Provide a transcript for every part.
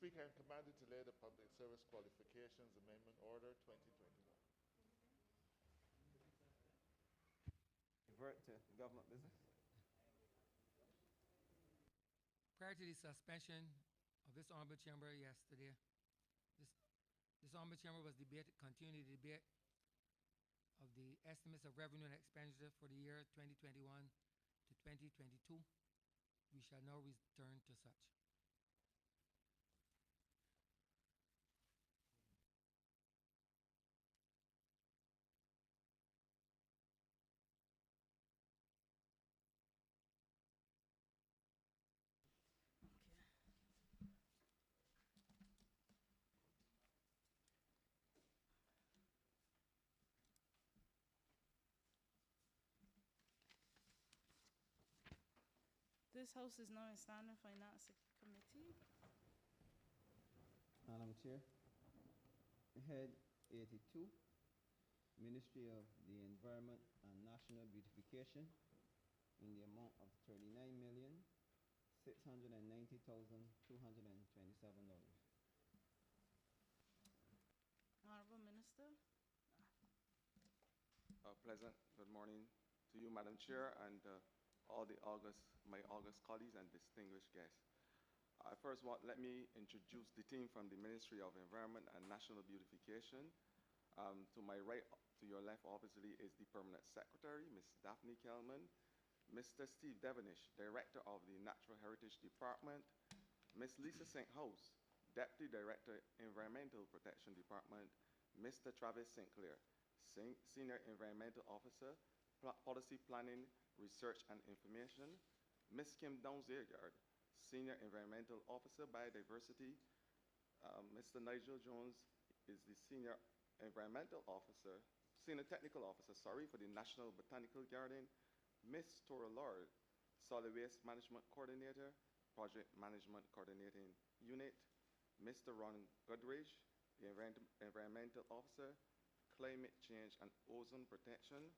Speaker, I'm commanded to lay the Public Service Qualifications Amendment Order 2021. Revert to government business. Prior to the suspension of this Honourable Chamber yesterday, this Honourable Chamber was continuing the debate of the estimates of revenue and expenditure for the year 2021 to 2022. We shall now return to such. This House is now in standing Finance Committee. Madam Chair, Head 82, Ministry of the Environment and National Beautification, in the amount of $39,690,227. Honourable Minister. Pleasant good morning to you, Madam Chair, and all my August colleagues and distinguished guests. First, let me introduce the team from the Ministry of Environment and National Beautification. To my right, to your left, obviously, is the Permanent Secretary, Ms. Daphne Kelman, Mr. Steve Devenish, Director of the Natural Heritage Department, Ms. Lisa Stenhouse, Deputy Director, Environmental Protection Department, Mr. Travis Sinclair, Senior Environmental Officer, Policy Planning, Research and Information, Ms. Kim Downs-Agard, Senior Environmental Officer, Biodiversity. Mr. Nigel Jones is the Senior Technical Officer, for the National Botanical Garden. Ms. Tora Lord, Solid Waste Management Coordinator, Project Management Coordinating Unit. Mr. Ron Goodrich, the Environmental Officer, Climate Change and Ozone Protection.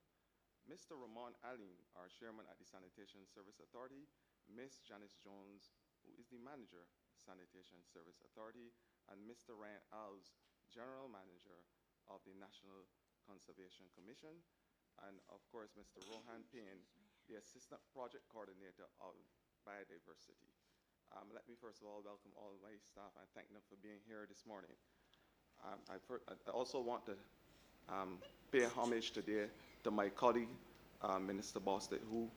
Mr. Ramon Aline, our Chairman at the Sanitation Service Authority. Ms. Janice Jones, who is the Manager, Sanitation Service Authority. And Mr. Ryan Alves, General Manager of the National Conservation Commission. And of course, Mr. Rohan Payne, the Assistant Project Coordinator of Biodiversity. Let me first of all welcome all my staff and thank them for being here this morning. I also want to pay homage today to my colleague, Minister Bostic, who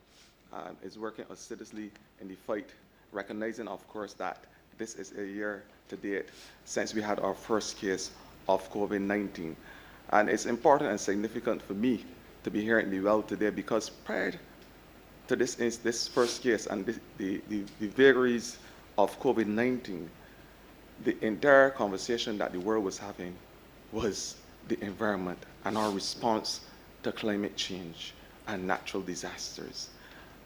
is working assiduously in the fight, recognizing, of course, that this is a year to date since we had our first case of COVID-19. And it's important and significant for me to be here in the well today because prior to this first case and the vagaries of COVID-19, the entire conversation that the world was having was the environment and our response to climate change and natural disasters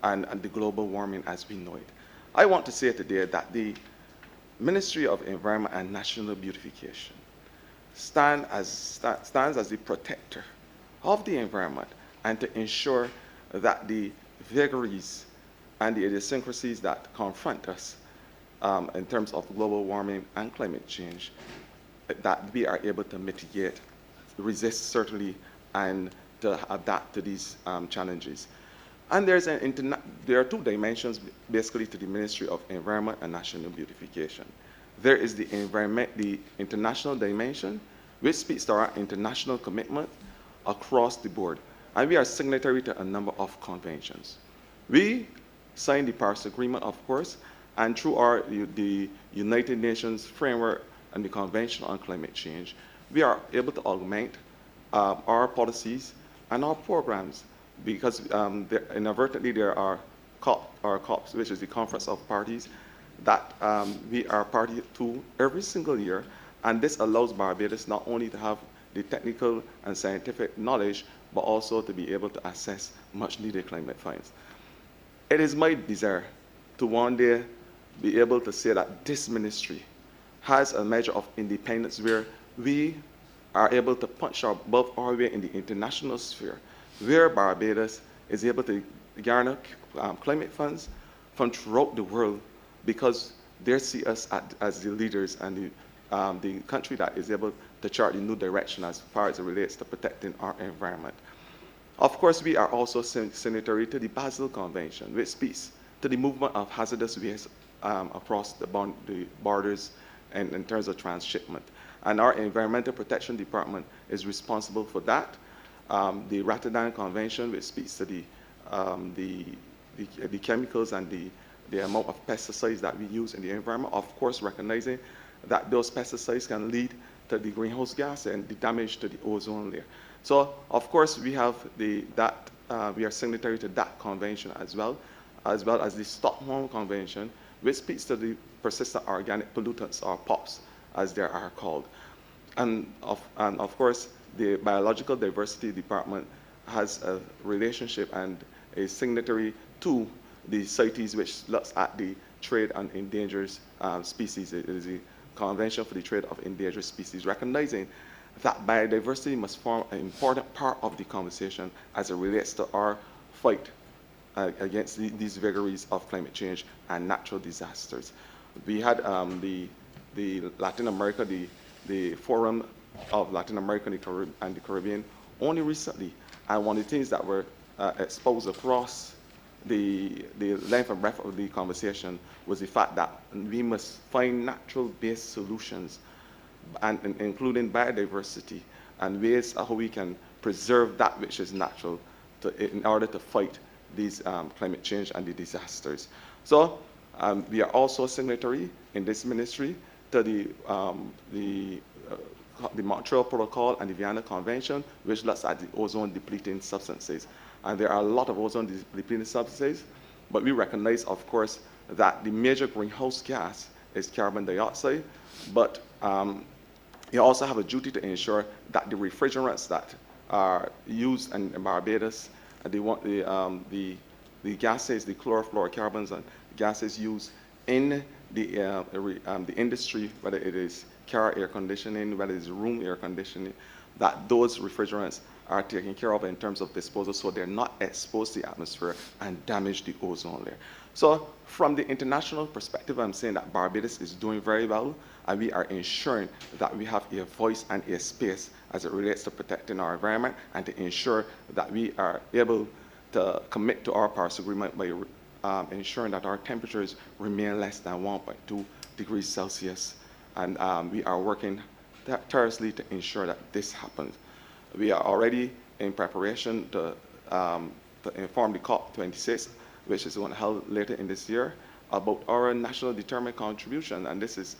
and the global warming as we know it. I want to say today that the Ministry of Environment and National Beautification stands as the protector of the environment and to ensure that the vagaries and the idiosyncrasies that confront us in terms of global warming and climate change, that we are able to mitigate, resist certainly, and to adapt to these challenges. And there are two dimensions basically to the Ministry of Environment and National Beautification. There is the international dimension, which speaks to our international commitment across the board. And we are signatory to a number of conventions. We signed the Paris Agreement, of course, and through the United Nations framework and the Convention on Climate Change, we are able to augment our policies and our programs because inadvertently there are COPs, which is the Conference of Parties, that we are party to every single year, and this allows Barbados not only to have the technical and scientific knowledge, but also to be able to assess much needed climate science. It is my desire to one day be able to say that this ministry has a measure of independence where we are able to punch above our weight in the international sphere, where Barbados is able to garner climate funds from throughout the world because they see us as the leaders and the country that is able to chart the new direction as far as it relates to protecting our environment. Of course, we are also signatory to the Basel Convention, which speaks to the movement of hazardous waste across the borders and in terms of transshipment. And our Environmental Protection Department is responsible for that. The Rotterdam Convention, which speaks to the chemicals and the amount of pesticides that we use in the environment, of course recognizing that those pesticides can lead to the greenhouse gas and the damage to the ozone layer. So, of course, we have we are signatory to that convention as well as the Stockholm Convention, which speaks to the persistent organic pollutants, or POPs, as they are called. And of course, the Biological Diversity Department has a relationship and a signatory to the CITES, which looks at the trade on endangered species. It is the Convention for the Trade of Endangered Species, recognizing that biodiversity must form an important part of the conversation as it relates to our fight against these vagaries of climate change and natural disasters. We had the Latin America, the Forum of Latin America and the Caribbean only recently, and one of the things that were exposed across the length and breadth of the conversation was the fact that we must find natural-based solutions, and including biodiversity, and ways how we can preserve that which is natural in order to fight these climate change and the disasters. So we are also signatory in this ministry to the Montreal Protocol and the Vienna Convention, which looks at the ozone-depleting substances. And there are a lot of ozone-depleting substances, but we recognize, of course, that the major greenhouse gas is carbon dioxide, but you also have a duty to ensure that the refrigerants that are used in Barbados, the gases, the chlorofluorocarbons and gases used in the industry, whether it is car air conditioning, whether it is room air conditioning, that those refrigerants are taken care of in terms of disposal, so they're not exposed to the atmosphere and damage the ozone layer. So from the international perspective, I'm saying that Barbados is doing very well, and we are ensuring that we have a voice and a space as it relates to protecting our environment, and to ensure that we are able to commit to our Paris Agreement by ensuring that our temperatures remain less than 1.2 degrees Celsius. And we are working tirelessly to ensure that this happens. We are already in preparation to inform the COP26, which is going to be held later in this year, about our national determined contribution. And this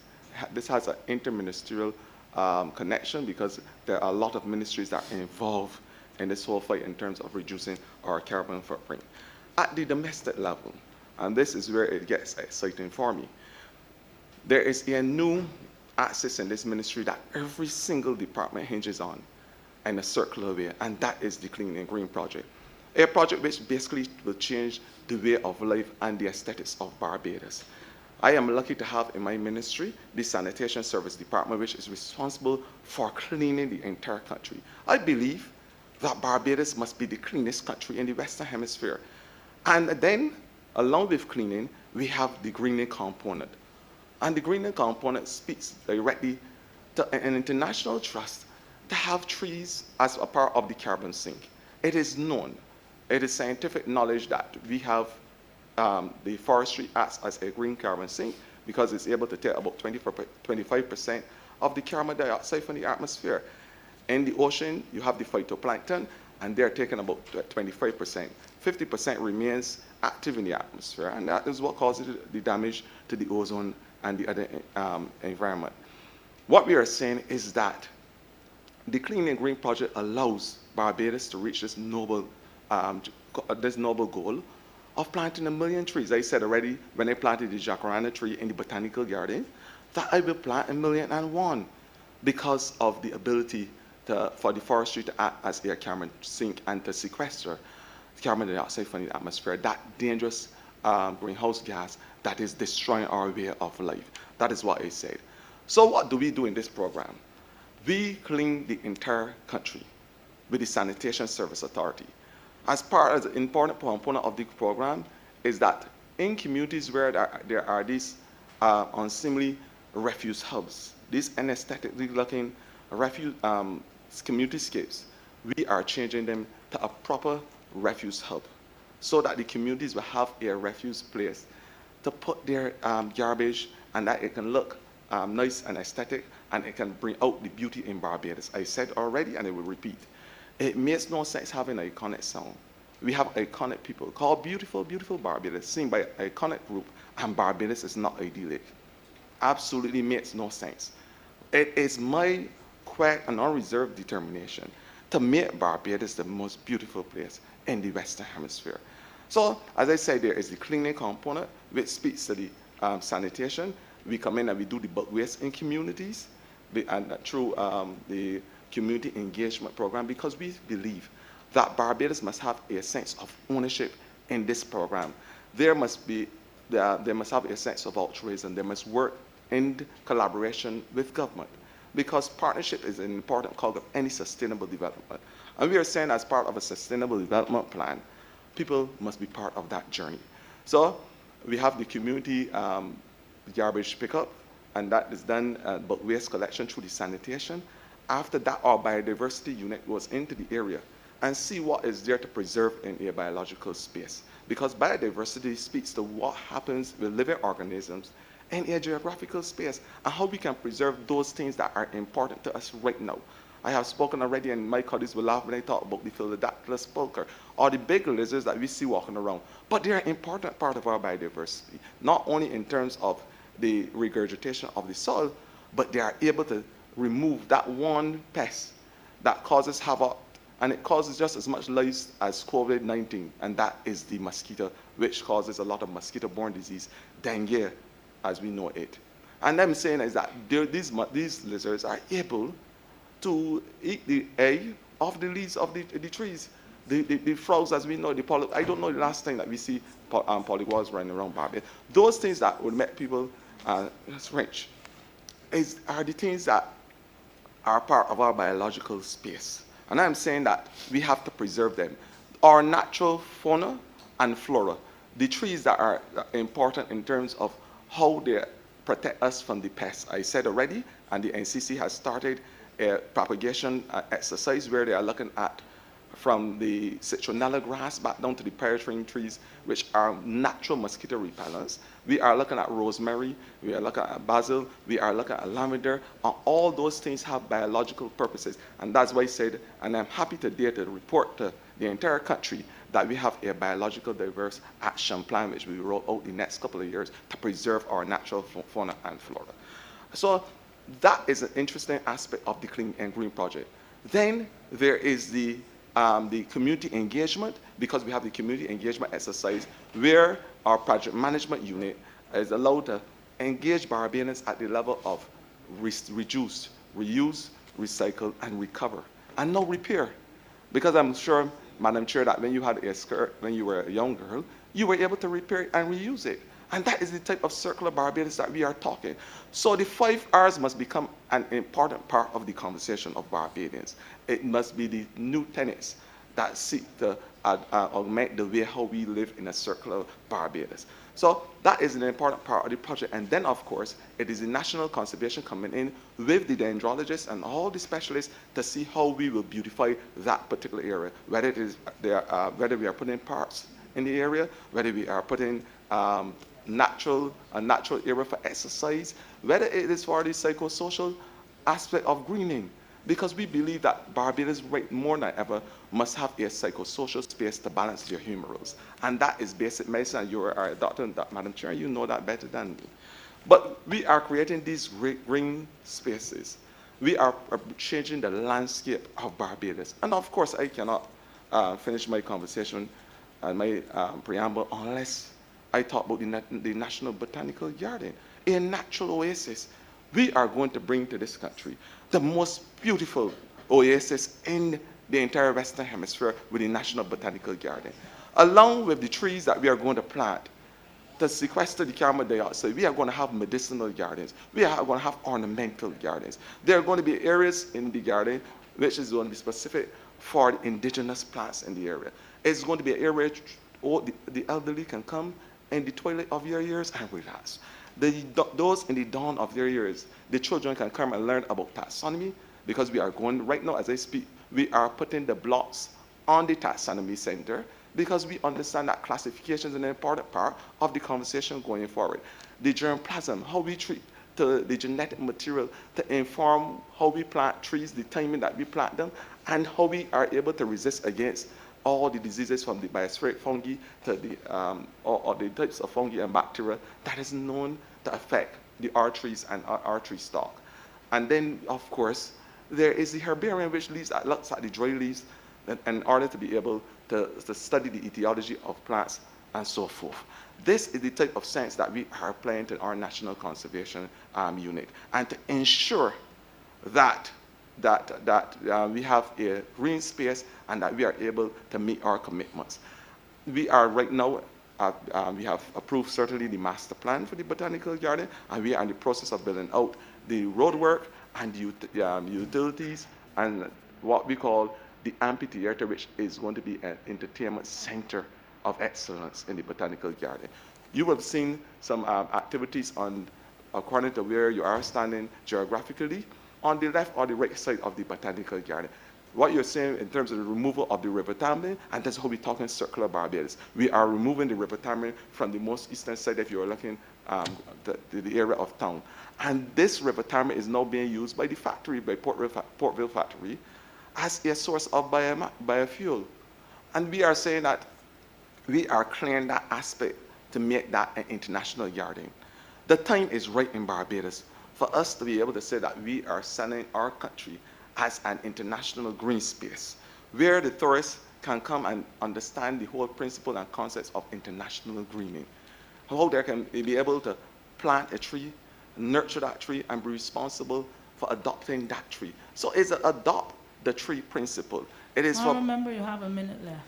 has an interministerial connection, because there are a lot of ministries that are involved in this whole fight in terms of reducing our carbon footprint. At the domestic level, and this is where it gets exciting for me, there is a new axis in this ministry that every single department hinges on in a circular way, and that is the Clean and Green project. A project which basically will change the way of life and the aesthetics of Barbados. I am lucky to have in my ministry the Sanitation Service Department, which is responsible for cleaning the entire country. I believe that Barbados must be the cleanest country in the Western Hemisphere. And then, along with cleaning, we have the greening component. And the greening component speaks directly to an international trust to have trees as a part of the carbon sink. It is known, it is scientific knowledge that we have the forestry acts as a green carbon sink, because it's able to take about 25% of the carbon dioxide from the atmosphere. In the ocean, you have the phytoplankton, and they're taking about 25%. 50% remains active in the atmosphere, and that is what causes the damage to the ozone and the other environment. What we are saying is that the Clean and Green project allows Barbados to reach this noble goal of planting 1 million trees. I said already, when I planted the jacaranda tree in the botanical garden, that I will plant 1,000,001, because of the ability for the forestry to act as a carbon sink and to sequester carbon dioxide from the atmosphere, that dangerous greenhouse gas that is destroying our way of life. That is what I said. So what do we do in this program? We clean the entire country with the Sanitation Service Authority. As part of the important component of the program is that in communities where there are these unseemly refuse hubs, these anesthetically looking refuse community-scapes, we are changing them to a proper refuse hub so that the communities will have a refuse place to put their garbage, and that it can look nice and aesthetic, and it can bring out the beauty in Barbados. I said already, and I will repeat. It makes no sense having an iconic song. We have iconic people called Beautiful, Beautiful Barbados, sing by an iconic group, and Barbados is not idyllic. Absolutely makes no sense. It is my quiet and unreserved determination to make Barbados the most beautiful place in the Western Hemisphere. So, as I said, there is the cleaning component, which speaks to the sanitation. We come in and we do the bulk waste in communities and through the community engagement program, because we believe that Barbados must have a sense of ownership in this program. They must have a sense of altruism. They must work in collaboration with government, because partnership is an important cog of any sustainable development. And we are saying, as part of a sustainable development plan, people must be part of that journey. So we have the community garbage pickup, and that is done bulk waste collection through the sanitation. After that, our biodiversity unit goes into the area and see what is there to preserve in a biological space. Because biodiversity speaks to what happens with living organisms in a geographical space and how we can preserve those things that are important to us right now. I have spoken already, and my colleagues will laugh when I talk about the Philodactylus pulcher or the big lizards that we see walking around. But they are an important part of our biodiversity, not only in terms of the regurgitation of the soil, but they are able to remove that one pest that causes havoc, and it causes just as much life as COVID-19, and that is the mosquito, which causes a lot of mosquito-borne disease, dengue, as we know it. And I'm saying is that these lizards are able to eat the egg of the leaves of the trees. The frogs, as we know, the polyp. I don't know the last time that we see polywalls running around Barbados. Those things that would make people rich are the things that are part of our biological space. And I'm saying that we have to preserve them. Our natural fauna and flora, the trees that are important in terms of how they protect us from the pests. I said already, and the NCC has started a propagation exercise where they are looking at from the citronella grass back down to the pear-tree trees, which are natural mosquito repellents. We are looking at rosemary, we are looking at basil, we are looking at lavender, and all those things have biological purposes. And that's why I said, and I'm happy today to report to the entire country that we have a biological diverse action plan which we will roll out the next couple of years to preserve our natural fauna and flora. So that is an interesting aspect of the Clean and Green project. Then there is the community engagement, because we have the community engagement exercise where our project management unit is allowed to engage Barbadians at the level of reduce, reuse, recycle, and recover, and no repair. Because I'm sure, Madam Chair, that when you had a skirt, when you were a young girl, you were able to repair it and reuse it. And that is the type of circular Barbados that we are talking. So the 5 R's must become an important part of the conversation of Barbadians. It must be the new tenets that seek to augment the way how we live in a circular Barbados. So that is an important part of the project. And then, of course, it is the National Conservation coming in with the dendrologists and all the specialists to see how we will beautify that particular area, whether it is whether we are putting parks in the area, whether we are putting a natural area for exercise, whether it is for the psychosocial aspect of greening, because we believe that Barbados right more than ever must have a psychosocial space to balance their humorals. And that is basic medicine. You are a doctor, Madam Chair, you know that better than me. But we are creating these green spaces. We are changing the landscape of Barbados. And of course, I cannot finish my conversation and my preamble unless I talk about the National Botanical Garden, a natural oasis. We are going to bring to this country the most beautiful oasis in the entire Western Hemisphere with the National Botanical Garden. Along with the trees that we are going to plant to sequester the carbon dioxide, we are going to have medicinal gardens. We are going to have ornamental gardens. There are going to be areas in the garden which is going to be specific for the indigenous plants in the area. It's going to be an area where the elderly can come in the twilight of your years and relax. Those in the dawn of their years, the children can come and learn about taxonomy, because we are going, right now as I speak, we are putting the blocks on the taxonomy center, because we understand that classification is an important part of the conversation going forward. The germplasm, how we treat the genetic material to inform how we plant trees, the timing that we plant them, and how we are able to resist against all the diseases from the biospheric fungi to the or the types of fungi and bacteria that is known to affect the R trees and our tree stock. And then, of course, there is the herbarium, which looks at the dry leaves in order to be able to study the etiology of plants and so forth. This is the type of science that we are applying to our National Conservation Unit, and to ensure that we have a green space and that we are able to meet our commitments. We are right now, we have approved certainly the master plan for the botanical garden, and we are in the process of building out the roadwork and utilities and what we call the amphitheater, which is going to be an entertainment center of excellence in the botanical garden. You will have seen some activities according to where you are standing geographically, on the left or the right side of the botanical garden. What you're saying in terms of the removal of the river Tamlin, and that's how we're talking circular Barbados. We are removing the river Tamlin from the most eastern side, if you're looking the area of town. And this river Tamlin is now being used by the factory, by Portville factory, as a source of biofuel. And we are saying that we are clearing that aspect to make that an international garden. The time is right in Barbados for us to be able to say that we are selling our country as an international green space, where the tourists can come and understand the whole principle and concepts of international greening. How they can be able to plant a tree, nurture that tree, and be responsible for adopting that tree. So it's an adopt the tree principle. It is for... Remember, you have a minute left.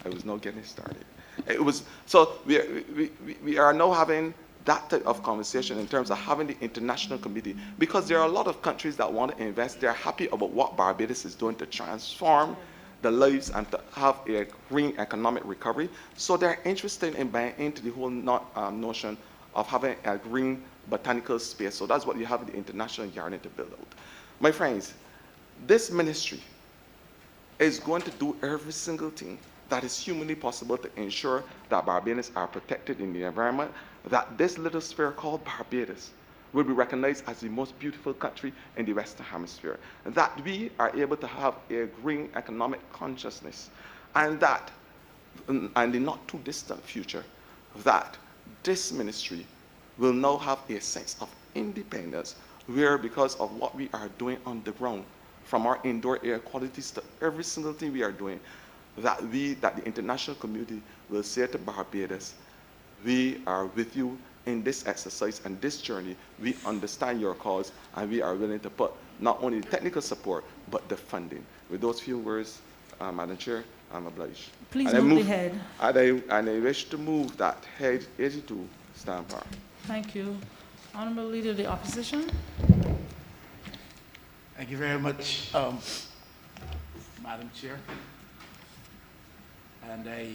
I was not getting started. It was, so we are now having that type of conversation in terms of having the international committee, because there are a lot of countries that want to invest. They're happy about what Barbados is doing to transform the lives and to have a green economic recovery. So they're interested in buying into the whole notion of having a green botanical space. So that's what you have in the international garden to build out. My friends, this ministry is going to do every single thing that is humanly possible to ensure that Barbadians are protected in the environment, that this little sphere called Barbados will be recognized as the most beautiful country in the Western Hemisphere, that we are able to have a green economic consciousness, and that, in the not too distant future, that this ministry will now have a sense of independence, where because of what we are doing on the ground, from our indoor air qualities to every single thing we are doing, that the international community will say to Barbados, we are with you in this exercise and this journey. We understand your cause, and we are willing to put not only the technical support, but the funding. With those few words, Madam Chair, I'm obliged. Please move the head. And I wish to move that head 82 stand par. Thank you. Honourable Leader of the Opposition. Thank you very much, Madam Chair. And I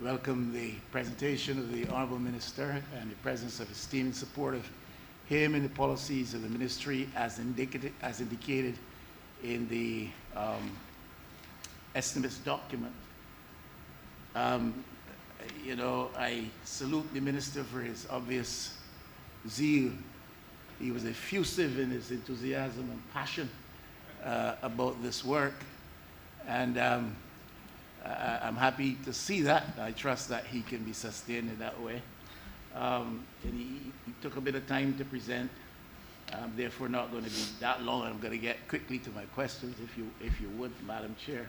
welcome the presentation of the Honourable Minister and the presence of esteemed and support of him and the policies of the ministry as indicated in the estimates document. You know, I salute the minister for his obvious zeal. He was effusive in his enthusiasm and passion about this work. And I'm happy to see that. I trust that he can be sustained in that way. And he took a bit of time to present. I'm therefore not going to be that long. I'm going to get quickly to my questions, if you would, Madam Chair.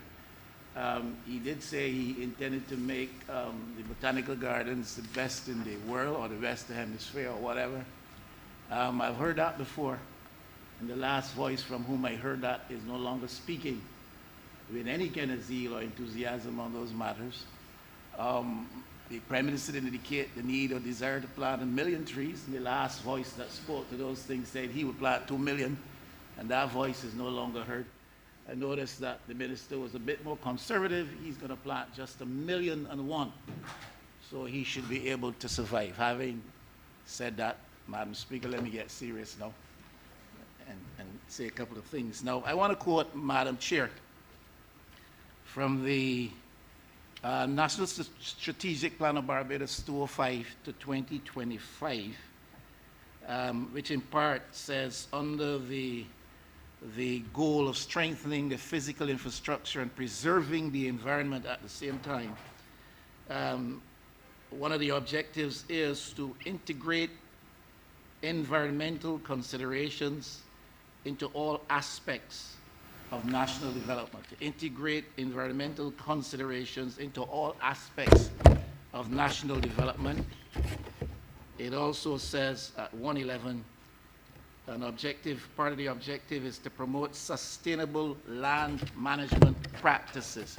He did say he intended to make the botanical gardens the best in the world, or the Western Hemisphere, or whatever. I've heard that before, and the last voice from whom I heard that is no longer speaking with any kind of zeal or enthusiasm on those matters. The Prime Minister didn't indicate the need or desire to plant 1 million trees, and the last voice that spoke to those things said he would plant 2 million, and that voice is no longer heard. I noticed that the minister was a bit more conservative. He's going to plant just 1,000,001, so he should be able to survive, having said that, Madam Speaker, let me get serious now and say a couple of things. Now, I want to quote Madam Chair from the National Strategic Plan of Barbados 2005 to 2025, which in part says, under the goal of strengthening the physical infrastructure and preserving the environment at the same time, one of the objectives is to integrate environmental considerations into all aspects of national development, to integrate environmental considerations into all aspects of national development. It also says at 111, part of the objective is to promote sustainable land management practices.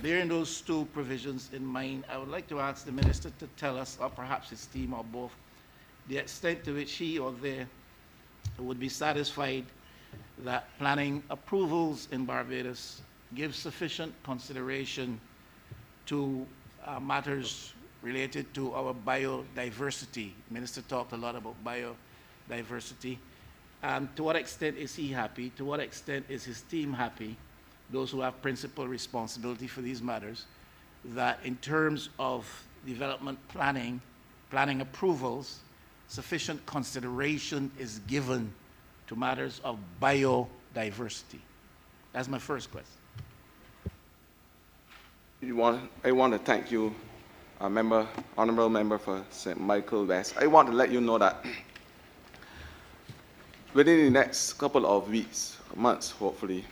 Bearing those two provisions in mind, I would like to ask the Minister to tell us, or perhaps his team or both, the extent to which he or they would be satisfied that planning approvals in Barbados give sufficient consideration to matters related to our biodiversity. The Minister talked a lot about biodiversity. To what extent is he happy? To what extent is his team happy, those who have principal responsibility for these matters, that in terms of development planning approvals, sufficient consideration is given to matters of biodiversity? That's my first question. I want to thank you, Honourable Member for St. Michael West. I want to let you know that within the next couple of weeks, months hopefully,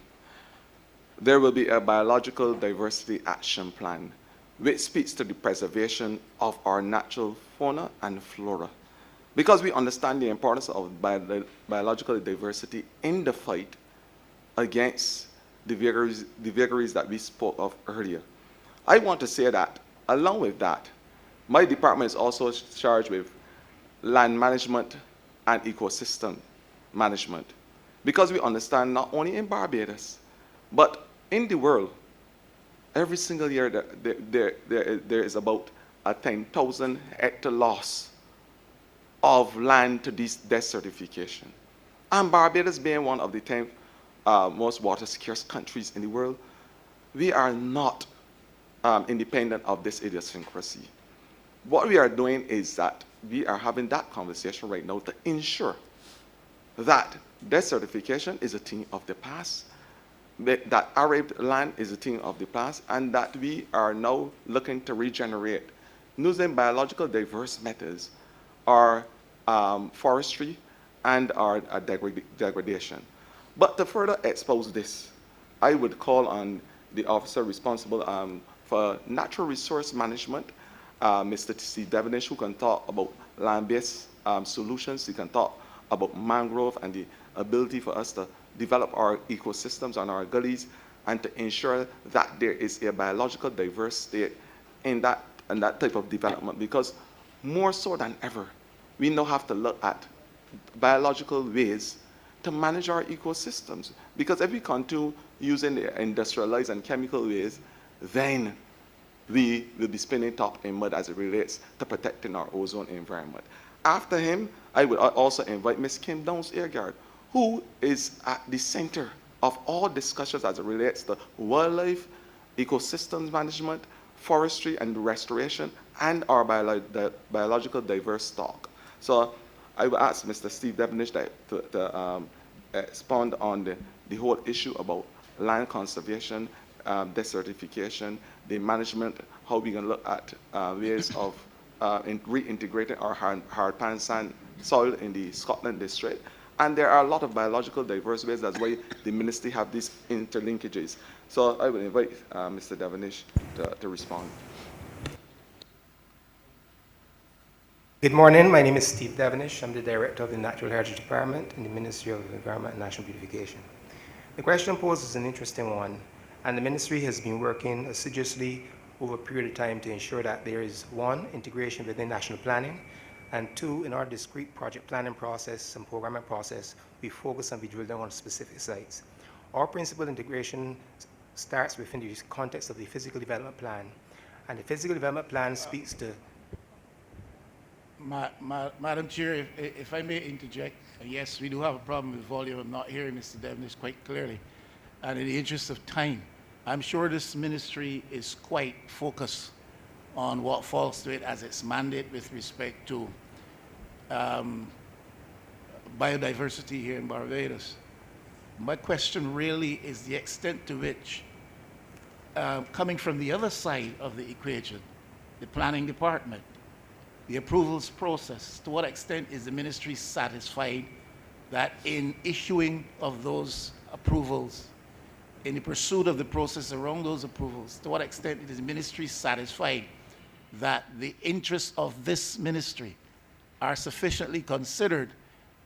there will be a biological diversity action plan which speaks to the preservation of our natural fauna and flora. Because we understand the importance of biological diversity in the fight against the vagaries that we spoke of earlier. I want to say that, along with that, my department is also charged with land management and ecosystem management. Because we understand not only in Barbados, but in the world, every single year there is about a 10,000 hectare loss of land to desertification. And Barbados being one of the 10 most water scarce countries in the world, we are not independent of this idiosyncrasy. What we are doing is that we are having that conversation right now to ensure that desertification is a thing of the past, that arid land is a thing of the past, and that we are now looking to regenerate using biological diverse methods, our forestry and our degradation. But to further expose this, I would call on the officer responsible for natural resource management, Mr. Steve Devenish, who can talk about land-based solutions. He can talk about mangrove and the ability for us to develop our ecosystems on our gullies and to ensure that there is a biological diverse state in that type of development. Because more so than ever, we now have to look at biological ways to manage our ecosystems. Because if we continue using the industrialized and chemical ways, then we will be spinning top in mud as it relates to protecting our ozone environment. After him, I would also invite Ms. Kim Downs-Airguard, who is at the center of all discussions as it relates to wildlife, ecosystems management, forestry and restoration, and our biological diverse stock. So I will ask Mr. Steve Devenish to expound on the whole issue about land conservation, desertification, the management, how we can look at ways of reintegrating our hard pan sand soil in the Scotland district. And there are a lot of biological diverse ways. That's why the ministry have these interlinkages. So I will invite Mr. Devenish to respond. Good morning. My name is Steve Devenish. I'm the Director of the Natural Heritage Department in the Ministry of Environment and National Beautification. The question posed is an interesting one, and the ministry has been working assiduously over a period of time to ensure that there is, one, integration within national planning, and two, in our discrete project planning process and programming process, we focus and we drill down on specific sites. Our principal integration starts within the context of the physical development plan, and the physical development plan speaks to Madam Chair, if I may interject, yes, we do have a problem with volume. I'm not hearing Mr. Devenish quite clearly. And in the interest of time, I'm sure this ministry is quite focused on what falls to it as its mandate with respect to biodiversity here in Barbados. My question really is the extent to which, coming from the other side of the equation, the planning department, the approvals process, to what extent is the ministry satisfied that in issuing of those approvals, in the pursuit of the process around those approvals, to what extent is the ministry satisfied that the interests of this ministry are sufficiently considered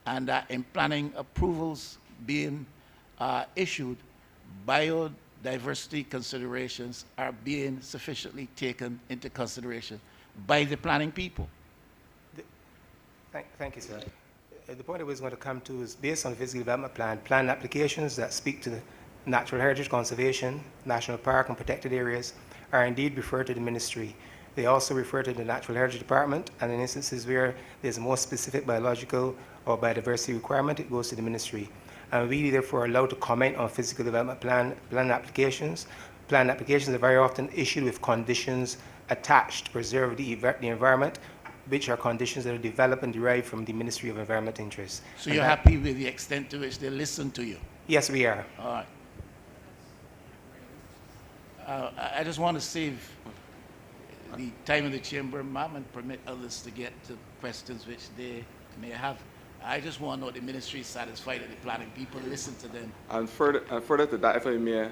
and that in planning approvals being issued, biodiversity considerations are being sufficiently taken into consideration by the planning people? Thank you, sir. The point I was going to come to is based on the physical development plan applications that speak to the natural heritage conservation, national park and protected areas are indeed referred to the ministry. They also refer to the Natural Heritage Department, and in instances where there's a more specific biological or biodiversity requirement, it goes to the ministry. And we therefore are allowed to comment on physical development plan applications. Plan applications are very often issued with conditions attached to preserve the environment, which are conditions that are developed and derived from the Ministry of Environment Interests. So you're happy with the extent to which they listen to you? Yes, we are. All right. I just want to save the time in the chamber, ma'am, and permit others to get to questions which they may have. I just want to know the ministry is satisfied that the planning people listen to them. And further to that, if I may,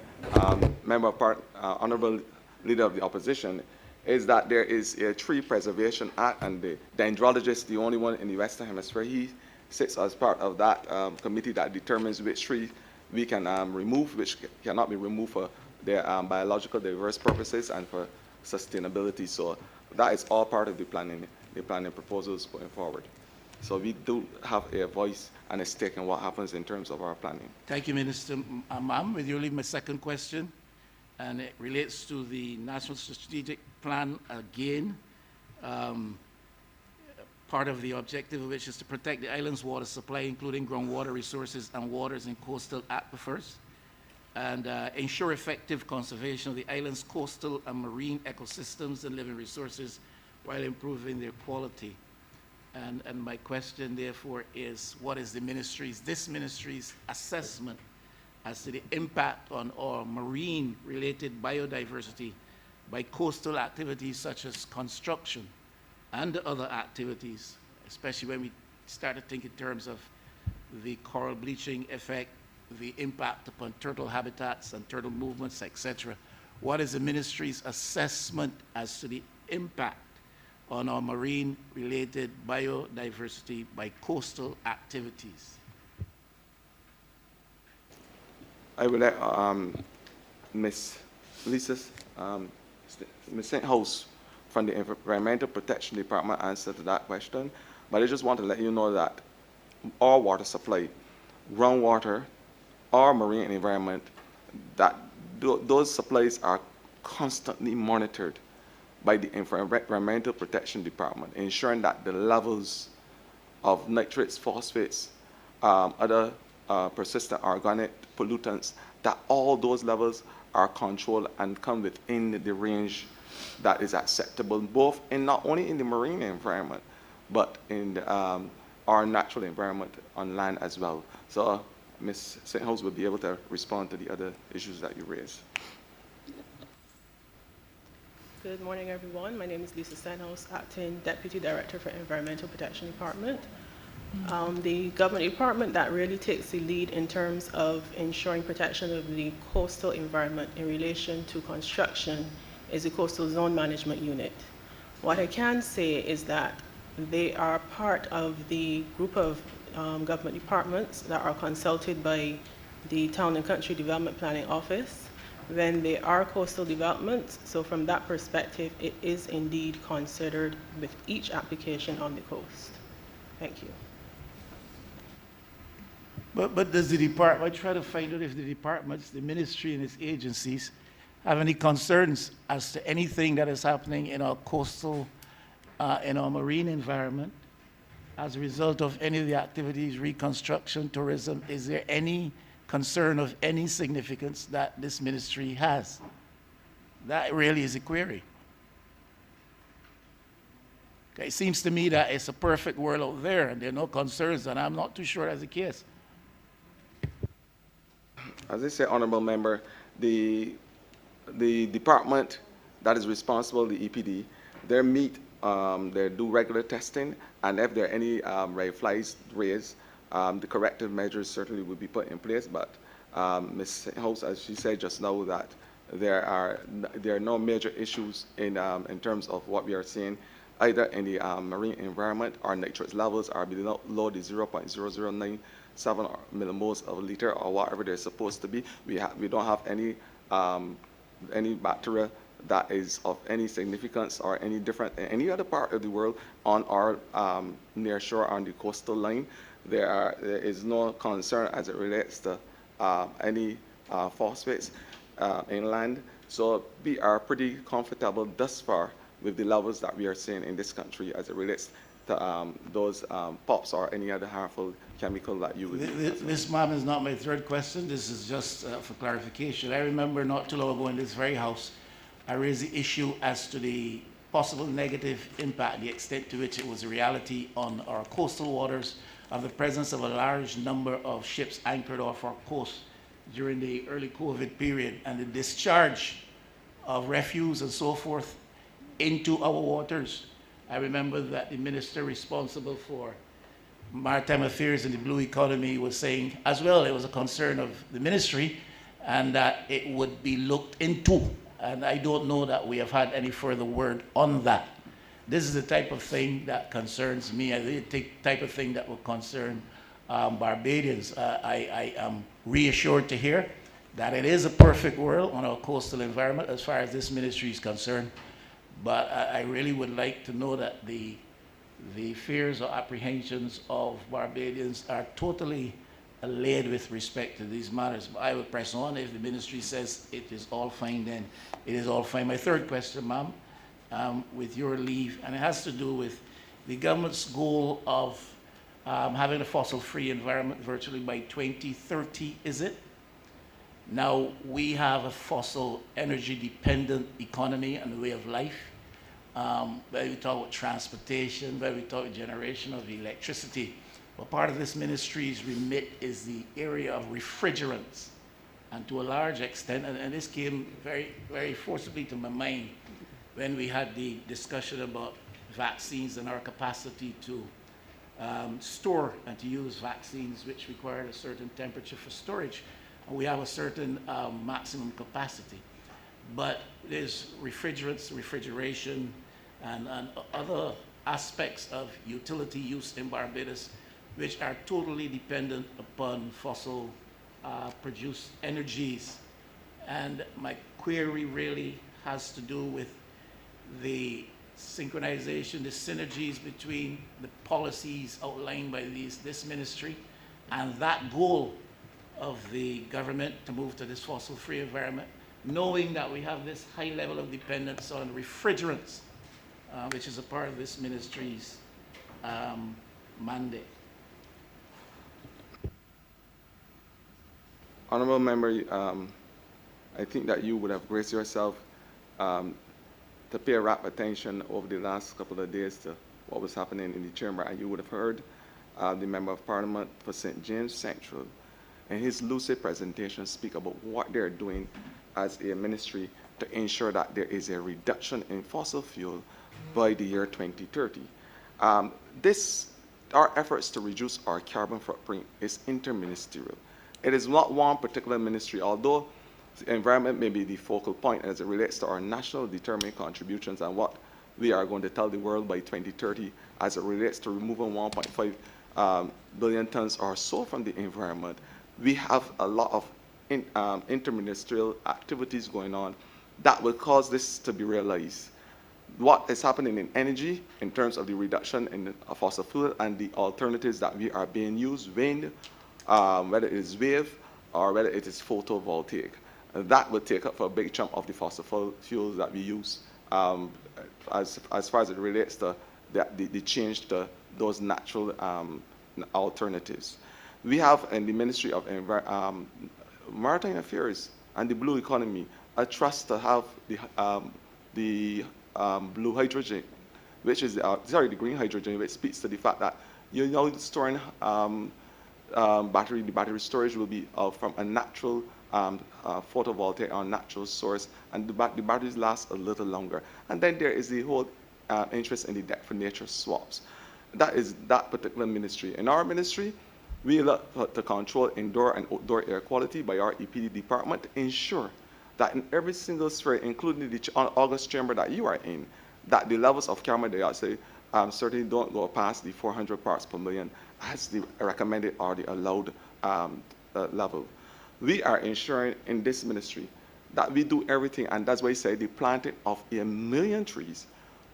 Member of Honourable Leader of the Opposition, is that there is a Tree Preservation Act, and the dendrologist, the only one in the Western Hemisphere, he sits as part of that committee that determines which tree we can remove, which cannot be removed for their biological diverse purposes and for sustainability. So that is all part of the planning proposals going forward. So we do have a voice and a stake in what happens in terms of our planning. Thank you, Minister. Ma'am, will you leave my second question? And it relates to the National Strategic Plan again. Part of the objective of which is to protect the island's water supply, including groundwater resources and waters in coastal aquifers, and ensure effective conservation of the island's coastal and marine ecosystems and living resources while improving their quality. And my question, therefore, is what is this ministry's assessment as to the impact on our marine-related biodiversity by coastal activities such as construction and other activities, especially when we start to think in terms of the coral bleaching effect, the impact upon turtle habitats and turtle movements, etc. What is the ministry's assessment as to the impact on our marine-related biodiversity by coastal activities? I would let Ms. Stenhouse from the Environmental Protection Department answer to that question, but I just want to let you know that our water supply, groundwater, our marine environment, that those supplies are constantly monitored by the Environmental Protection Department, ensuring that the levels of nitrates, phosphates, other persistent organic pollutants, that all those levels are controlled and come within the range that is acceptable, both in not only in the marine environment, but in our natural environment on land as well. So Ms. Stenhouse will be able to respond to the other issues that you raised. Good morning, everyone. My name is Lisa Stenhouse, Acting Deputy Director for Environmental Protection Department. The government department that really takes the lead in terms of ensuring protection of the coastal environment in relation to construction is the Coastal Zone Management Unit. What I can say is that they are part of the group of government departments that are consulted by the Town and Country Development Planning Office when they are coastal developments. So from that perspective, it is indeed considered with each application on the coast. Thank you. But does the department, I try to find out if the departments, the ministry and its agencies have any concerns as to anything that is happening in our coastal in our marine environment as a result of any of the activities, reconstruction, tourism? Is there any concern of any significance that this ministry has? That really is a query. Okay, it seems to me that it's a perfect world out there and there are no concerns, and I'm not too sure that's the case. As I say, Honourable Member, the department that is responsible, the EPD, they do regular testing, and if there are any red flags raised, the corrective measures certainly will be put in place. But Ms. Stenhouse, as she said just now, that there are no major issues in terms of what we are seeing, either in the marine environment. Our nitrate levels are below the 0.0097 millimoles of a liter, or whatever they're supposed to be. We don't have any bacteria that is of any significance or any different in any other part of the world on our near shore, on the coastal line. There is no concern as it relates to any phosphates inland. So we are pretty comfortable thus far with the levels that we are seeing in this country as it relates to those POPs or any other harmful chemical that you would. This, ma'am, is not my third question. This is just for clarification. I remember not too long ago in this very house, I raised the issue as to the possible negative impact, the extent to which it was a reality on our coastal waters of the presence of a large number of ships anchored off our coast during the early COVID period, and the discharge of refuse and so forth into our waters. I remember that the minister responsible for maritime affairs and the blue economy was saying as well it was a concern of the ministry and that it would be looked into. And I don't know that we have had any further word on that. This is the type of thing that concerns me. I think the type of thing that will concern Barbadians. I am reassured to hear that it is a perfect world on our coastal environment as far as this ministry is concerned. But I really would like to know that the fears or apprehensions of Barbadians are totally allayed with respect to these matters. But I will press on. If the ministry says it is all fine, then it is all fine. My third question, ma'am, with your leave, and it has to do with the government's goal of having a fossil-free environment virtually by 2030, is it? Now, we have a fossil energy-dependent economy and way of life. Where we talk about transportation, where we talk generation of electricity. But part of this ministry's remit is the area of refrigerants. And to a large extent, and this came very, very forcibly to my mind when we had the discussion about vaccines and our capacity to store and to use vaccines which require a certain temperature for storage. And we have a certain maximum capacity. But there's refrigerants, refrigeration, and other aspects of utility use in Barbados which are totally dependent upon fossil produced energies. And my query really has to do with the synchronization, the synergies between the policies outlined by this ministry and that goal of the government to move to this fossil-free environment, knowing that we have this high level of dependence on refrigerants, which is a part of this ministry's mandate. Honourable Member, I think that you would have graced yourself to pay rapt attention over the last couple of days to what was happening in the chamber, and you would have heard the Member of Parliament for St. James Central in his lucid presentation speak about what they're doing as a ministry to ensure that there is a reduction in fossil fuel by the year 2030. Our efforts to reduce our carbon footprint is interministerial. It is not one particular ministry, although the environment may be the focal point as it relates to our national determined contributions and what we are going to tell the world by 2030 as it relates to removing 1.5 billion tons or so from the environment. We have a lot of interministerial activities going on that will cause this to be realized. What is happening in energy in terms of the reduction in fossil fuel and the alternatives that we are being used, wind, whether it is wave or whether it is photovoltaic. That will take up a big chunk of the fossil fuels that we use as far as it relates to the change to those natural alternatives. We have in the Ministry of Maritime Affairs and the Blue Economy a trust to have the blue hydrogen, which is the green hydrogen, which speaks to the fact that you're now storing the battery storage will be from a natural photovoltaic or natural source, and the batteries last a little longer. And then there is the whole interest in the debt for nature swaps. That is that particular ministry. In our ministry, we look to control indoor and outdoor air quality by our EPD department to ensure that in every single sphere, including the August chamber that you are in, that the levels of carbon dioxide certainly don't go past the 400 parts per million as the recommended or the allowed level. We are ensuring in this ministry that we do everything, and that's why I say the planting of 1 million trees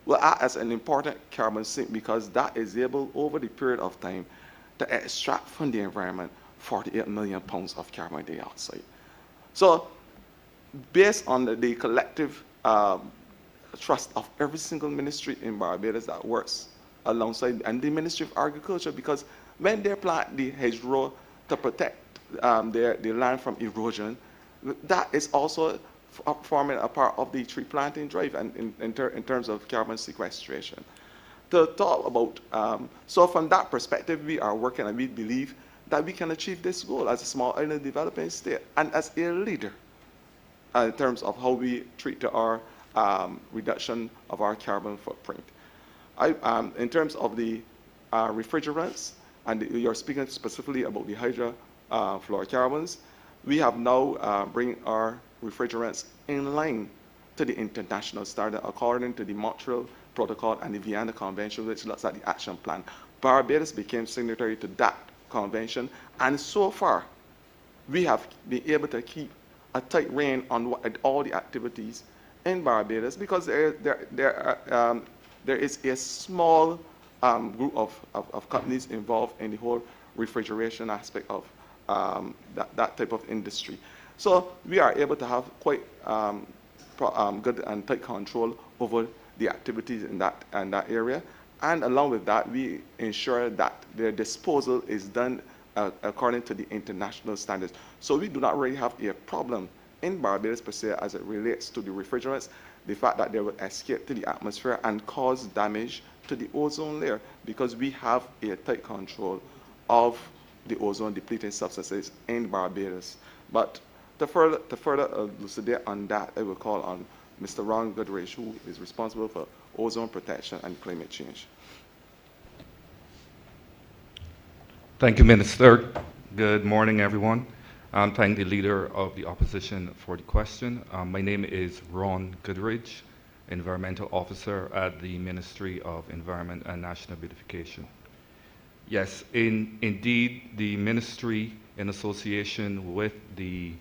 will act as an important carbon sink, because that is able, over the period of time, to extract from the environment 48 million pounds of carbon dioxide. So, based on the collective trust of every single ministry in Barbados that works alongside, and the Ministry of Agriculture, because when they plant the hedgerow to protect the land from erosion, that is also forming a part of the tree planting drive and in terms of carbon sequestration. To talk about, so from that perspective, we are working and we believe that we can achieve this goal as a small island developing state and as a leader in terms of how we treat our reduction of our carbon footprint. In terms of the refrigerants, and you're speaking specifically about the hydrofluorocarbons, we have now bring our refrigerants in line to the international standard according to the Montreal Protocol and the Vienna Convention, which looks at the action plan. Barbados became signatory to that convention, and so far we have been able to keep a tight rein on all the activities in Barbados, because there is a small group of companies involved in the whole refrigeration aspect of that type of industry. So we are able to have quite good and tight control over the activities in that area. And along with that, we ensure that their disposal is done according to the international standards. So we do not really have a problem in Barbados per se as it relates to the refrigerants, the fact that they will escape to the atmosphere and cause damage to the ozone layer, because we have a tight control of the ozone depleting substances in Barbados. But to further elucidate on that, I will call on Mr. Ron Goodrich, who is responsible for ozone protection and climate change. Thank you, Minister. Good morning, everyone. Thank the Leader of the Opposition for the question. My name is Ron Goodrich, Environmental Officer at the Ministry of Environment and National Beautification. Yes, indeed, the Ministry, in association with the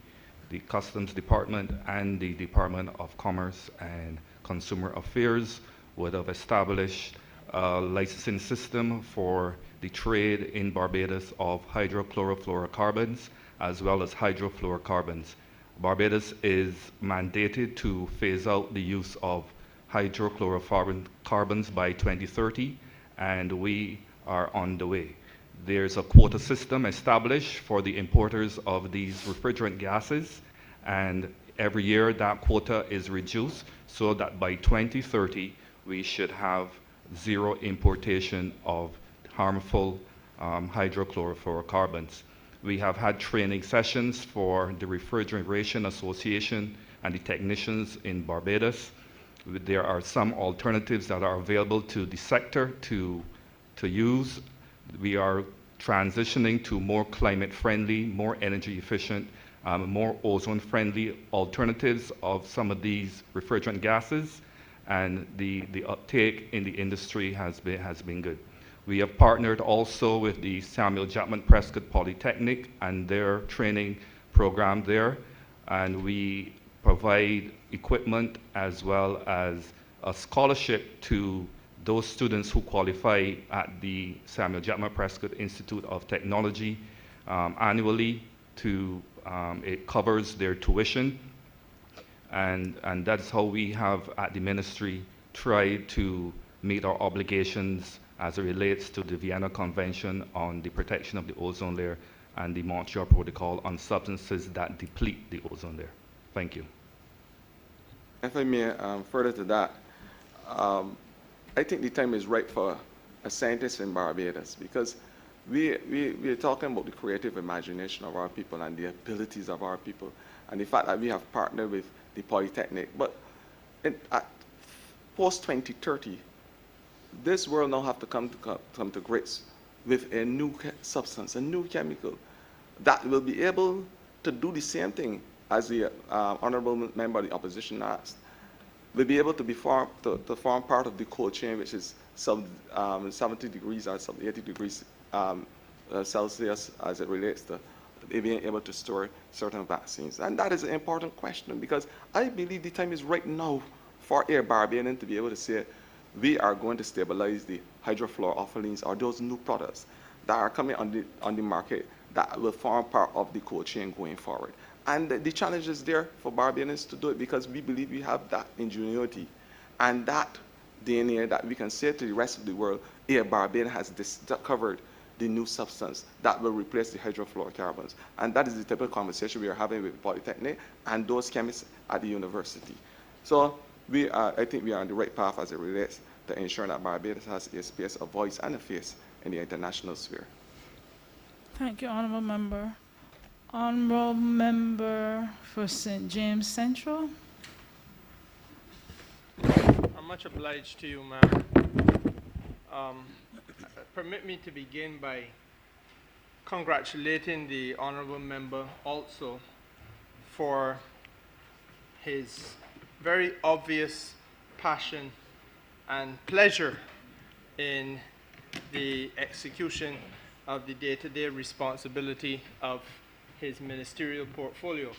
Customs Department and the Department of Commerce and Consumer Affairs, would have established a licensing system for the trade in Barbados of hydrochlorofluorocarbons as well as hydrofluorocarbons. Barbados is mandated to phase out the use of hydrochlorofluorocarbons by 2030, and we are on the way. There's a quota system established for the importers of these refrigerant gases, and every year that quota is reduced so that by 2030 we should have zero importation of harmful hydrochlorofluorocarbons. We have had training sessions for the Refrigeration Association and the technicians in Barbados. There are some alternatives that are available to the sector to use. We are transitioning to more climate-friendly, more energy-efficient, more ozone-friendly alternatives of some of these refrigerant gases, and the uptake in the industry has been good. We have partnered also with the Samuel Chapman Prescott Polytechnic and their training program there, and we provide equipment as well as a scholarship to those students who qualify at the Samuel Chapman Prescott Institute of Technology annually. It covers their tuition, And that's how we have at the ministry tried to meet our obligations as it relates to the Vienna Convention on the protection of the ozone layer and the Montreal Protocol on substances that deplete the ozone layer. Thank you. If I may further to that, I think the time is right for a scientist in Barbados, because we're talking about the creative imagination of our people and the abilities of our people, and the fact that we have partnered with the Polytechnic. But at post-2030, this world now have to come to grips with a new substance, a new chemical, that will be able to do the same thing as the honourable member of the opposition asked. Will be able to to form part of the cold chain, which is sub 70 degrees or sub 80 degrees Celsius as it relates to being able to store certain vaccines. And that is an important question, because I believe the time is right now for a Barbadian to be able to say, we are going to stabilize the hydrofluorophyllenes, or those new products that are coming on the market that will form part of the cold chain going forward. And the challenge is there for Barbadians to do it, because we believe we have that ingenuity and that DNA that we can say to the rest of the world, here Barbadian has discovered the new substance that will replace the hydrofluorocarbons. And that is the typical conversation we are having with Polytechnic and those chemists at the university. So I think we are on the right path as it relates to ensuring that Barbados has a space, a voice, and a face in the international sphere. Thank you, Honourable Member. Honourable Member for St. James Central. I'm much obliged to you, ma'am. Permit me to begin by congratulating the Honourable Member also for his very obvious passion and pleasure in the execution of the day-to-day responsibility of his ministerial portfolio.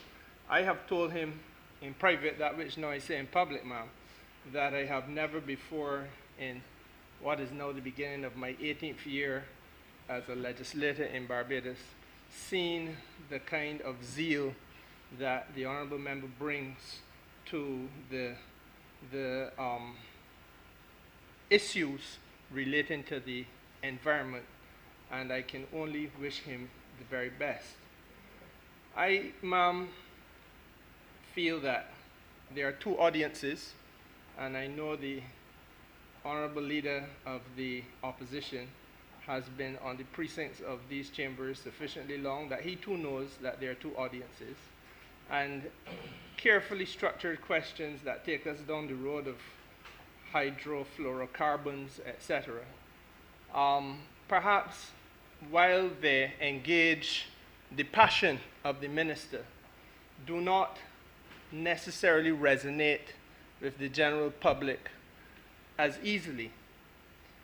I have told him in private that which now I say in public, ma'am, that I have never before in what is now the beginning of my 18th year as a legislator in Barbados seen the kind of zeal that the Honourable Member brings to the issues relating to the environment, and I can only wish him the very best. I, ma'am, feel that there are two audiences, and I know the Honourable Leader of the Opposition has been on the precincts of these chambers sufficiently long that he too knows that there are two audiences, and carefully structured questions that take us down the road of hydrofluorocarbons, etc. Perhaps while they engage the passion of the minister, do not necessarily resonate with the general public as easily.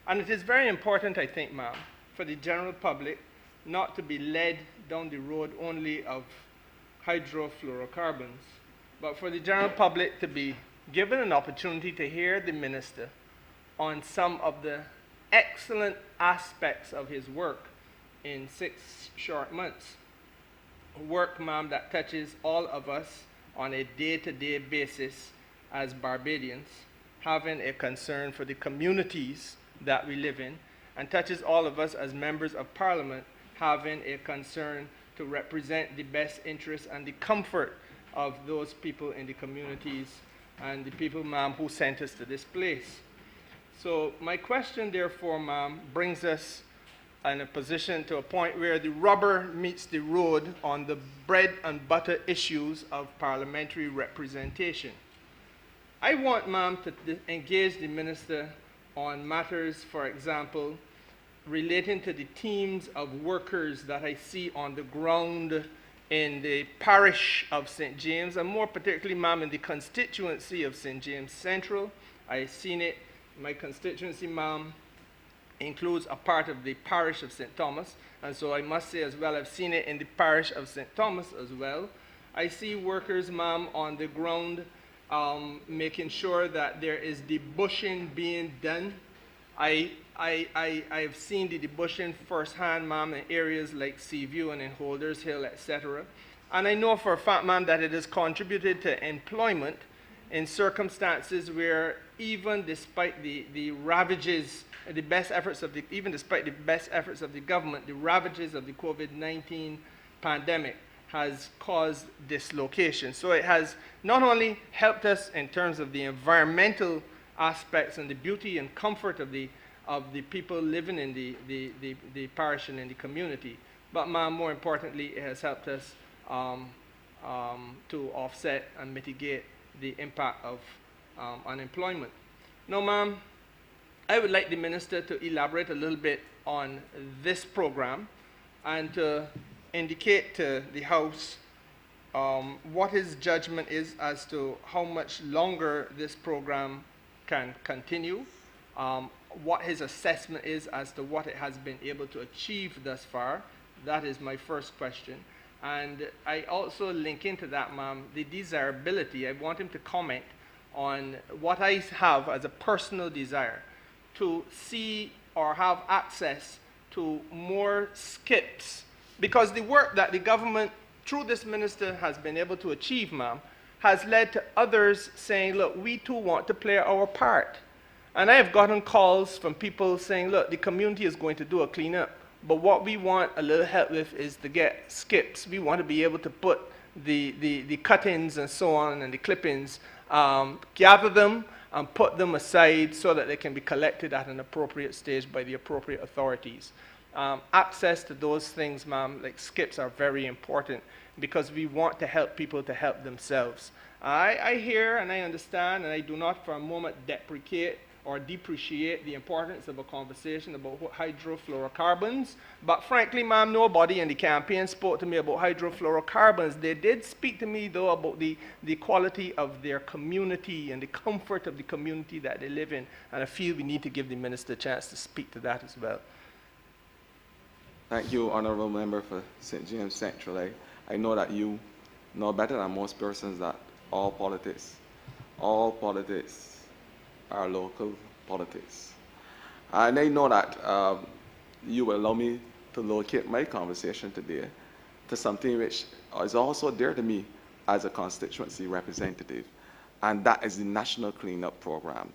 And it is very important, I think, ma'am, for the general public not to be led down the road only of hydrofluorocarbons, but for the general public to be given an opportunity to hear the minister on some of the excellent aspects of his work in 6 short months. Work, ma'am, that touches all of us on a day-to-day basis as Barbadians, having a concern for the communities that we live in, and touches all of us as members of Parliament, having a concern to represent the best interests and the comfort of those people in the communities and the people, ma'am, who sent us to this place. So my question, therefore, ma'am, brings us in a position to a point where the rubber meets the road on the bread and butter issues of parliamentary representation. I want, ma'am, to engage the minister on matters, for example, relating to the teams of workers that I see on the ground in the parish of St. James, and more particularly, ma'am, in the constituency of St. James Central. I've seen it. My constituency, ma'am, includes a part of the parish of St. Thomas, and so I must say as well, I've seen it in the parish of St. Thomas as well. I see workers, ma'am, on the ground making sure that there is debushing being done. I've seen the debushing firsthand, ma'am, in areas like Seaview and in Holders Hill, etc. And I know for a fact, ma'am, that it has contributed to employment in circumstances where even despite the ravages, the best efforts of the, even despite the best efforts of the government, the ravages of the COVID-19 pandemic has caused dislocation. So it has not only helped us in terms of the environmental aspects and the beauty and comfort of the people living in the parish and in the community, but ma'am, more importantly, it has helped us to offset and mitigate the impact of unemployment. Now, ma'am, I would like the minister to elaborate a little bit on this program and to indicate to the House what his judgment is as to how much longer this program can continue, what his assessment is as to what it has been able to achieve thus far. That is my first question. And I also link into that, ma'am, the desirability. I want him to comment on what I have as a personal desire to see or have access to more skips, because the work that the government, through this minister, has been able to achieve, ma'am, has led to others saying, look, we too want to play our part. And I have gotten calls from people saying, look, the community is going to do a cleanup, but what we want a little help with is to get skips. We want to be able to put the cuttings and so on and the clippings, gather them and put them aside so that they can be collected at an appropriate stage by the appropriate authorities. Access to those things, ma'am, like skips, are very important because we want to help people to help themselves. I hear and I understand, and I do not for a moment deprecate or depreciate the importance of a conversation about hydrofluorocarbons. But frankly, ma'am, nobody in the campaign spoke to me about hydrofluorocarbons. They did speak to me, though, about the quality of their community and the comfort of the community that they live in. And I feel we need to give the minister a chance to speak to that as well. Thank you, Honourable Member for St. James Central. I know that you know better than most persons that all politics are local politics. And I know that you will allow me to locate my conversation today to something which is also dear to me as a constituency representative, and that is the National Cleanup Program.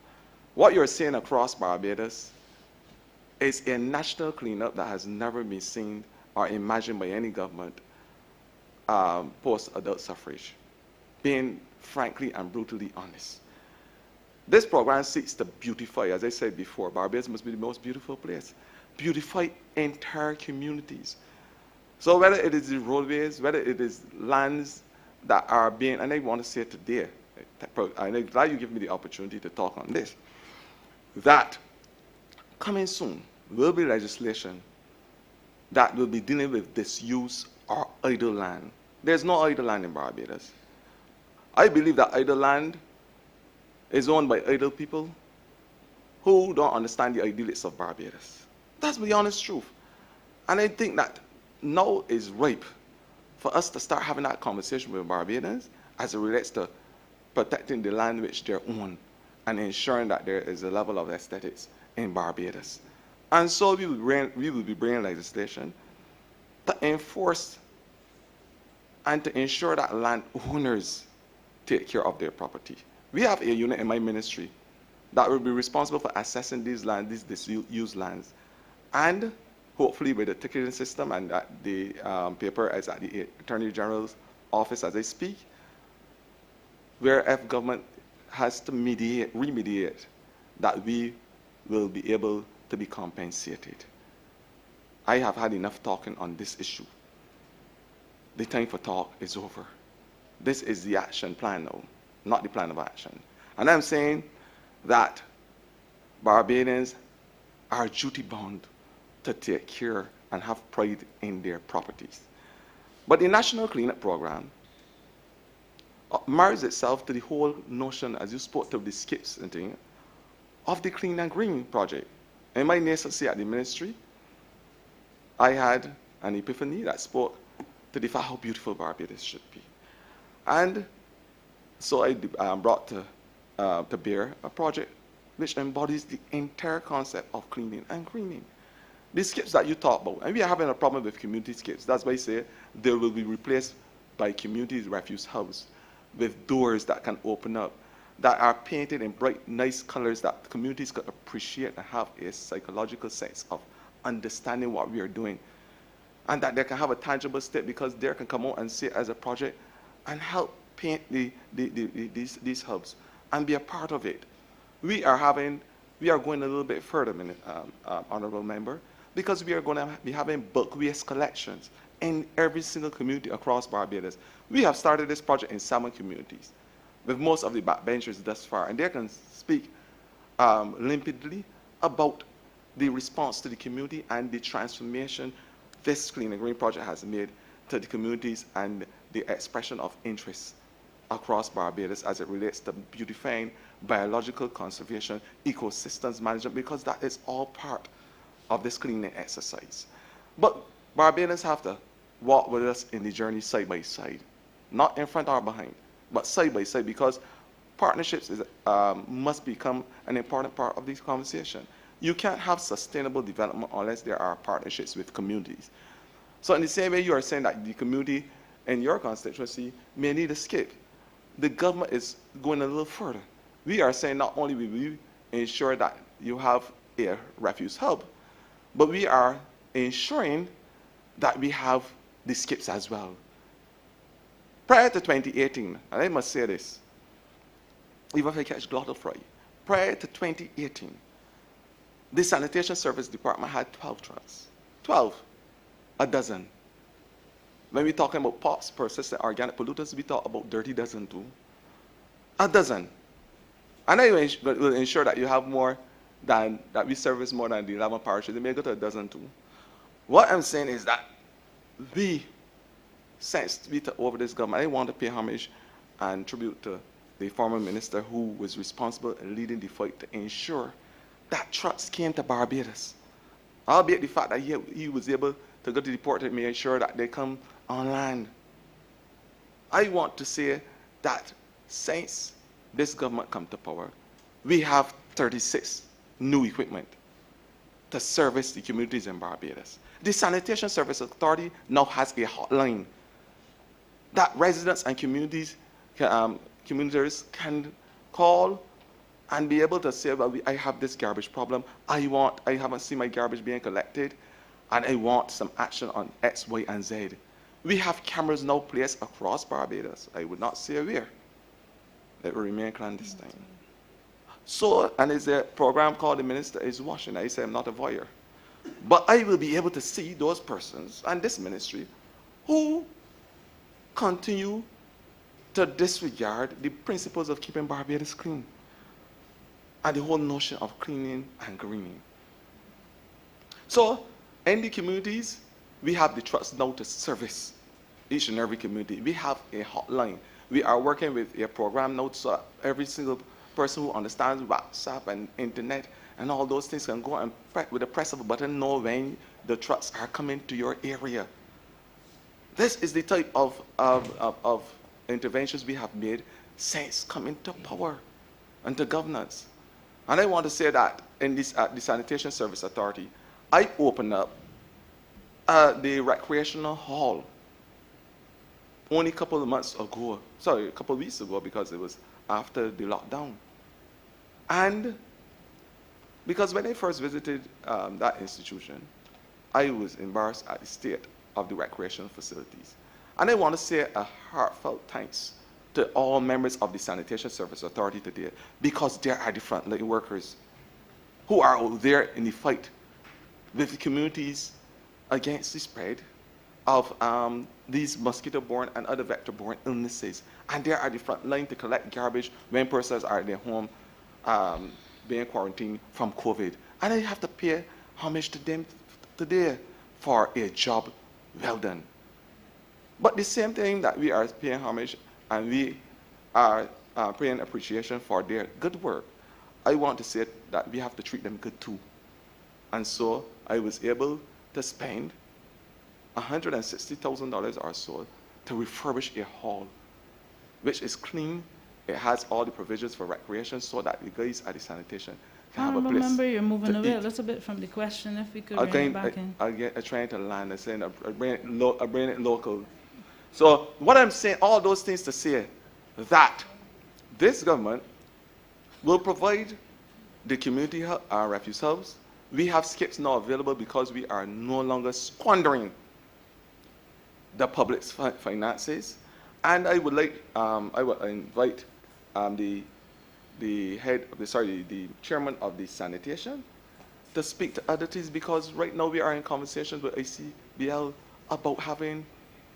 What you're seeing across Barbados is a national cleanup that has never been seen or imagined by any government post-adult suffrage, being frankly and brutally honest. This program seeks to beautify, as I said before, Barbados must be the most beautiful place, beautify entire communities. So whether it is the roadways, whether it is lands that are being, and I want to say today, and I'm glad you give me the opportunity to talk on this, that coming soon will be legislation that will be dealing with disuse or idle land. There's no idle land in Barbados. I believe that idle land is owned by idle people who don't understand the ideals of Barbados. That's the honest truth. And I think that now is ripe for us to start having that conversation with Barbadians as it relates to protecting the land which they own and ensuring that there is a level of aesthetics in Barbados. And so we will be bringing legislation to enforce and to ensure that landowners take care of their property. We have a unit in my ministry that will be responsible for assessing these lands, these disused lands, and hopefully with the ticketing system and the paper is at the Attorney General's office as I speak, where if government has to remediate, that we will be able to be compensated. I have had enough talking on this issue. The time for talk is over. This is the action plan now, not the plan of action. And I'm saying that Barbadians are duty-bound to take care and have pride in their properties. But the National Cleanup Program marries itself to the whole notion, as you spoke to the skips and things, of the Clean and Green project. In my nascency at the ministry, I had an epiphany that spoke to the fact how beautiful Barbados should be. And so I brought to bear a project which embodies the entire concept of cleaning and greening. The skips that you talk about, and we are having a problem with community skips. That's why I say they will be replaced by communities' refuse hubs with doors that can open up, that are painted in bright, nice colors that communities could appreciate and have a psychological sense of understanding what we are doing. And that they can have a tangible step because they can come out and see it as a project and help paint these hubs and be a part of it. We are going a little bit further, Honourable Member, because we are going to be having bulk waste collections in every single community across Barbados. We have started this project in 7 communities, with most of the backbenchers thus far, and they can speak limpidly about the response to the community and the transformation this Clean and Green project has made to the communities and the expression of interest across Barbados as it relates to beautifying biological conservation, ecosystems management, because that is all part of this cleaning exercise. But Barbadians have to walk with us in the journey side by side, not in front or behind, but side by side, because partnerships must become an important part of this conversation. You can't have sustainable development unless there are partnerships with communities. So in the same way you are saying that the community in your constituency may need a skip, the government is going a little further. We are saying not only will we ensure that you have a refuse hub, but we are ensuring that we have the skips as well. Prior to 2018, and I must say this, even if I catch glottal fry, prior to 2018, the Sanitation Service Department had 12 trucks. 12, a dozen. When we're talking about POPs, persistent organic pollutants, we talk about dirty dozen too. A dozen. And I will ensure that you have more than, that we service more than the 11 parishes. They may go to a dozen too. What I'm saying is that since we took over this government, I want to pay homage and tribute to the former minister who was responsible in leading the fight to ensure that trucks came to Barbados. Albeit the fact that he was able to go to the port and make sure that they come on land. I want to say that since this government come to power, we have 36 new equipment to service the communities in Barbados. The Sanitation Service Authority now has a hotline that residents and communities can call and be able to say, well, I have this garbage problem. I haven't seen my garbage being collected, and I want some action on X, Y, and Z. We have cameras now placed across Barbados. I would not say where. That will remain clandestine. So, and there's a program called The Minister is Watching. I say I'm not a voyeur. But I will be able to see those persons and this ministry who continue to disregard the principles of keeping Barbados clean and the whole notion of cleaning and greening. So, in the communities, we have the trucks now to service each and every community. We have a hotline. We are working with a program now so every single person who understands WhatsApp and internet and all those things can go and with the press of a button know when the trucks are coming to your area. This is the type of interventions we have made since coming to power and to governance. And I want to say that in this, the Sanitation Service Authority, I opened up the recreational hall only a couple of months ago, sorry, a couple of weeks ago, because it was after the lockdown. And because when I first visited that institution, I was embarrassed at the state of the recreational facilities. And I want to say a heartfelt thanks to all members of the Sanitation Service Authority today, because they are the frontline workers who are out there in the fight with the communities against the spread of these mosquito-borne and other vector-borne illnesses. And they are the front line to collect garbage when persons are in their home being quarantined from COVID. And I have to pay homage to them today for a job well done. But the same thing that we are paying homage and we are paying appreciation for their good work, I want to say that we have to treat them good too. And so I was able to spend $160,000 or so to refurbish a hall, which is clean. It has all the provisions for recreation so that the guys at the sanitation can have a place. Remember, you're moving away eat. a little bit from the question. If we could bring it back in. I'm trying to land and saying I bring it local. So what I'm saying, all those things to say that this government will provide the community refuse house. We have skips now available because we are no longer squandering the public's finances. And I would like, I will invite the chairman of the sanitation to speak to other things, because right now we are in conversations with ICBL about having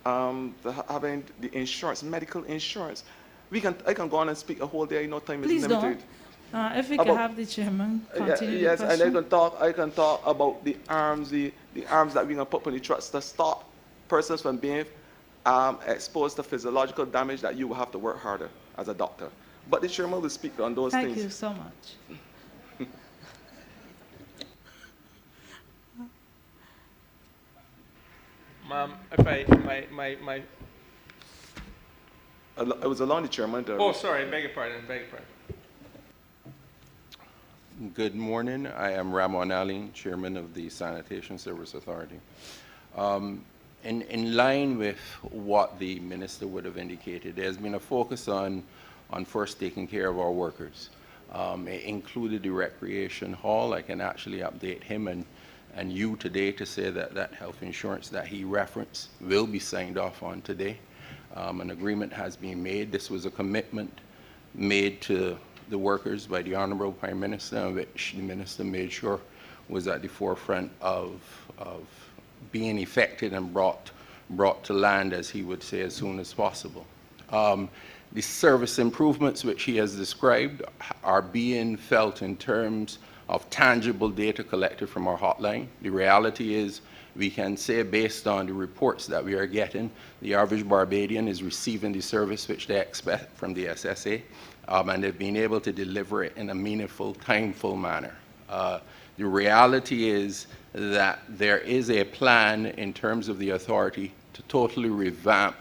the insurance, medical insurance. I can go on and speak a whole day. I know time Please is limited. don't. If we can have the chairman continue Yes, the and question. I can talk about the arms that we're gonna put on the trucks to stop persons from being exposed to physiological damage that you will have to work harder as a doctor. But the chairman will speak on those Thank things. you so much. Ma'am, if my I was along the chairman. oh, sorry, beg your pardon. Good morning. I am Ramon Ali, Chairman of the Sanitation Service Authority. In line with what the Minister would have indicated, there's been a focus on first taking care of our workers. It included the recreation hall. I can actually update him and you today to say that that health insurance that he referenced will be signed off on today. An agreement has been made. This was a commitment made to the workers by the Honourable Prime Minister, which the Minister made sure was at the forefront of being effected and brought to land, as he would say, as soon as possible. The service improvements which he has described are being felt in terms of tangible data collected from our hotline. The reality is, we can say, based on the reports that we are getting, the average Barbadian is receiving the service which they expect from the SSA, and they've been able to deliver it in a meaningful, timeful manner. The reality is that there is a plan in terms of the authority to totally revamp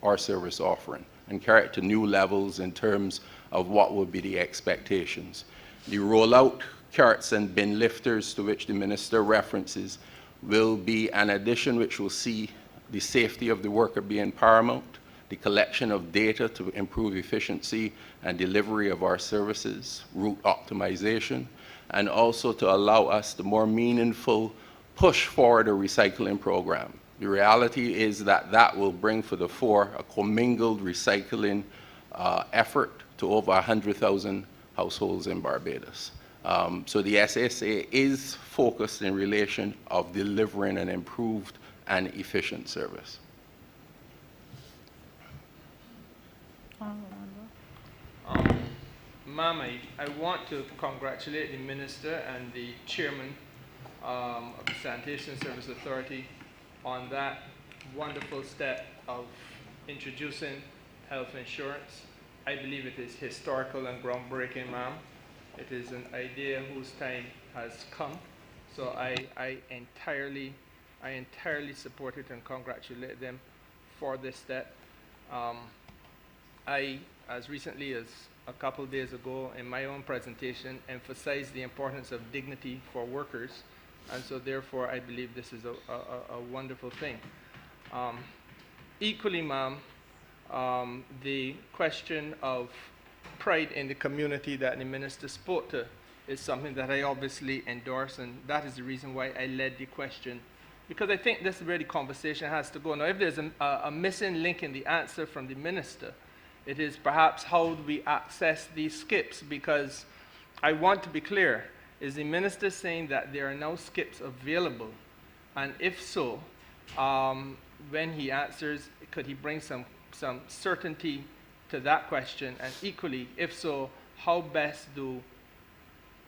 our service offering and carry it to new levels in terms of what would be the expectations. The rollout carts and bin lifters to which the Minister references will be an addition which will see the safety of the worker being paramount, the collection of data to improve efficiency and delivery of our services, route optimization, and also to allow us the more meaningful push forward a recycling program. The reality is that that will bring for the fore a commingled recycling effort to over 100,000 households in Barbados. So the SSA is focused in relation of delivering an improved and efficient service. Ma'am, I want to congratulate the Minister and the Chairman of the Sanitation Service Authority on that wonderful step of introducing health insurance. I believe it is historical and groundbreaking, ma'am. It is an idea whose time has come. So I entirely support it and congratulate them for this step. I, as recently as a couple days ago, in my own presentation, emphasized the importance of dignity for workers, and so therefore I believe this is a wonderful thing. Equally, ma'am, the question of pride in the community that the Minister spoke to is something that I obviously endorse, and that is the reason why I led the question, because I think this is where the conversation has to go. Now, if there's a missing link in the answer from the Minister, it is perhaps how do we access these skips, because I want to be clear, is the Minister saying that there are now skips available? And if so, when he answers, could he bring some certainty to that question? And equally, if so, how best do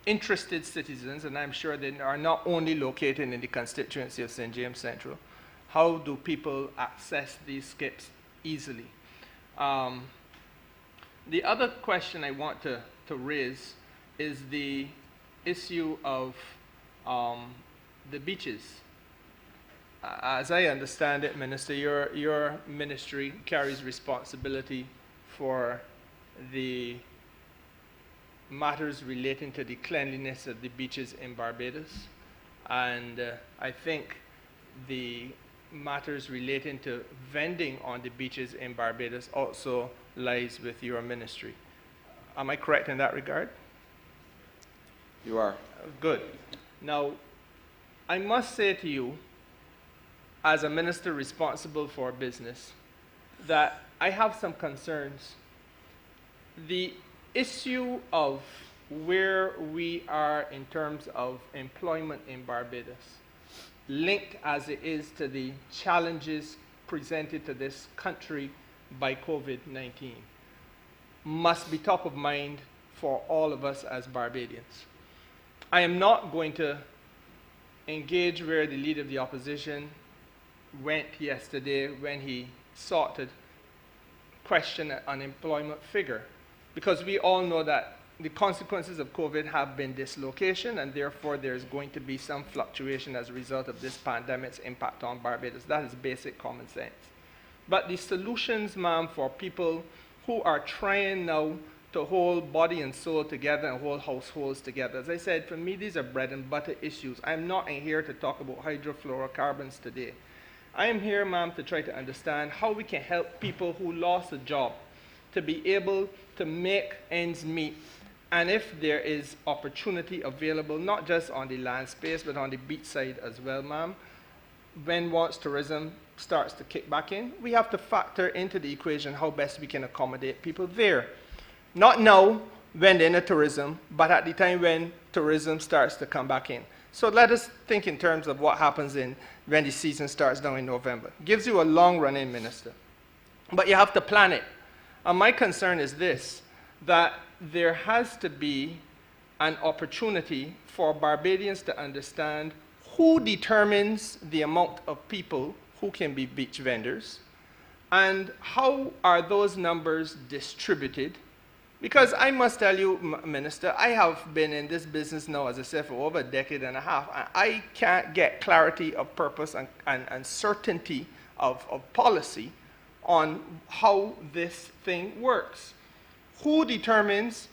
interested citizens, and I'm sure they are not only located in the constituency of St. James Central, how do people access these skips easily? The other question I want to raise is the issue of the beaches. As I understand it, Minister, your ministry carries responsibility for the matters relating to the cleanliness of the beaches in Barbados. And I think the matters relating to vending on the beaches in Barbados also lies with your ministry. Am I correct in that regard? You are. Good. Now, I must say to you, as a minister responsible for business, that I have some concerns. The issue of where we are in terms of employment in Barbados, linked as it is to the challenges presented to this country by COVID-19, must be top of mind for all of us as Barbadians. I am not going to engage where the leader of the opposition went yesterday when he sought to question an unemployment figure, because we all know that the consequences of COVID have been dislocation, and therefore there's going to be some fluctuation as a result of this pandemic's impact on Barbados. That is basic common sense. But the solutions, ma'am, for people who are trying now to hold body and soul together and hold households together. As I said, for me, these are bread and butter issues. I'm not in here to talk about hydrofluorocarbons today. I am here, ma'am, to try to understand how we can help people who lost a job to be able to make ends meet. And if there is opportunity available, not just on the land space, but on the beach side as well, ma'am, once tourism starts to kick back in, we have to factor into the equation how best we can accommodate people there. Not now, when they're in tourism, but at the time when tourism starts to come back in. So let us think in terms of what happens when the season starts down in November. Gives you a long run in, Minister. But you have to plan it. And my concern is this, that there has to be an opportunity for Barbadians to understand who determines the amount of people who can be beach vendors, and how are those numbers distributed. Because I must tell you, Minister, I have been in this business now, as I said, for over a decade and a half, and I can't get clarity of purpose and certainty of policy on how this thing works. Who determines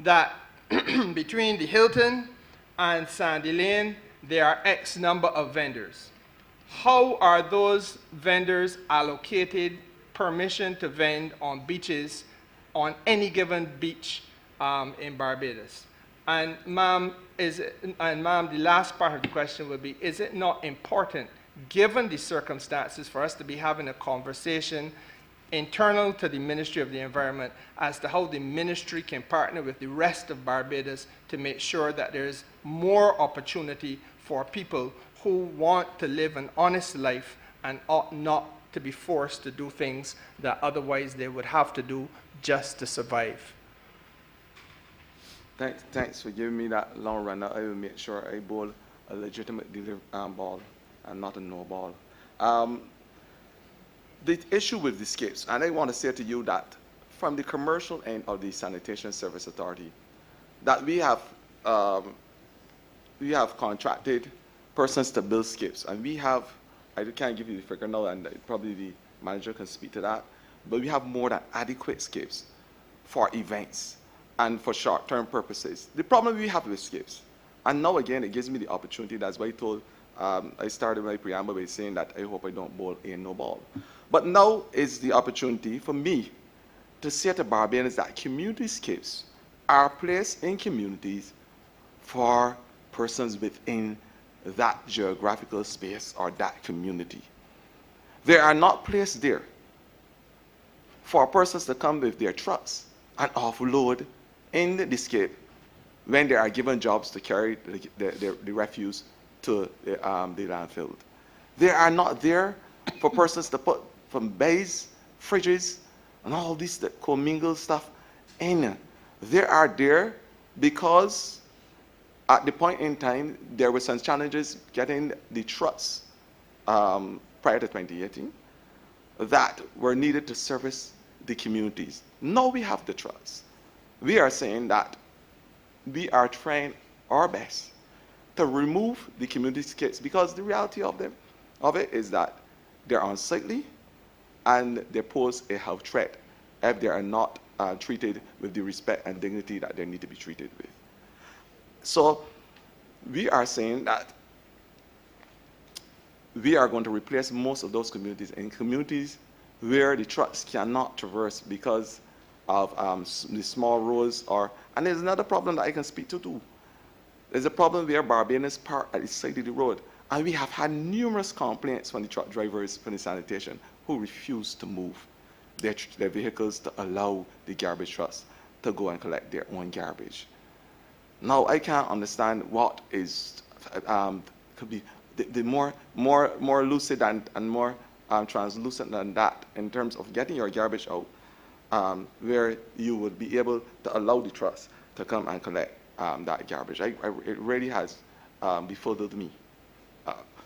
that between the Hilton and Sandy Lane, there are X number of vendors? How are those vendors allocated permission to vend on beaches, on any given beach in Barbados? And ma'am, the last part of the question would be, is it not important, given the circumstances, for us to be having a conversation internal to the Ministry of the Environment as to how the ministry can partner with the rest of Barbados to make sure that there's more opportunity for people who want to live an honest life and ought not to be forced to do things that otherwise they would have to do just to survive? Thanks for giving me that long run. I will make sure I bowl a legitimate ball and not a no ball. The issue with the skips, and I want to say to you that from the commercial end of the Sanitation Service Authority, that we have contracted persons to build skips, and we have, I can't give you the figure now, and probably the manager can speak to that, but we have more than adequate skips for events and for short-term purposes. The problem we have with skips, and now again it gives me the opportunity, that's why I told, I started my preamble by saying that I hope I don't bowl a no ball. But now is the opportunity for me to say to Barbadians that community skips are placed in communities for persons within that geographical space or that community. They are not placed there for persons to come with their trucks and offload in the skip when they are given jobs to carry the refuse to the landfill. They are not there for persons to put from bays, fridges, and all this that commingle stuff in. They are there because at the point in time, there were some challenges getting the trucks prior to 2018 that were needed to service the communities. Now we have the trucks. We are saying that we are trying our best to remove the community skips, because the reality of it is that they're unsightly and they pose a health threat if they are not treated with the respect and dignity that they need to be treated with. So we are saying that we are going to replace most of those communities in communities where the trucks cannot traverse because of the small roads. And there's another problem that I can speak to too. There's a problem where Barbados park at the side of the road. And we have had numerous complaints from the truck drivers from the sanitation who refuse to move their vehicles to allow the garbage trucks to go and collect their own garbage. Now, I can't understand what is, could be the more lucid and more translucent than that in terms of getting your garbage out, where you would be able to allow the trucks to come and collect that garbage. It really has befuddled me.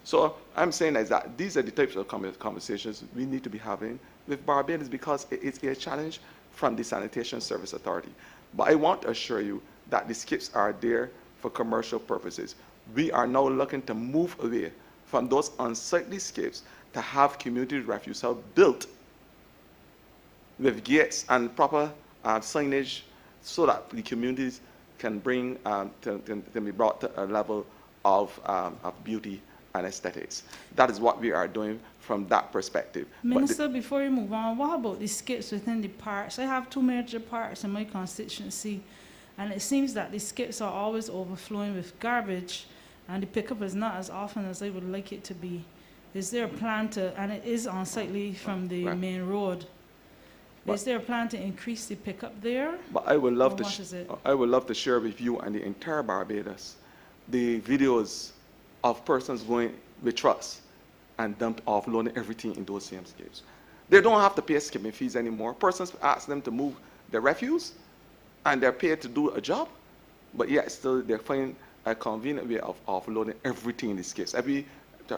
So I'm saying is that these are the types of conversations we need to be having with Barbados, because it's a challenge from the Sanitation Service Authority. But I want to assure you that the skips are there for commercial purposes. We are now looking to move away from those unsightly skips to have community refuse hubs built with gates and proper signage so that the communities can bring can be brought to a level of beauty and aesthetics. That is what we are doing from that perspective. Minister, before you move on, what about the skips within the parks? I have 2 major parks in my constituency, and it seems that the skips are always overflowing with garbage, and the pickup is not as often as I would like it to be. Is there a plan to, and it is unsightly from the main road, is there a plan to increase the pickup there? But I would love to share with you and the entire Barbados the videos of persons going with trucks and offloading everything in those same skips. They don't have to pay skipping fees anymore. Persons ask them to move their refuse, and they're paid to do a job, but yet still they find a convenient way of offloading everything in the skips.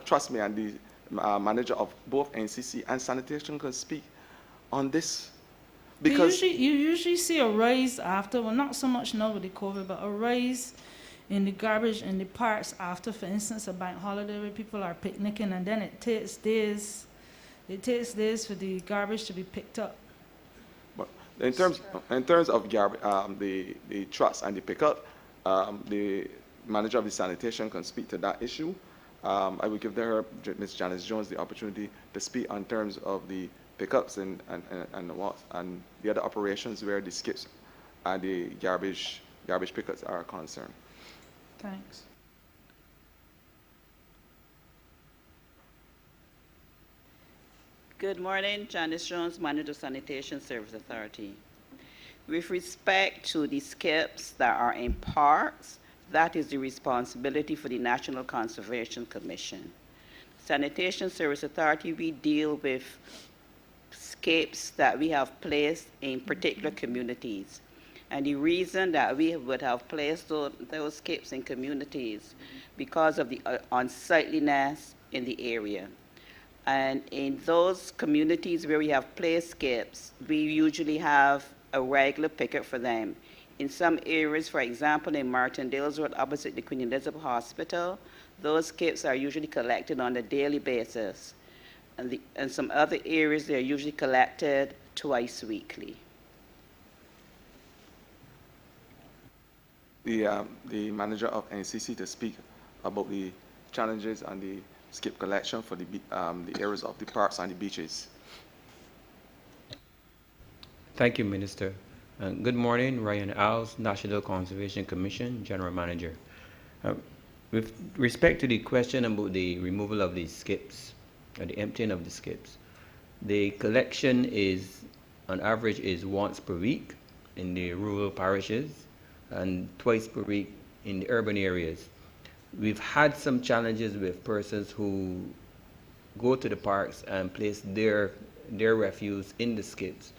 Trust me, and the manager of both NCC and sanitation can speak on this. Because you usually see a rise after, well, not so much now with the COVID, but a rise in the garbage in the parks after, for instance, a bank holiday where people are picnicking, and then it takes days for the garbage to be picked up. But in terms of garbage, the trucks and the pickup, the manager of the sanitation can speak to that issue. I will give Ms. Janice Jones the opportunity to speak on terms of the pickups and the other operations where the skips and the garbage pickups are concerned. Thanks. Good morning, Janice Jones, Manager Sanitation Service Authority. With respect to the skips that are in parks, that is the responsibility for the National Conservation Commission. Sanitation Service Authority, we deal with skips that we have placed in particular communities. And the reason that we would have placed those skips in communities because of the unsightliness in the area. And in those communities where we have placed skips, we usually have a regular pickup for them. In some areas, for example, in Martindale's Road, opposite the Queen Elizabeth Hospital, those skips are usually collected on a daily basis. And in some other areas, they're usually collected twice weekly. The manager of NCC to speak about the challenges and the skip collection for the areas of the parks and the beaches. Thank you, Minister. Good morning, Ryan Alves, National Conservation Commission, General Manager. With respect to the question about the removal of the skips, or the emptying of the skips, the collection is, on average, is once per week in the rural parishes and twice per week in the urban areas. We've had some challenges with persons who go to the parks and place their refuse in the skips.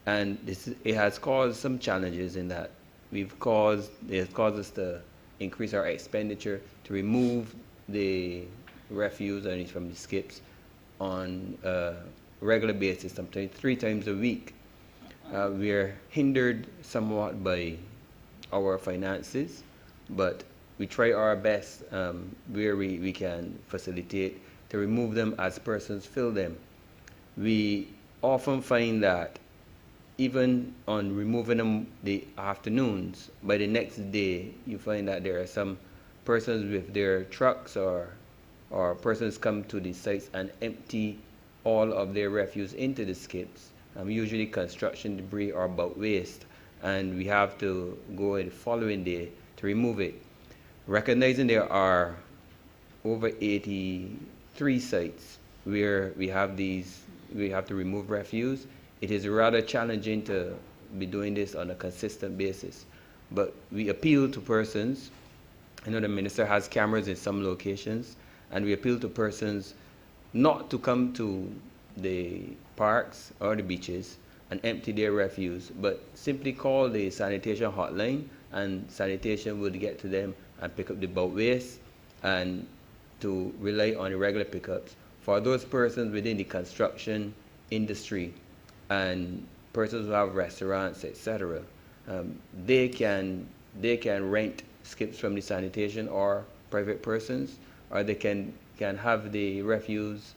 And it has caused some challenges in that it has caused us to increase our expenditure to remove the refuse from the skips on a regular basis, sometimes 3 times a week. We are hindered somewhat by our finances, but we try our best where we can facilitate to remove them as persons fill them. We often find that even on removing them the afternoons, by the next day you find that there are some persons with their trucks or or persons come to the sites and empty all of their refuse into the skips, usually construction debris or bulk waste, and we have to go the following day to remove it. Recognizing there are over 83 sites where we have to remove refuse, it is rather challenging to be doing this on a consistent basis. But we appeal to persons. I know the minister has cameras in some locations, and we appeal to persons not to come to the parks or the beaches and empty their refuse, but simply call the sanitation hotline, and sanitation will get to them and pick up the bulk waste, and to rely on the regular pickups. For those persons within the construction industry and persons who have restaurants, etc., they can rent skips from the sanitation or private persons, or they can have the refuse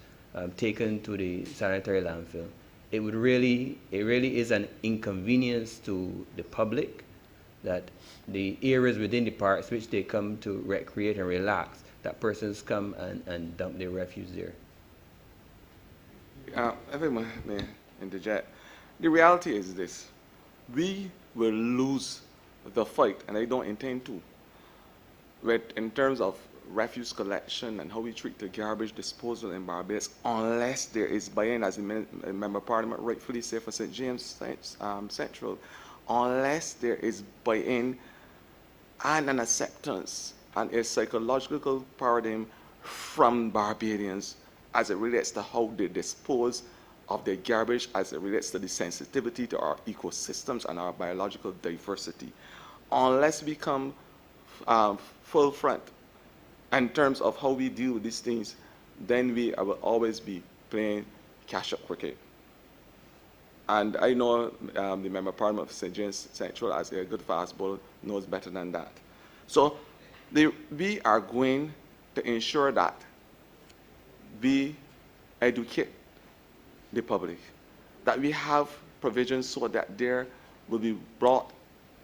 taken to the sanitary landfill. It really is an inconvenience to the public that the areas within the parks which they come to recreate and relax, that persons come and dump their refuse there. If I may interject, the reality is this: we will lose the fight, and I don't intend to, in terms of refuse collection and how we treat the garbage disposal in Barbados, unless there is buy-in, as the Member of Parliament rightfully said for St. James Central, unless there is buy-in and an acceptance and a psychological paradigm from Barbadians as it relates to how they dispose of their garbage, as it relates to the sensitivity to our ecosystems and our biological diversity. Unless we come full front in terms of how we deal with these things, then we will always be playing catch-up cricket. And I know the Member of Parliament of St. James Central, as a good fast bowler, knows better than that. So we are going to ensure that we educate the public, that we have provisions so that they will be brought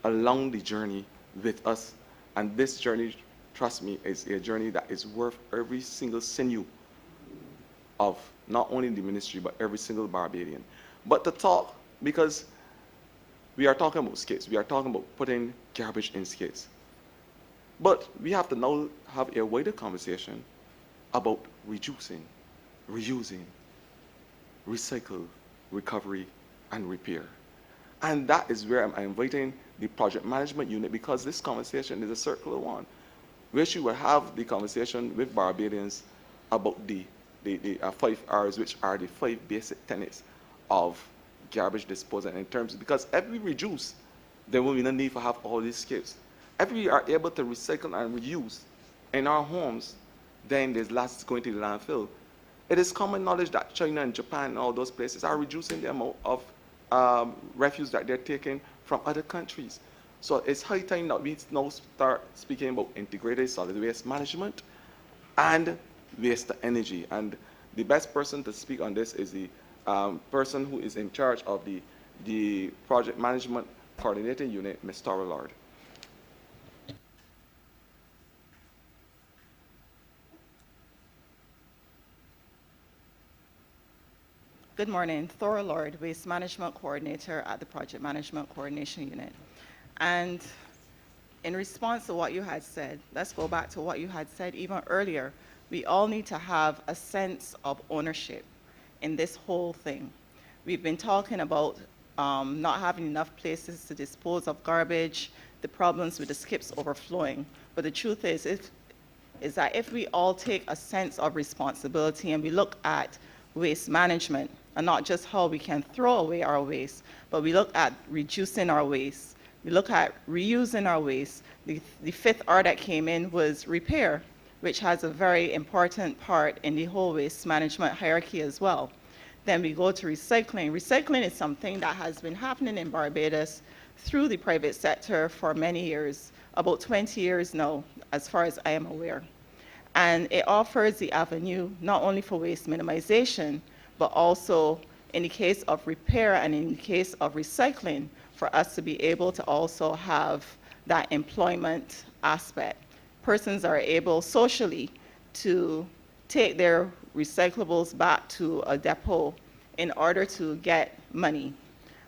along the journey with us. And this journey, trust me, is a journey that is worth every single sinew of not only the ministry, but every single Barbadian. But to talk, because we are talking about skids, we are talking about putting garbage in skids. But we have to now have a wider conversation about reducing, reusing, recycle, recovery, and repair. And that is where I'm inviting the project management unit, because this conversation is a circular one, where she will have the conversation with Barbadians about the 5 R's, which are the 5 basic tenets of garbage disposal in terms, because if we reduce, then we will not need to have all these skips. If we are able to recycle and reuse in our homes, then there's less going to the landfill. It is common knowledge that China and Japan and all those places are reducing the amount of refuse that they're taking from other countries. So it's high time that we now start speaking about integrated solid waste management and waste to energy. And the best person to speak on this is the person who is in charge of the project management coordinating unit, Ms. Honourable. Good morning, Thora Lord, Waste Management Coordinator at the Project Management Coordination Unit. And in response to what you had said, let's go back to what you had said even earlier. We all need to have a sense of ownership in this whole thing. We've been talking about not having enough places to dispose of garbage, the problems with the skips overflowing. But the truth is that if we all take a sense of responsibility and we look at waste management, and not just how we can throw away our waste, but we look at reducing our waste. We look at reusing our waste. The 5th R that came in was repair, which has a very important part in the whole waste management hierarchy as well. Then we go to recycling. Recycling is something that has been happening in Barbados through the private sector for many years, about 20 years now, as far as I am aware. And it offers the avenue not only for waste minimization, but also in the case of repair and in the case of recycling, for us to be able to also have that employment aspect. Persons are able socially to take their recyclables back to a depot in order to get money.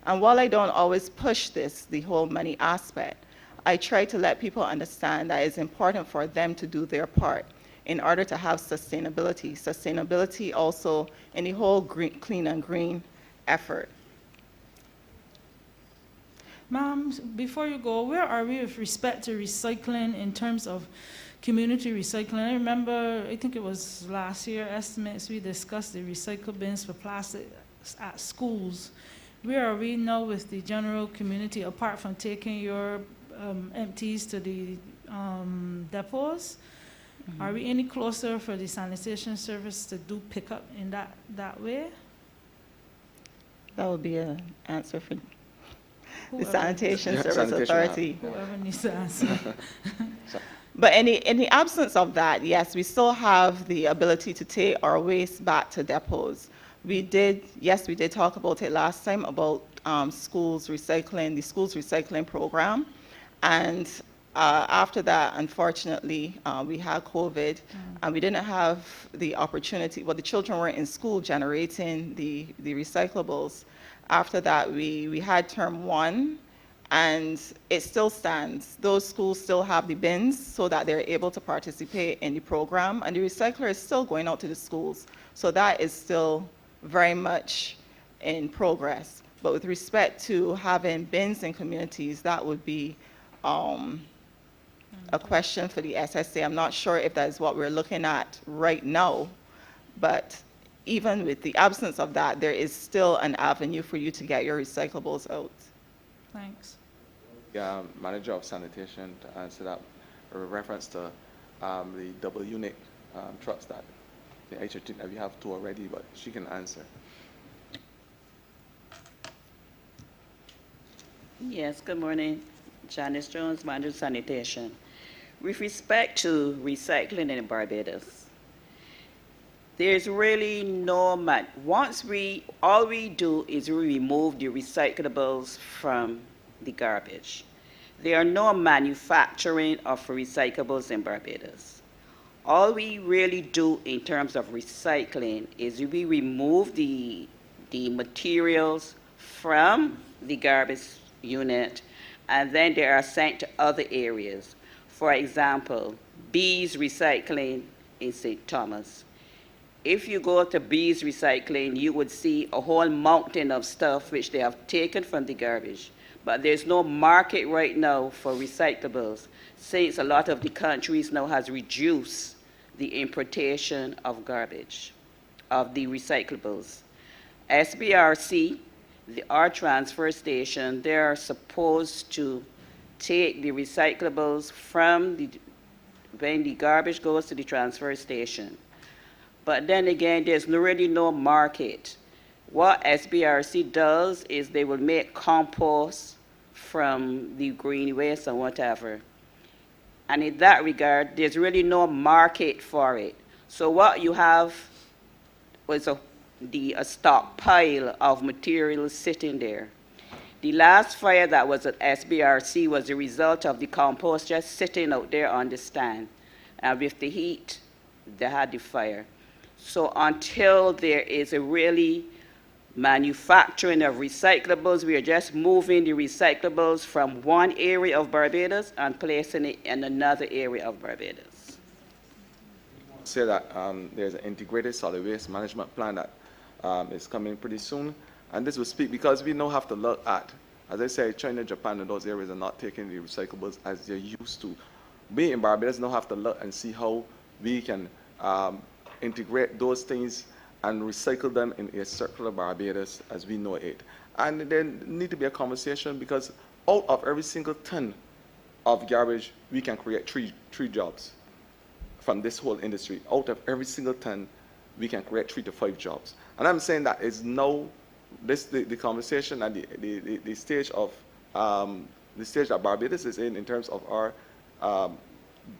And while I don't always push this, the whole money aspect, I try to let people understand that it's important for them to do their part in order to have sustainability. Sustainability also in the whole clean and green effort. Ma'am, before you go, where are we with respect to recycling in terms of community recycling? I remember, I think it was last year, estimates, we discussed the recycle bins for plastic at schools. Where are we now with the general community, apart from taking your empties to the depots? Mm-hmm. Are we any closer for the sanitation service to do pickup in that way? That would be an answer for the Whoever Sanitation Yeah, Service sanitation, Authority. Whoever needs to answer. But in the absence of that, yes, we still have the ability to take our waste back to depots. We did talk about it last time about schools recycling, the schools recycling program. And after that, unfortunately, we had COVID, and we didn't have the opportunity, well, the children weren't in school generating the recyclables. After that, we had term 1, and it still stands. Those schools still have the bins so that they're able to participate in the program, and the recycler is still going out to the schools. So that is still very much in progress. But with respect to having bins in communities, that would be a question for the SSA. I'm not sure if that is what we're looking at right now, but even with the absence of that, there is still an avenue for you to get your recyclables out. Thanks. Yeah, manager of sanitation to answer that, a reference to the double unit trucks that the HRT, we have 2 already, but she can answer. Yes, good morning. Janice Jones, Manager of Sanitation. With respect to recycling in Barbados, there's really no all we do is we remove the recyclables from the garbage. There are no manufacturing of recyclables in Barbados. All we really do in terms of recycling is we remove the materials from the garbage unit, and then they are sent to other areas. For example, Bees Recycling in St. Thomas. If you go to Bees Recycling, you would see a whole mountain of stuff which they have taken from the garbage. But there's no market right now for recyclables, since a lot of the countries now has reduced the importation of garbage, of the recyclables. SBRC, our transfer station, they are supposed to take the recyclables from when the garbage goes to the transfer station. But then again, there's really no market. What SBRC does is they will make compost from the green waste and whatever. And in that regard, there's really no market for it. So what you have was a stockpile of materials sitting there. The last fire that was at SBRC was a result of the compost just sitting out there on the stand. And with the heat, they had the fire. So until there is a really manufacturing of recyclables, we are just moving the recyclables from one area of Barbados and placing it in another area of Barbados. Say that there's an integrated solid waste management plan that is coming pretty soon. And this will speak because we now have to look at, as I say, China, Japan, and those areas are not taking the recyclables as they're used to. We in Barbados now have to look and see how we can integrate those things and recycle them in a circular Barbados as we know it. And there need to be a conversation because out of every single ton of garbage, we can create three jobs from this whole industry. Out of every single ton, we can create 3 to 5 jobs. And I'm saying that is now the conversation and the stage of the stage that Barbados is in terms of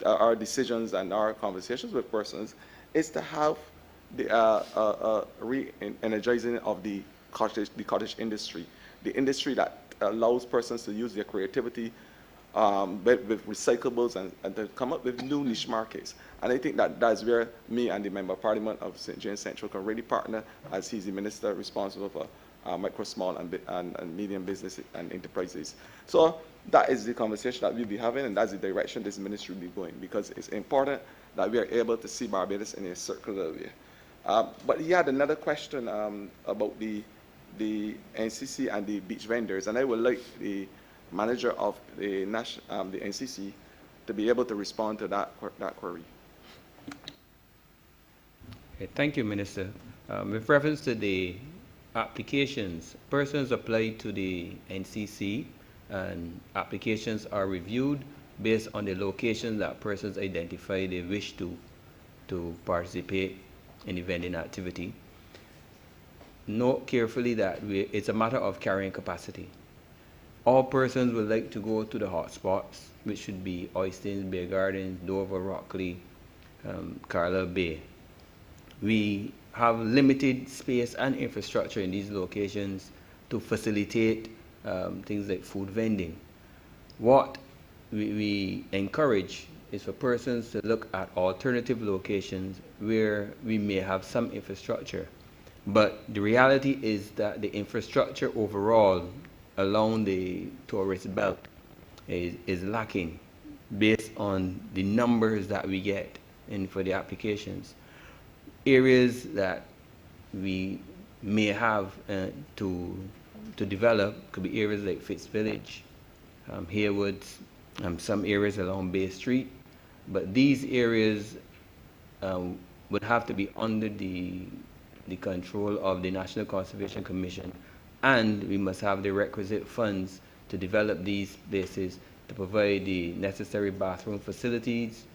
our decisions and our conversations with persons is to have the re-energizing of the cottage industry, the industry that allows persons to use their creativity with recyclables and to come up with new niche markets. And I think that that's where me and the Member of Parliament of St. James Central can really partner, as he's the Minister responsible for micro, small, and medium business and enterprises. So that is the conversation that we'll be having, and that's the direction this ministry will be going, because it's important that we are able to see Barbados in a circular way. But he had another question about the NCC and the beach vendors, and I would like the manager of the NCC to be able to respond to that query. Okay, thank you, Minister. With reference to the applications, persons apply to the NCC and applications are reviewed based on the location that persons identify they wish to participate in the vending activity. Note carefully that it's a matter of carrying capacity. All persons would like to go to the hotspots, which should be Oystins, Bay Gardens, Dover, Rockley, Carlisle Bay. We have limited space and infrastructure in these locations to facilitate things like food vending. What we encourage is for persons to look at alternative locations where we may have some infrastructure. But the reality is that the infrastructure overall along the tourist belt is lacking based on the numbers that we get in for the applications. Areas that we may have to develop could be areas like Fitz Village, Haywoods, some areas along Bay Street, but these areas would have to be under the control of the National Conservation Commission, and we must have the requisite funds to develop these places to provide the necessary bathroom facilities,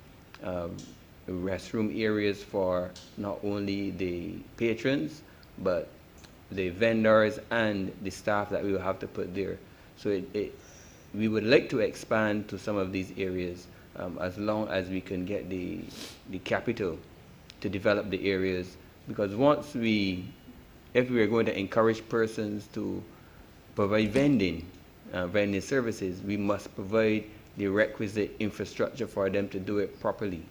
restroom areas for not only the patrons, but the vendors and the staff that we will have to put there. So we would like to expand to some of these areas as long as we can get the capital to develop the areas, because if we are going to encourage persons to provide vending services, we must provide the requisite infrastructure for them to do it properly,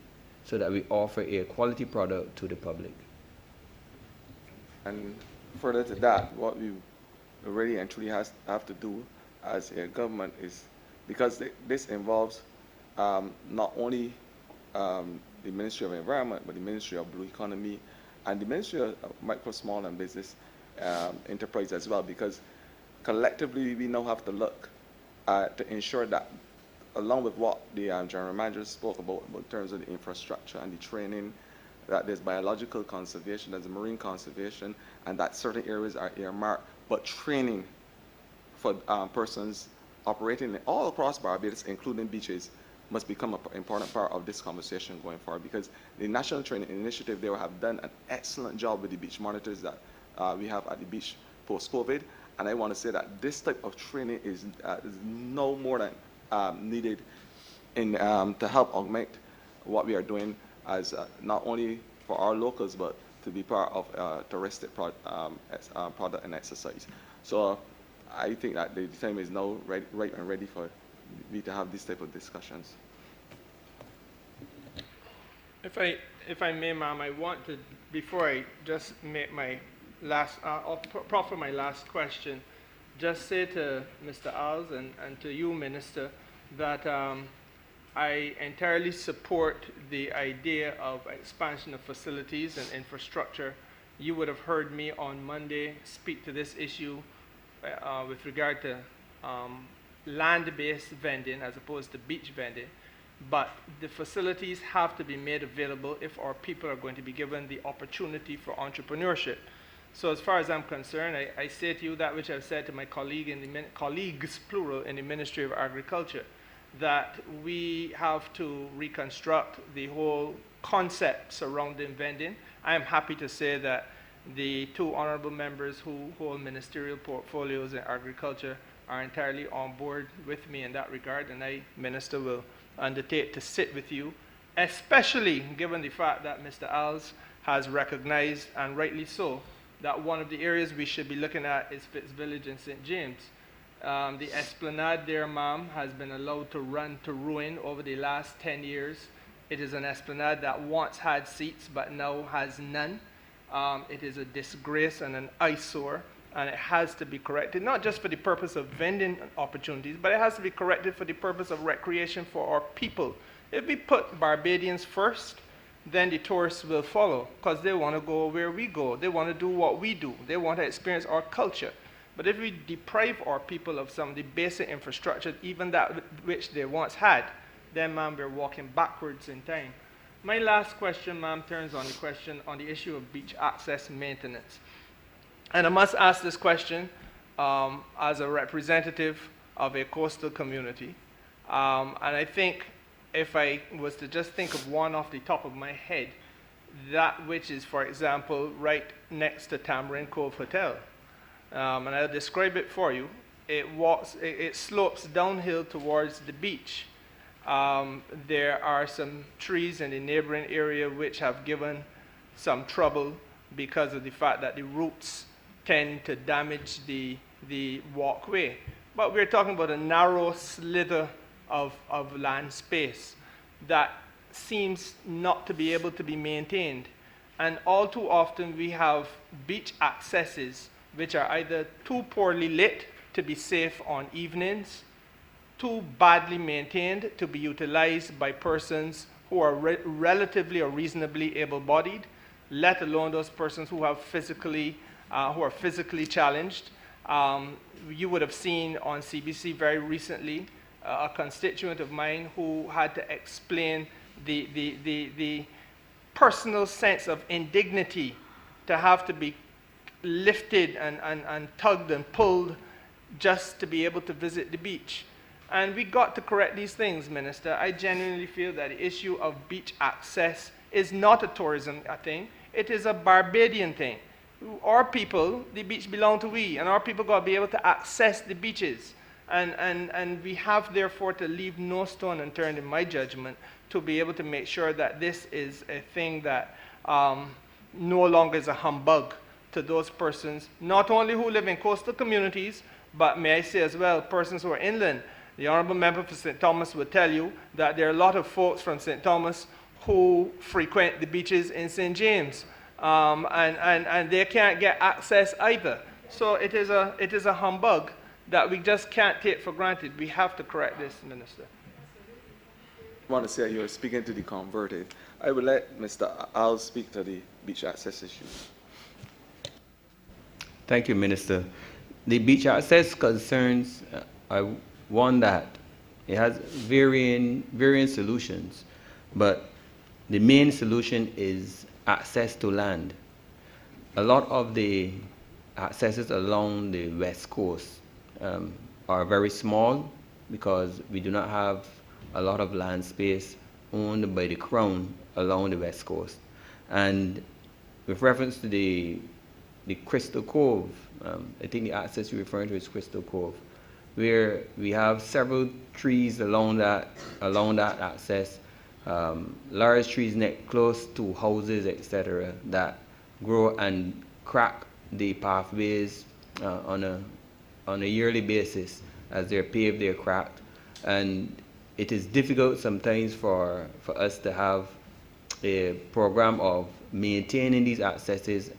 so that we offer a quality product to the public. And further to that, what we really and truly have to do as a government is, because this involves not only the Ministry of Environment, but the Ministry of Blue Economy and the Ministry of Micro, Small and Business Enterprise as well, because collectively we now have to look to ensure that, along with what the General Manager spoke about in terms of the infrastructure and the training, that there's biological conservation, there's marine conservation, and that certain areas are earmarked, but training for persons operating all across Barbados, including beaches, must become an important part of this conversation going forward, because the National Training Initiative, they have done an excellent job with the beach monitors that we have at the beach post-COVID, and I want to say that this type of training is no more than needed to help augment what we are doing as not only for our locals, but to be part of touristic product and exercise. So I think that the time is now right and ready for me to have this type of discussions. If I may, ma'am, I want to, before I just make my last, proffer my last question, just say to Mr. Alves and to you, Minister, that I entirely support the idea of expansion of facilities and infrastructure. You would have heard me on Monday speak to this issue with regard to land-based vending as opposed to beach vending. But the facilities have to be made available if our people are going to be given the opportunity for entrepreneurship. So as far as I'm concerned, I say to you that which I've said to my colleagues, plural, in the Ministry of Agriculture, that we have to reconstruct the whole concept surrounding vending. I am happy to say that the two honourable members who hold ministerial portfolios in agriculture are entirely on board with me in that regard, and I, Minister, will undertake to sit with you, especially given the fact that Mr. Alves has recognized, and rightly so, that one of the areas we should be looking at is Fitz Village and St. James. The esplanade there, ma'am, has been allowed to run to ruin over the last 10 years. It is an esplanade that once had seats but now has none. It is a disgrace and an eyesore, and it has to be corrected, not just for the purpose of vending opportunities, but it has to be corrected for the purpose of recreation for our people. If we put Barbadians first, then the tourists will follow, because they want to go where we go. They want to do what we do. They want to experience our culture. But if we deprive our people of some of the basic infrastructure, even that which they once had, then, ma'am, we're walking backwards in time. My last question, ma'am, turns on the question on the issue of beach access maintenance. And I must ask this question as a representative of a coastal community. And I think if I was to just think of one off the top of my head, that which is, for example, right next to Tamarind Cove Hotel. And I'll describe it for you. It slopes downhill towards the beach. There are some trees in the neighboring area which have given some trouble because of the fact that the roots tend to damage the walkway. But we're talking about a narrow slither of land space that seems not to be able to be maintained. And all too often we have beach accesses which are either too poorly lit to be safe on evenings, too badly maintained to be utilized by persons who are relatively or reasonably able-bodied, let alone those persons who are physically challenged. You would have seen on CBC very recently a constituent of mine who had to explain the personal sense of indignity to have to be lifted and tugged and pulled just to be able to visit the beach. And we got to correct these things, Minister. I genuinely feel that the issue of beach access is not a tourism thing. It is a Barbadian thing. Our people, the beach belong to we, and our people got to be able to access the beaches. And we have, therefore, to leave no stone unturned, in my judgment, to be able to make sure that this is a thing that no longer is a humbug to those persons, not only who live in coastal communities, but may I say as well, persons who are inland. The Honourable Member for St. Thomas will tell you that there are a lot of folks from St. Thomas who frequent the beaches in St. James, and they can't get access either. So it is a humbug that we just can't take for granted. We have to correct this, Minister. I want to say you're speaking to the converted. I will let Mr. Al speak to the beach access issue. Thank you, Minister. The beach access concerns are one that it has varying solutions, but the main solution is access to land. A lot of the accesses along the west coast are very small because we do not have a lot of land space owned by the Crown along the west coast. And with reference to the Crystal Cove, I think the access you're referring to is Crystal Cove, where we have several trees along that access, large trees close to houses, etc., that grow and crack the pathways on a yearly basis. As they're paved, they're cracked, and it is difficult sometimes for us to have a program of maintaining these accesses,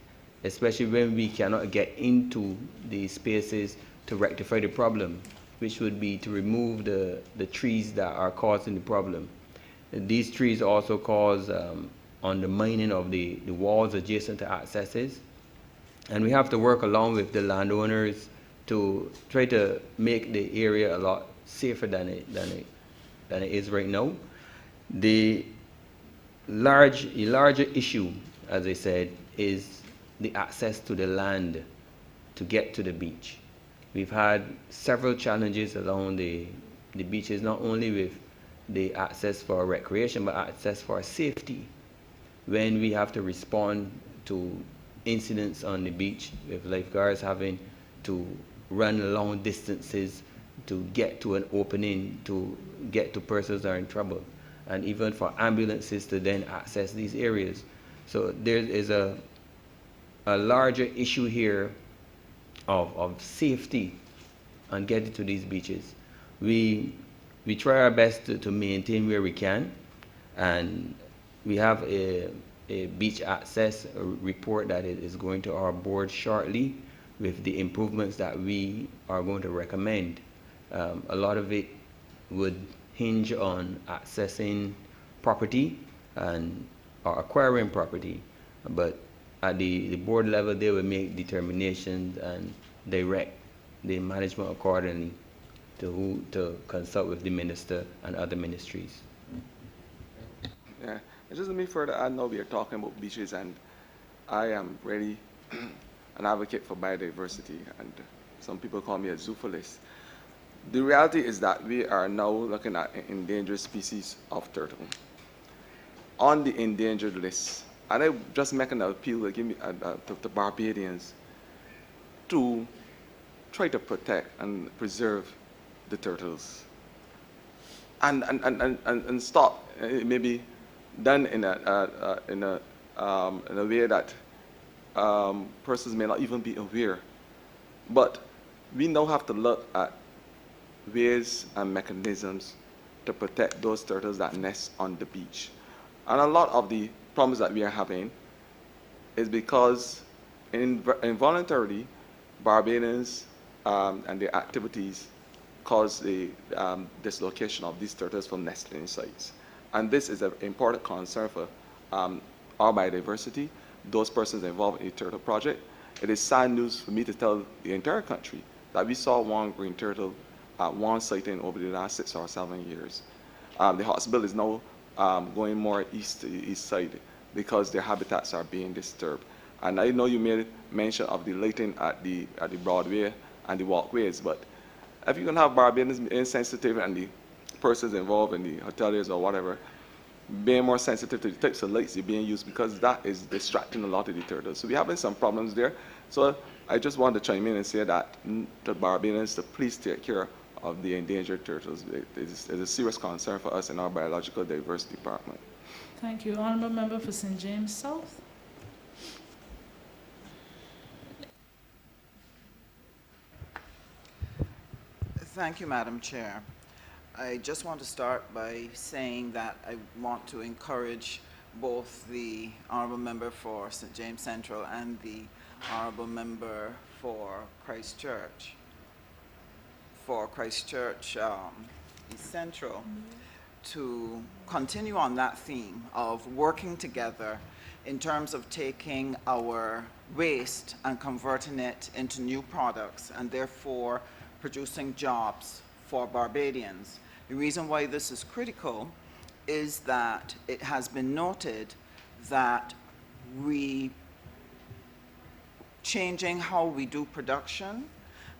especially when we cannot get into these spaces to rectify the problem, which would be to remove the trees that are causing the problem. These trees also cause undermining of the walls adjacent to accesses, and we have to work along with the landowners to try to make the area a lot safer than it is right now. The larger issue, as I said, is the access to the land to get to the beach. We've had several challenges along the beaches, not only with the access for recreation, but access for safety. When we have to respond to incidents on the beach with lifeguards having to run long distances to get to an opening, to get to persons that are in trouble, and even for ambulances to then access these areas. So there is a larger issue here of safety and getting to these beaches. We try our best to maintain where we can, and we have a beach access report that is going to our board shortly with the improvements that we are going to recommend. A lot of it would hinge on accessing property and or acquiring property, but at the board level, they will make determinations and direct the management accordingly to who to consult with the minister and other ministries. Yeah, and just let me further add, now we are talking about beaches, and I am really an advocate for biodiversity, and some people call me a zoophilist. The reality is that we are now looking at an endangered species of turtle on the endangered list. And I just make an appeal to Barbadians to try to protect and preserve the turtles. And stop, maybe done in a way that persons may not even be aware. But we now have to look at ways and mechanisms to protect those turtles that nest on the beach. And a lot of the problems that we are having is because involuntarily Barbadians and their activities cause the dislocation of these turtles from nesting sites. And this is an important concern for our biodiversity, those persons involved in the turtle project. It is sad news for me to tell the entire country that we saw one green turtle at one sighting over the last 6 or 7 years. The hospital is now going more east to the east side because their habitats are being disturbed. And I know you made mention of the lighting at the Broadway and the walkways, but if you can have Barbadians being sensitive and the persons involved in the hoteliers or whatever being more sensitive to the types of lights that are being used, because that is distracting a lot of the turtles. So we're having some problems there. So I just want to chime in and say that to Barbadians to please take care of the endangered turtles. It's a serious concern for us in our biological diversity department. Thank you. Honourable Member for St. James South. Thank you, Madam Chair. I just want to start by saying that I want to encourage both the Honourable Member for St. James Central and the Honourable Member for Christchurch East Central to continue on that theme of working together in terms of taking our waste and converting it into new products and therefore producing jobs for Barbadians. The reason why this is critical is that it has been noted that changing how we do production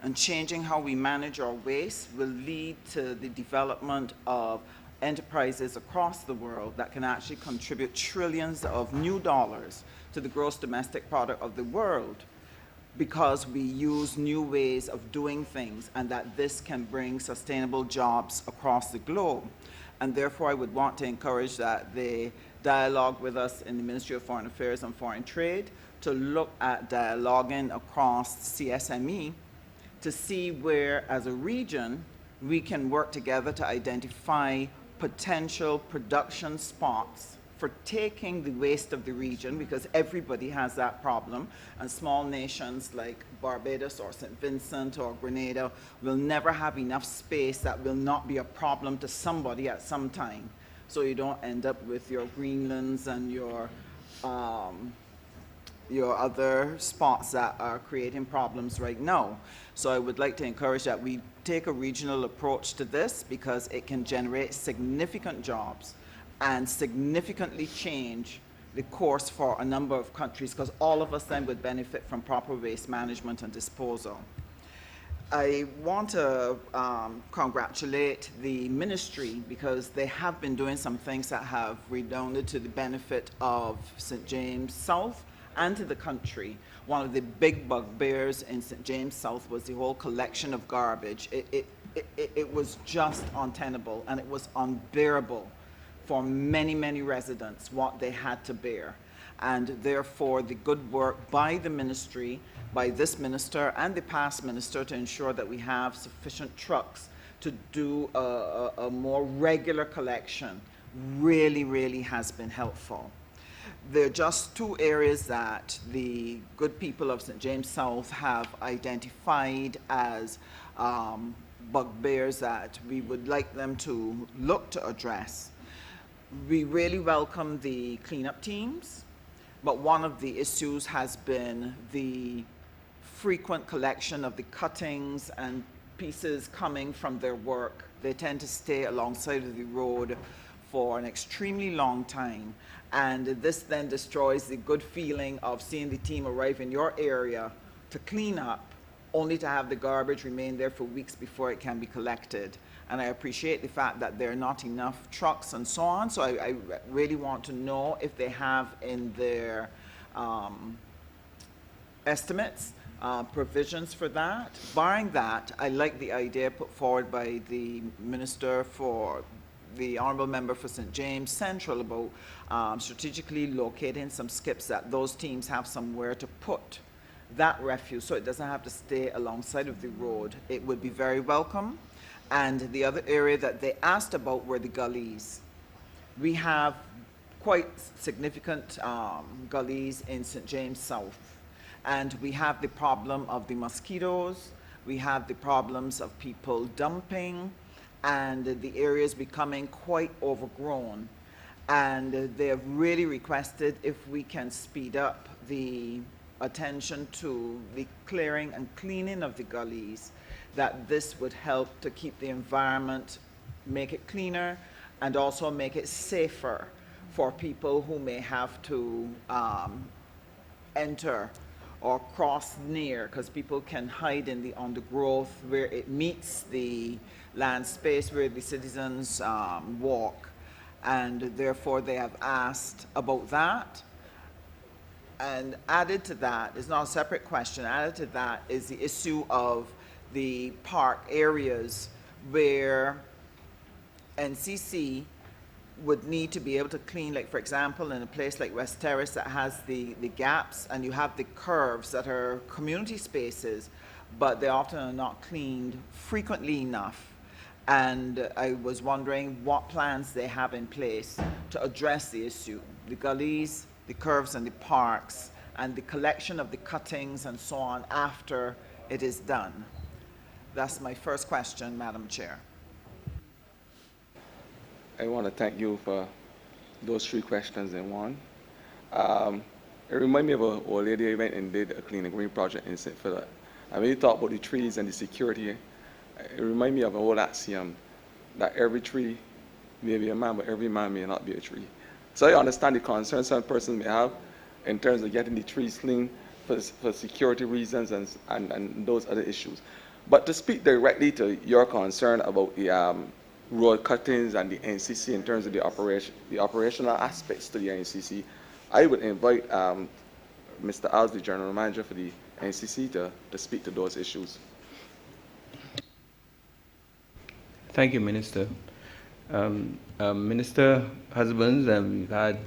and changing how we manage our waste will lead to the development of enterprises across the world that can actually contribute trillions of new dollars to the gross domestic product of the world, because we use new ways of doing things, and that this can bring sustainable jobs across the globe. And therefore, I would want to encourage that they dialogue with us in the Ministry of Foreign Affairs and Foreign Trade to look at dialoguing across CSME to see where, as a region, we can work together to identify potential production spots for taking the waste of the region, because everybody has that problem, and small nations like Barbados or St. Vincent or Grenada will never have enough space that will not be a problem to somebody at some time. So you don't end up with your Greenlands and your other spots that are creating problems right now. So I would like to encourage that we take a regional approach to this, because it can generate significant jobs and significantly change the course for a number of countries, because all of us then would benefit from proper waste management and disposal. I want to congratulate the ministry, because they have been doing some things that have redounded to the benefit of St. James South and to the country. One of the big bugbears in St. James South was the whole collection of garbage. It was just untenable, and it was unbearable for many, many residents what they had to bear. and therefore the good work by the ministry, by this minister and the past minister, to ensure that we have sufficient trucks to do a more regular collection really has been helpful. There are just two areas that the good people of St. James South have identified as bugbears that we would like them to look to address. We really welcome the cleanup teams, but one of the issues has been the frequent collection of the cuttings and pieces coming from their work. They tend to stay alongside of the road for an extremely long time, and this then destroys the good feeling of seeing the team arrive in your area to clean up, only to have the garbage remain there for weeks before it can be collected. And I appreciate the fact that there are not enough trucks and so on, so I really want to know if they have in their estimates provisions for that. Barring that, I like the idea put forward by the Minister for the Honourable Member for St. James Central about strategically locating some skips that those teams have somewhere to put that refuse so it doesn't have to stay alongside of the road. It would be very welcome. And the other area that they asked about were the gullies. We have quite significant gullies in St. James South. And we have the problem of the mosquitoes, we have the problems of people dumping, and the areas becoming quite overgrown. And they have really requested if we can speed up the attention to the clearing and cleaning of the gullies, that this would help to keep the environment, make it cleaner, and also make it safer for people who may have to enter or cross near, because people can hide in the undergrowth where it meets the land space where the citizens walk, and therefore they have asked about that. And added to that, it's not a separate question, added to that is the issue of the park areas where NCC would need to be able to clean, like for example, in a place like West Terrace that has the gaps, and you have the curves that are community spaces, but they often are not cleaned frequently enough. And I was wondering what plans they have in place to address the issue, the gullies, the curves and the parks, and the collection of the cuttings and so on after it is done. That's my first question, Madam Chair. I want to thank you for those three questions in one. It reminds me of an old lady I went and did a clean and green project in St. Philip. And when you talk about the trees and the security, it reminds me of an old axiom that every tree may be a man, but every man may not be a tree. So I understand the concerns some persons may have in terms of getting the trees clean for security reasons and those other issues. But to speak directly to your concern about the road cuttings and the NCC in terms of the operational aspects to the NCC, I would invite Mr. Alves, the General Manager for the NCC, to speak to those issues. Thank you, Minister. Minister Husbands, we've had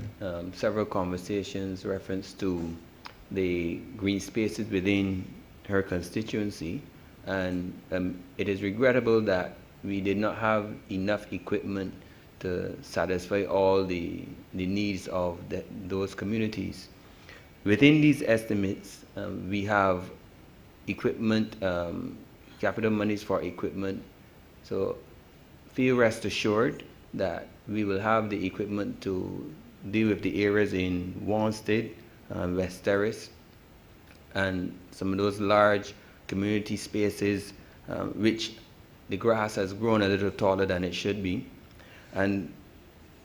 several conversations reference to the green spaces within her constituency, and it is regrettable that we did not have enough equipment to satisfy all the needs of those communities. Within these estimates, we have equipment, capital monies for equipment. So feel rest assured that we will have the equipment to deal with the areas in Wanstead, West Terrace, and some of those large community spaces which the grass has grown a little taller than it should be. And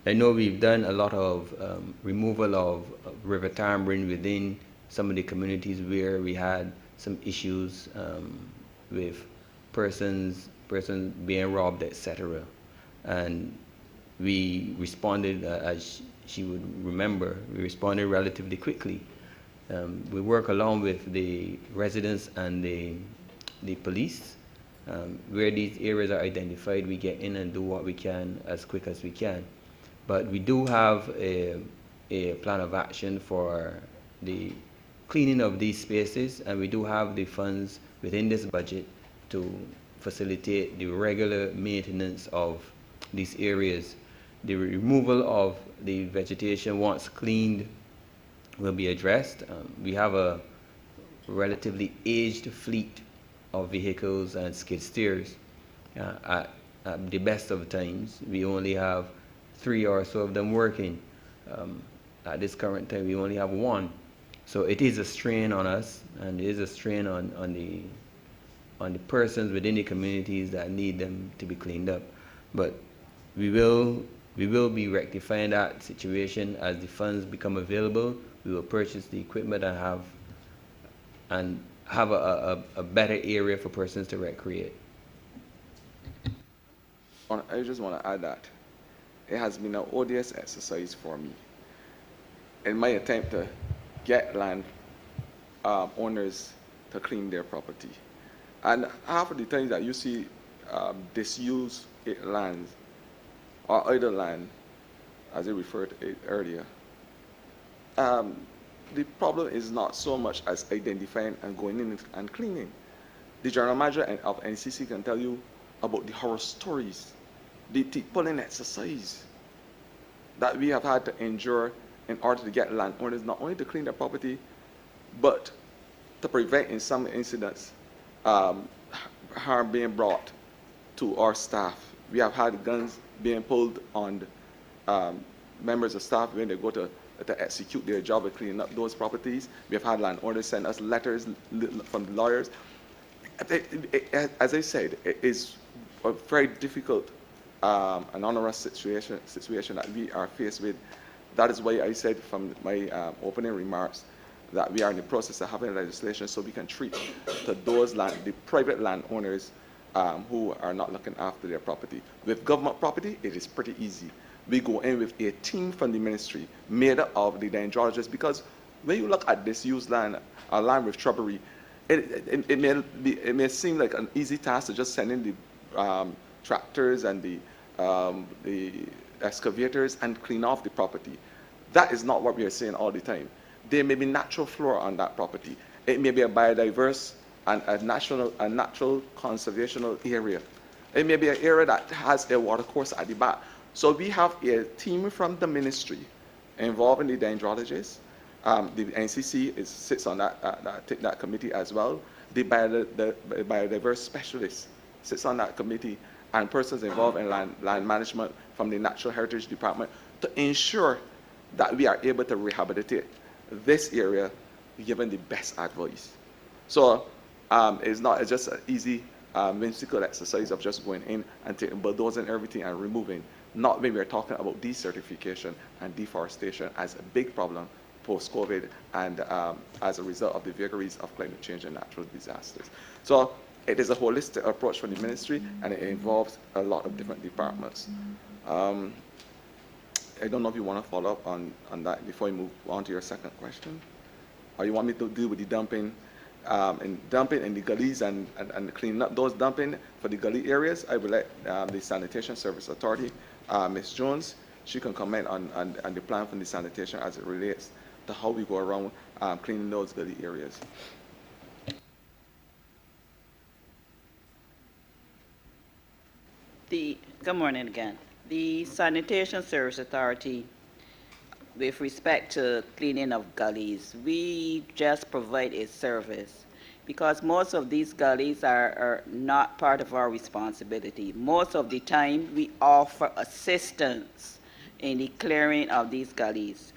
I know we've done a lot of removal of river tambourine within some of the communities where we had some issues with persons being robbed, etc. And we responded, as she would remember, we responded relatively quickly. We work along with the residents and the police. Where these areas are identified, we get in and do what we can as quick as we can. But we do have a plan of action for the cleaning of these spaces, and we do have the funds within this budget to facilitate the regular maintenance of these areas. The removal of the vegetation once cleaned will be addressed. We have a relatively aged fleet of vehicles and skid steers. At the best of times, we only have 3 or so of them working. At this current time, we only have 1. So it is a strain on us, and it is a strain on the persons within the communities that need them to be cleaned up. But we will be rectifying that situation as the funds become available. We will purchase the equipment and have a better area for persons to recreate. I just want to add that it has been an odious exercise for me in my attempt to get land owners to clean their property. And half of the times that you see disused lands or idle land, as I referred to it earlier, the problem is not so much as identifying and going in and cleaning. The general manager of NCC can tell you about the horror stories, the pulling exercise that we have had to endure in order to get landowners not only to clean their property, but to prevent, in some incidents, harm being brought to our staff. We have had guns being pulled on members of staff when they go to execute their job of cleaning up those properties. We have had landowners send us letters from the lawyers. As I said, it is a very difficult and onerous situation that we are faced with. That is why I said from my opening remarks that we are in the process of having legislation so we can treat to those the private landowners who are not looking after their property. With government property, it is pretty easy. We go in with a team from the ministry made up of the dendrologists, because when you look at disused land, a land with shrubbery, it may seem like an easy task to just send in the tractors and the excavators and clean off the property. That is not what we are saying all the time. There may be natural flora on that property. It may be a biodiverse and a natural conservational area. It may be an area that has a water course at the back. So we have a team from the ministry involving the dendrologists. The NCC sits on that committee as well. The biodiverse specialist sits on that committee, and persons involved in land management from the Natural Heritage Department to ensure that we are able to rehabilitate this area given the best advice. So it's just an easy whimsical exercise of just going in and taking bulldozing everything and removing, not when we're talking about desertification and deforestation as a big problem post-COVID and as a result of the vagaries of climate change and natural disasters. So it is a holistic approach from the ministry, and it involves a lot of different departments. I don't know if you want to follow up on that before we move on to your second question, or you want me to deal with the dumping in the gullies and cleaning up those dumping for the gully areas. I will let the Sanitation Service Authority, Ms. Jones, she can comment on the plan for the sanitation as it relates to how we go around cleaning those gully areas. Good morning again. The Sanitation Service Authority, with respect to cleaning of gullies, we just provide a service because most of these gullies are not part of our responsibility. Most of the time, we offer assistance in the clearing of these gullies.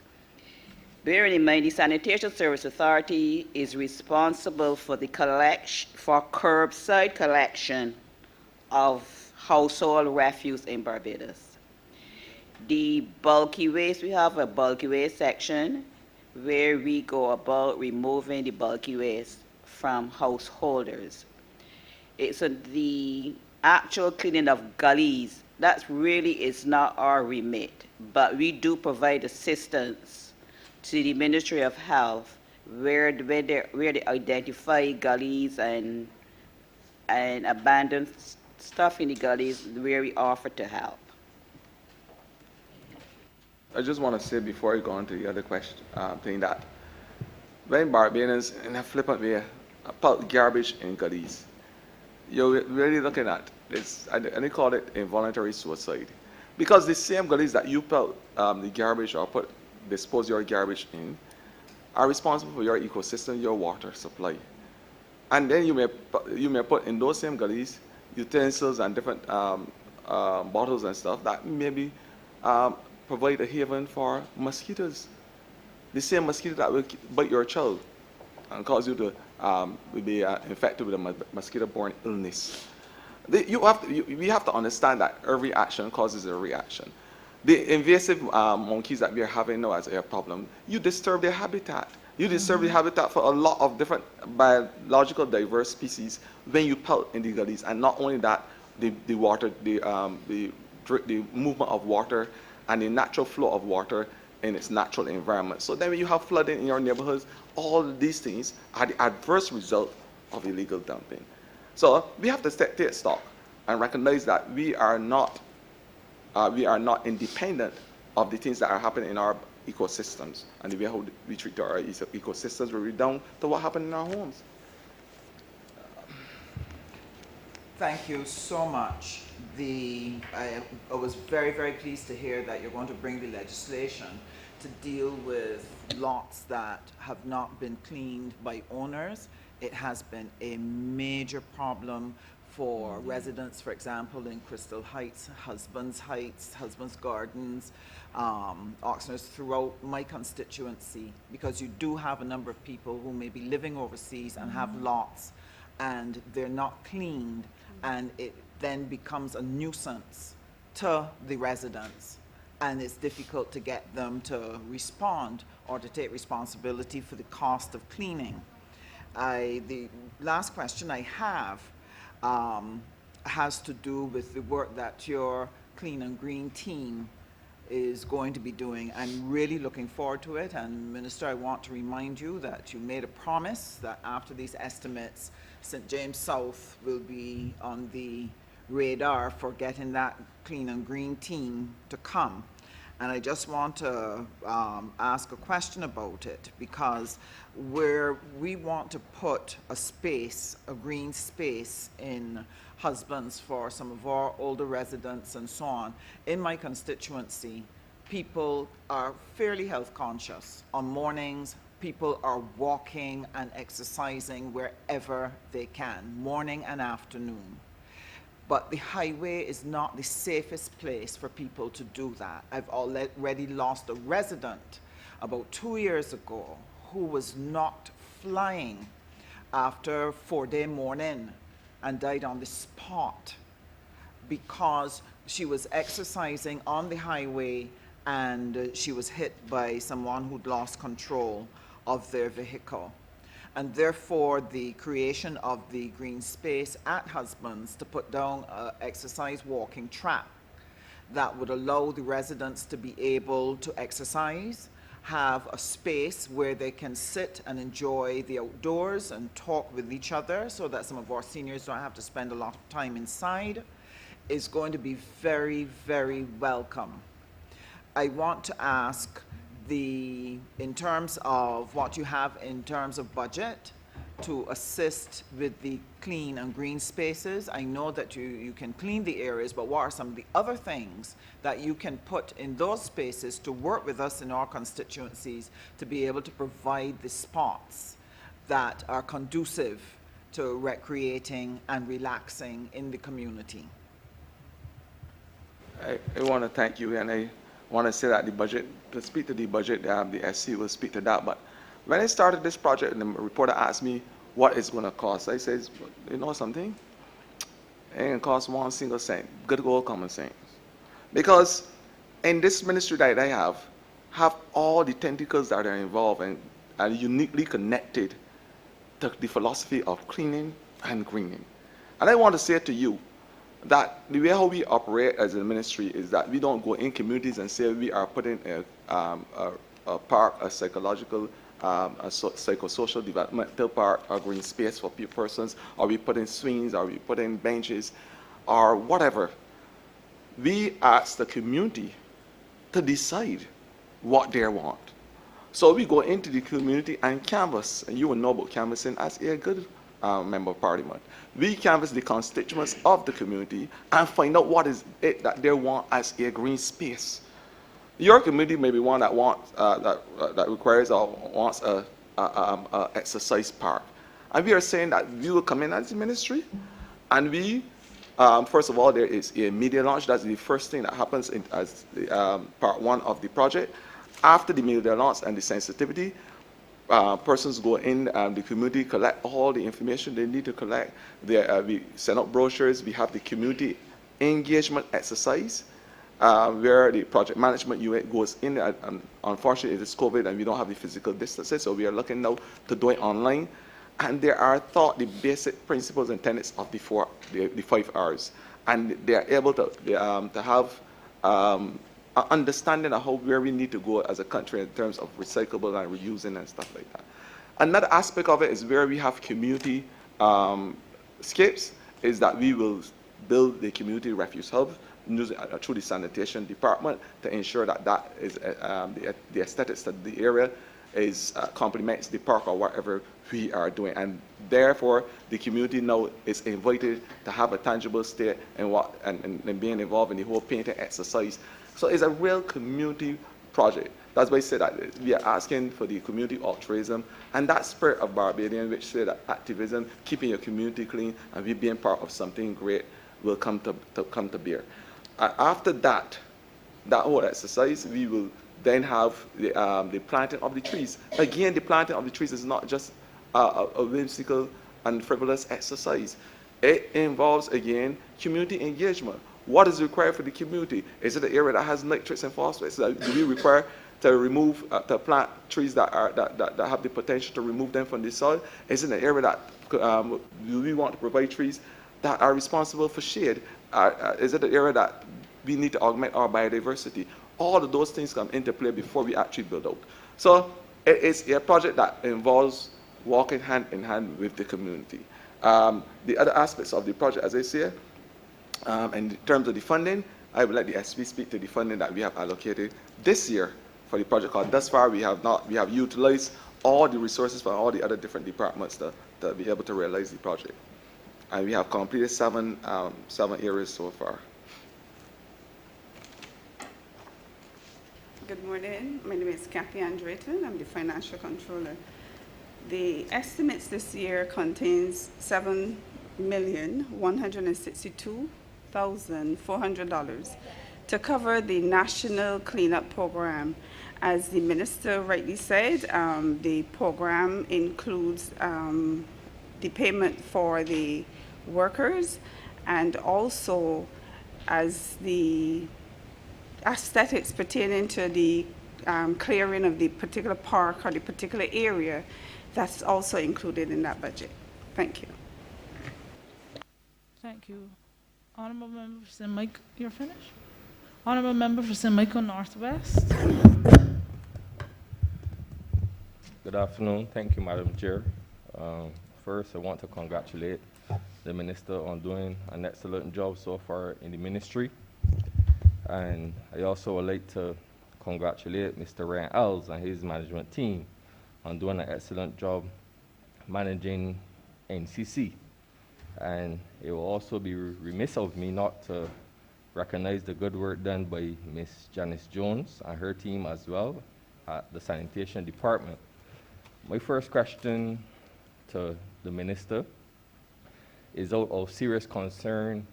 Bearing in mind, the Sanitation Service Authority is responsible for the curbside collection of household refuse in Barbados. The bulky waste, we have a bulky waste section where we go about removing the bulky waste from householders. So the actual cleaning of gullies, that really is not our remit, but we do provide assistance to the Ministry of Health where they identify gullies and abandoned stuff in the gullies where we offer to help. I just want to say before I go on to the other question, thing that when Barbadians in a flippant way put garbage in gullies, you're really looking at this, and they call it involuntary suicide. Because the same gullies that you put the garbage or dispose your garbage in are responsible for your ecosystem, your water supply. And then you may put in those same gullies utensils and different bottles and stuff that maybe provide a haven for mosquitoes. The same mosquito that will bite your child and cause you to be infected with a mosquito-borne illness. We have to understand that every action causes a reaction. The invasive monkeys that we are having now as a problem, you disturb their habitat. You disturb the habitat for a lot of different biological diverse species when you pelt in the gullies. And not only that, the water, the movement of water and the natural flow of water in its natural environment. So then when you have flooding in your neighborhoods, all of these things are the adverse result of illegal dumping. So we have to take stock and recognize that we are not independent of the things that are happening in our ecosystems, and the way how we treat our ecosystems will be down to what happened in our homes. Thank you so much. I was very, very pleased to hear that you're going to bring the legislation to deal with lots that have not been cleaned by owners. It has been a major problem for residents, for example, in Crystal Heights, Husbands Gardens, Oxnard's, throughout my constituency, because you do have a number of people who may be living overseas and have lots, and they're not cleaned, and it then becomes a nuisance to the residents, and it's difficult to get them to respond or to take responsibility for the cost of cleaning. The last question I have has to do with the work that your Clean and Green team is going to be doing. I'm really looking forward to it, and Minister, I want to remind you that you made a promise that after these estimates, St. James South will be on the radar for getting that Clean and Green team to come. And I just want to ask a question about it, because where we want to put a space, a green space in Husbands for some of our older residents and so on, in my constituency, people are fairly health conscious. On mornings, people are walking and exercising wherever they can, morning and afternoon. But the highway is not the safest place for people to do that. I've already lost a resident about 2 years ago who was knocked flying after a 4-day morning and died on the spot because she was exercising on the highway and she was hit by someone who'd lost control of their vehicle. And therefore, the creation of the green space at Husbands to put down an exercise walking track that would allow the residents to be able to exercise, have a space where they can sit and enjoy the outdoors and talk with each other so that some of our seniors don't have to spend a lot of time inside, is going to be very, very welcome. I want to ask, in terms of what you have in terms of budget to assist with the clean and green spaces. I know that you can clean the areas, but what are some of the other things that you can put in those spaces to work with us in our constituencies to be able to provide the spots that are conducive to recreating and relaxing in the community? I want to thank you, and I want to say that the budget, to speak to the budget, the SC will speak to that. But when I started this project, and the reporter asked me what it's going to cost, I said, you know something? It ain't going to cost 1 single cent. Good old common sense. Because in this ministry that I have all the tentacles that are involved and are uniquely connected to the philosophy of cleaning and greening. And I want to say to you, that the way how we operate as a ministry is that we don't go in communities and say we are putting a park, a psychological, psychosocial developmental park, a green space for persons, or we put in swings, or we put in benches, or whatever. We ask the community to decide what they want. So we go into the community and canvass, and you will know about canvassing as a good member of parliament. We canvass the constituents of the community and find out what is it that they want as a green space. Your community may be one that wants that requires or wants a exercise park, and we are saying that we will come in as the ministry, and we first of all, there is a media launch. That's the first thing that happens as the, part one of the project. After the media launch and the sensitivity, persons go in the community, collect all the information they need to collect. We send out brochures. We have the community engagement exercise where the project management unit goes in. Unfortunately, it is COVID and we don't have the physical distances, so we are looking now to do it online. And there are taught the basic principles and tenets of the 5 R's, and they are able to have an understanding of where we need to go as a country in terms of recyclable and reusing and stuff like that. Another aspect of it is where we have community scapes, is that we will build the community refuse hub through the sanitation department to ensure that that is the aesthetics of the area is complements the park or whatever we are doing, and therefore the community now is invited to have a tangible stake in what and being involved in the whole painting exercise. So it's a real community project. That's why I say that we are asking for the community altruism and that spirit of Barbadian, which say that activism, keeping your community clean, and we being part of something great will come to bear. After that whole exercise, we will then have the planting of the trees. Again, the planting of the trees is not just a whimsical and frivolous exercise. It involves, again, community engagement. What is required for the community? Is it an area that has nitrates and phosphates? Do we require to remove, to plant trees that have the potential to remove them from the soil? Is it an area that do we want to provide trees that are responsible for shade? Is it an area that we need to augment our biodiversity? All of those things come into play before we actually build out. So it is a project that involves walking hand in hand with the community. The other aspects of the project, as I say, in terms of the funding, I would let the SP speak to the funding that we have allocated this year for the project. Because thus far we have utilized all the resources from all the other different departments to be able to realize the project. And we have completed seven areas so far. Good morning. My name is Kathy Andreton. I'm the financial controller. The estimates this year contains $7,162,400 to cover the national cleanup program. As the minister rightly said, the program includes the payment for the workers and also as the aesthetics pertaining to the clearing of the particular park or the particular area, that's also included in that budget. Thank you. Thank you. Honourable Member for St. Michael, you're finished? Honourable Member for St. Michael Northwest. Good afternoon. Thank you, Madam Chair. First, I want to congratulate the Minister on doing an excellent job so far in the ministry. And I also would like to congratulate Mr. Ryan Ells and his management team on doing an excellent job managing NCC. And it will also be remiss of me not to recognize the good work done by Ms. Janice Jones and her team as well at the sanitation department. My first question to the minister is out of serious concern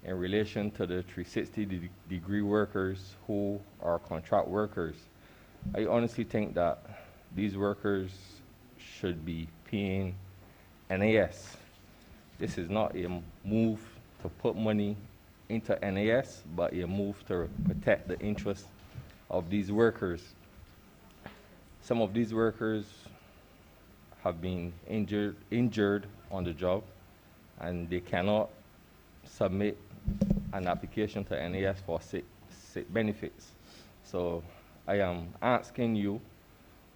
in relation to the 360-degree workers who are contract workers. I honestly think that these workers should be paying NAS. This is not a move to put money into NAS, but a move to protect the interests of these workers. Some of these workers have been injured on the job, and they cannot submit an application to NAS for sick benefits. So I am asking you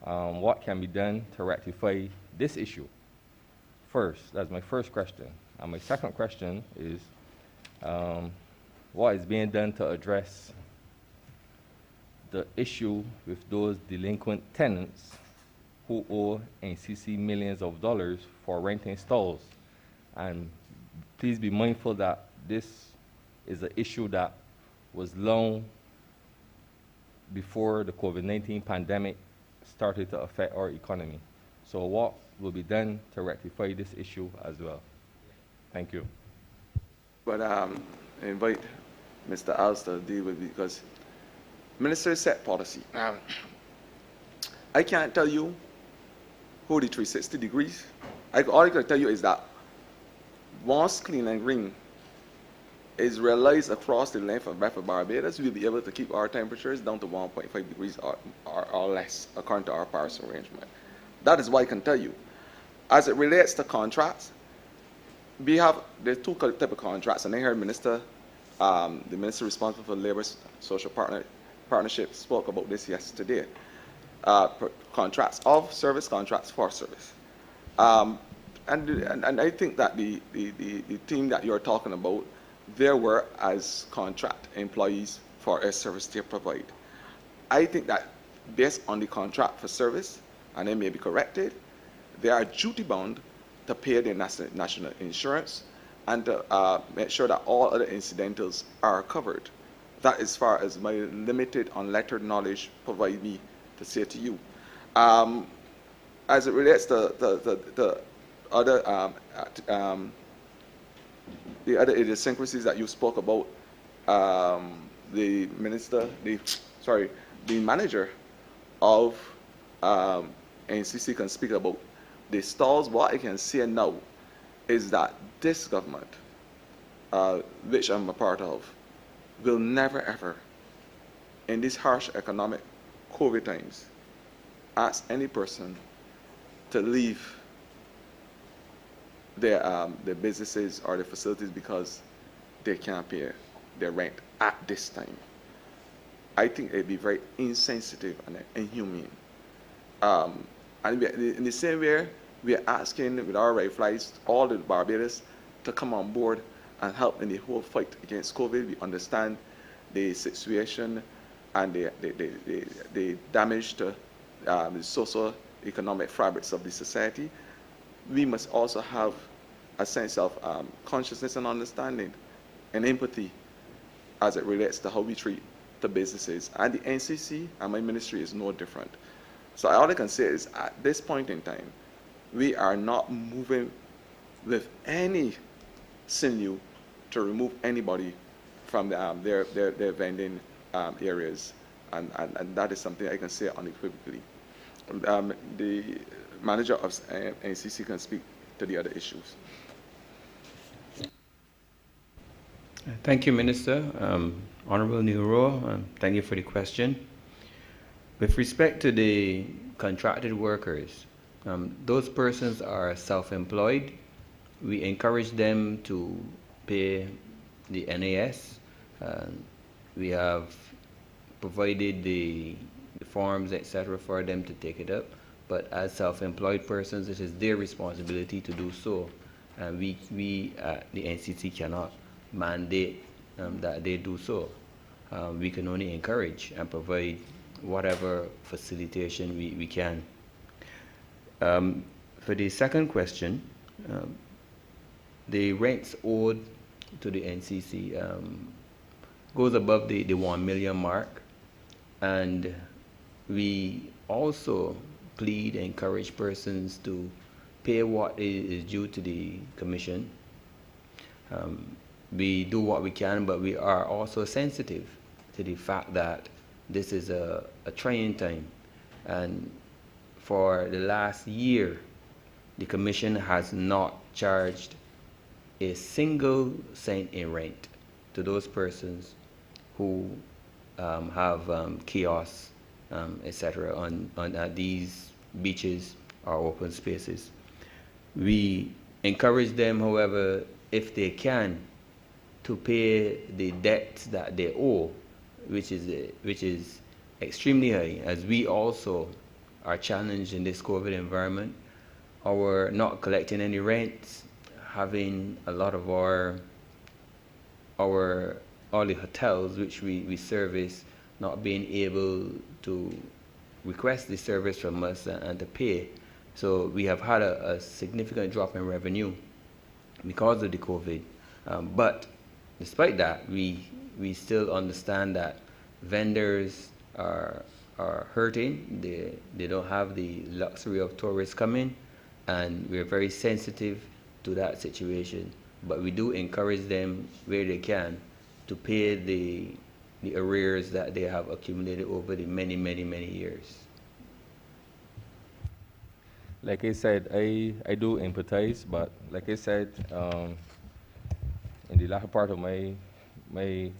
what can be done to rectify this issue. First, that's my first question. And my second question is, what is being done to address the issue with those delinquent tenants who owe NCC millions of dollars for renting stalls. And please be mindful that this is an issue that was long before the COVID-19 pandemic started to affect our economy. So what will be done to rectify this issue as well? Thank you. But I invite Mr. Alster to deal with it because ministers set policy. I can't tell you who the 360 degrees. All I can tell you is that once Clean and Green is realized across the length and breadth of Barbados, we'll be able to keep our temperatures down to 1.5 degrees or less, according to our Paris arrangement. That is what I can tell you. As it relates to contracts, there's two types of contracts, and I heard the minister responsible for labor social partnership spoke about this yesterday. Contracts of service, contracts for service. And I think that the team that you're talking about, they were as contract employees for a service they provide. I think that based on the contract for service, and they may be corrected, they are duty bound to pay their national insurance and to make sure that all other incidentals are covered. That as far as my limited unlettered knowledge provide me to say to you. As it relates to the other idiosyncrasies that you spoke about, the manager of NCC can speak about the stalls. What I can say now is that this government, which I'm a part of, will never ever, in these harsh economic COVID times, ask any person to leave their businesses or their facilities because they can't pay their rent at this time. I think it'd be very insensitive and inhumane. And in the same way, we are asking with our right flights all the Barbados to come on board and help in the whole fight against COVID. We understand the situation and the damage to the socio-economic fabrics of the society. We must also have a sense of consciousness and understanding and empathy as it relates to how we treat the businesses. And the NCC and my ministry is no different. So all I can say is at this point in time, we are not moving with any sinew to remove anybody from their vending areas. And that is something I can say unequivocally. The manager of NCC can speak to the other issues. Thank you, Minister. Honourable Neuro, thank you for the question. With respect to the contracted workers, those persons are self-employed. We encourage them to pay the NAS. We have provided the forms, etc., for them to take it up. But as self-employed persons, it is their responsibility to do so. And we at the NCC cannot mandate that they do so. We can only encourage and provide whatever facilitation we can. For the second question, the rents owed to the NCC goes above the 1 million mark, and we also plead and encourage persons to pay what is due to the commission. We do what we can, but we are also sensitive to the fact that this is a trying time. And for the last year, the commission has not charged a single cent in rent to those persons who have kiosks, etc., on these beaches or open spaces. We encourage them, however, if they can, to pay the debt that they owe, which is extremely high, as we also are challenged in this COVID environment. Our not collecting any rents, having a lot of all the hotels which we service not being able to request the service from us and to pay. So we have had a significant drop in revenue because of the COVID. But despite that, we still understand that vendors are hurting. They don't have the luxury of tourists coming, and we're very sensitive to that situation. But we do encourage them where they can to pay the arrears that they have accumulated over the many years. Like I said, I do empathize, but like I said, in the latter part of my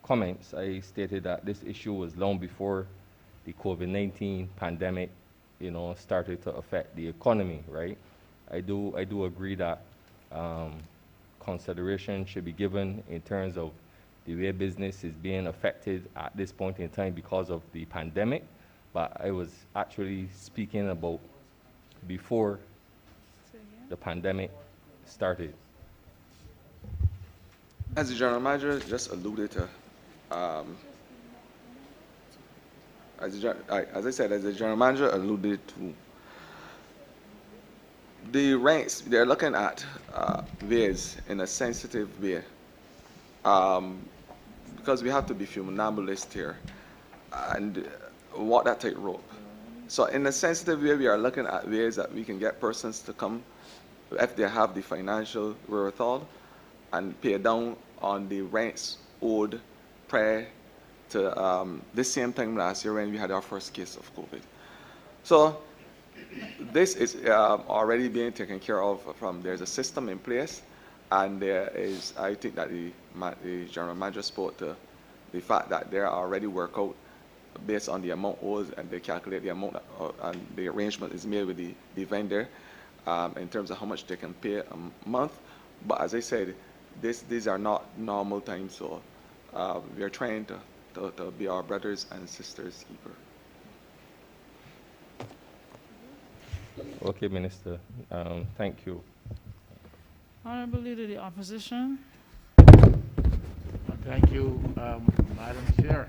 comments, I stated that this issue was long before the COVID-19 pandemic, started to affect the economy, right? I do agree that consideration should be given in terms of the way business is being affected at this point in time because of the pandemic, but I was actually speaking about before the pandemic started. As the General Manager just alluded to, as I said, as the General Manager alluded to, the ranks, they're looking at ways in a sensitive way, because we have to be funambulist here and walk that tightrope. So in a sensitive way, we are looking at ways that we can get persons to come if they have the financial wherewithal and pay down on the rents owed prior to this same time last year when we had our first case of COVID. So this is already being taken care of there's a system in place, and there is, I think that the General Manager spoke to the fact that there are already work out based on the amount owed, and they calculate the amount and the arrangement is made with the vendor in terms of how much they can pay a month. But as I said, these are not normal times, so we are trying to be our brothers and sisters keeper. Okay, Minister. Thank you. Honourable Leader of the Opposition. Thank you, Madam Chair,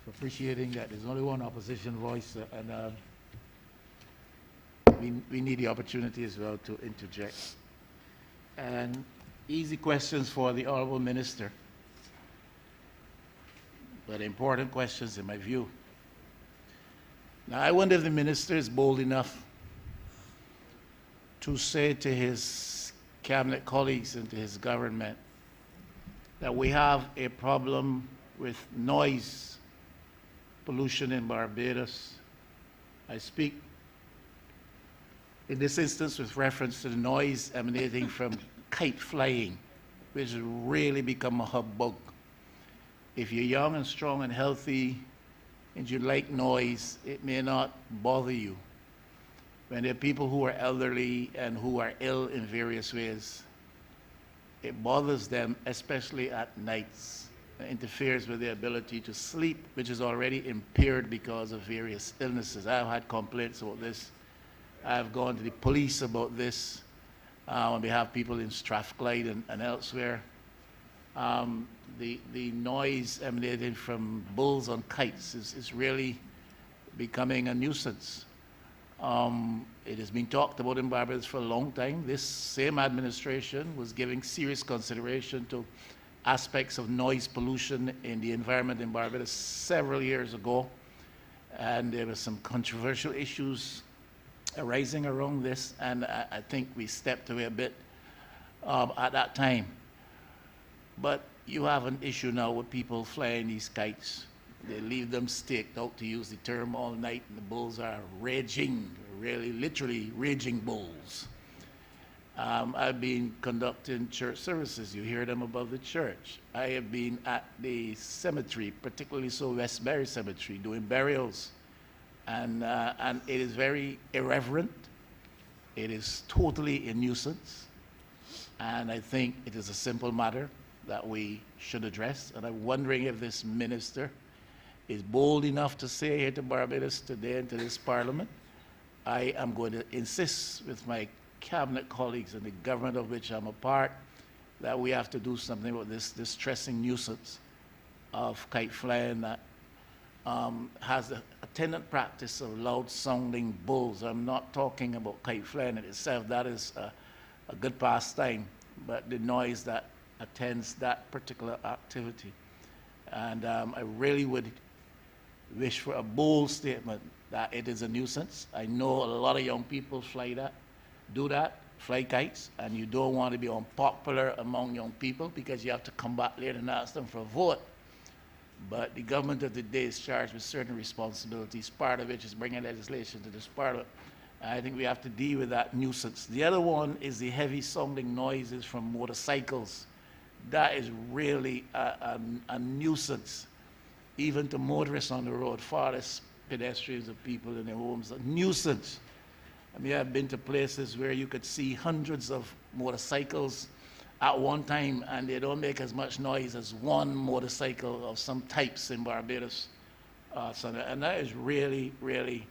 for appreciating that there's only one opposition voice, and we need the opportunity as well to interject. And easy questions for the Honourable Minister, but important questions in my view. Now, I wonder if the Minister is bold enough to say to his cabinet colleagues and to his government that we have a problem with noise pollution in Barbados. I speak in this instance with reference to the noise emanating from kite flying, which has really become a hubbub. If you're young and strong and healthy and you like noise, it may not bother you. When there are people who are elderly and who are ill in various ways, it bothers them, especially at nights. It interferes with their ability to sleep, which is already impaired because of various illnesses. I've had complaints about this. I've gone to the police about this on behalf of people in Strathclyde and elsewhere. The noise emanating from bulls on kites is really becoming a nuisance. It has been talked about in Barbados for a long time. This same administration was giving serious consideration to aspects of noise pollution in the environment in Barbados several years ago, and there were some controversial issues arising around this, and I think we stepped away a bit at that time. But you have an issue now with people flying these kites. They leave them staked out, to use the term, all night, and the bulls are raging, really, literally raging bulls. I've been conducting church services. You hear them above the church. I have been at the cemetery, particularly so Westbury Cemetery, doing burials. And it is very irreverent. It is totally a nuisance. And I think it is a simple matter that we should address. And I'm wondering if this minister is bold enough to say here to Barbados today and to this Parliament, I am going to insist with my cabinet colleagues and the government of which I'm a part that we have to do something about this distressing nuisance of kite flying that has a attendant practice of loud-sounding bulls. I'm not talking about kite flying in itself. That is a good pastime, but the noise that attends that particular activity. And I really would wish for a bold statement that it is a nuisance. I know a lot of young people do that, fly kites, and you don't want to be unpopular among young people because you have to come back later and ask them for a vote. But the government of the day is charged with certain responsibilities, part of which is bringing legislation to this parliament. I think we have to deal with that nuisance. The other one is the heavy sounding noises from motorcycles. That is really a nuisance, even to motorists on the road, far less pedestrians and people in their homes. A nuisance. I mean, I've been to places where you could see hundreds of motorcycles at one time, and they don't make as much noise as one motorcycle of some types in Barbados. And that is really, really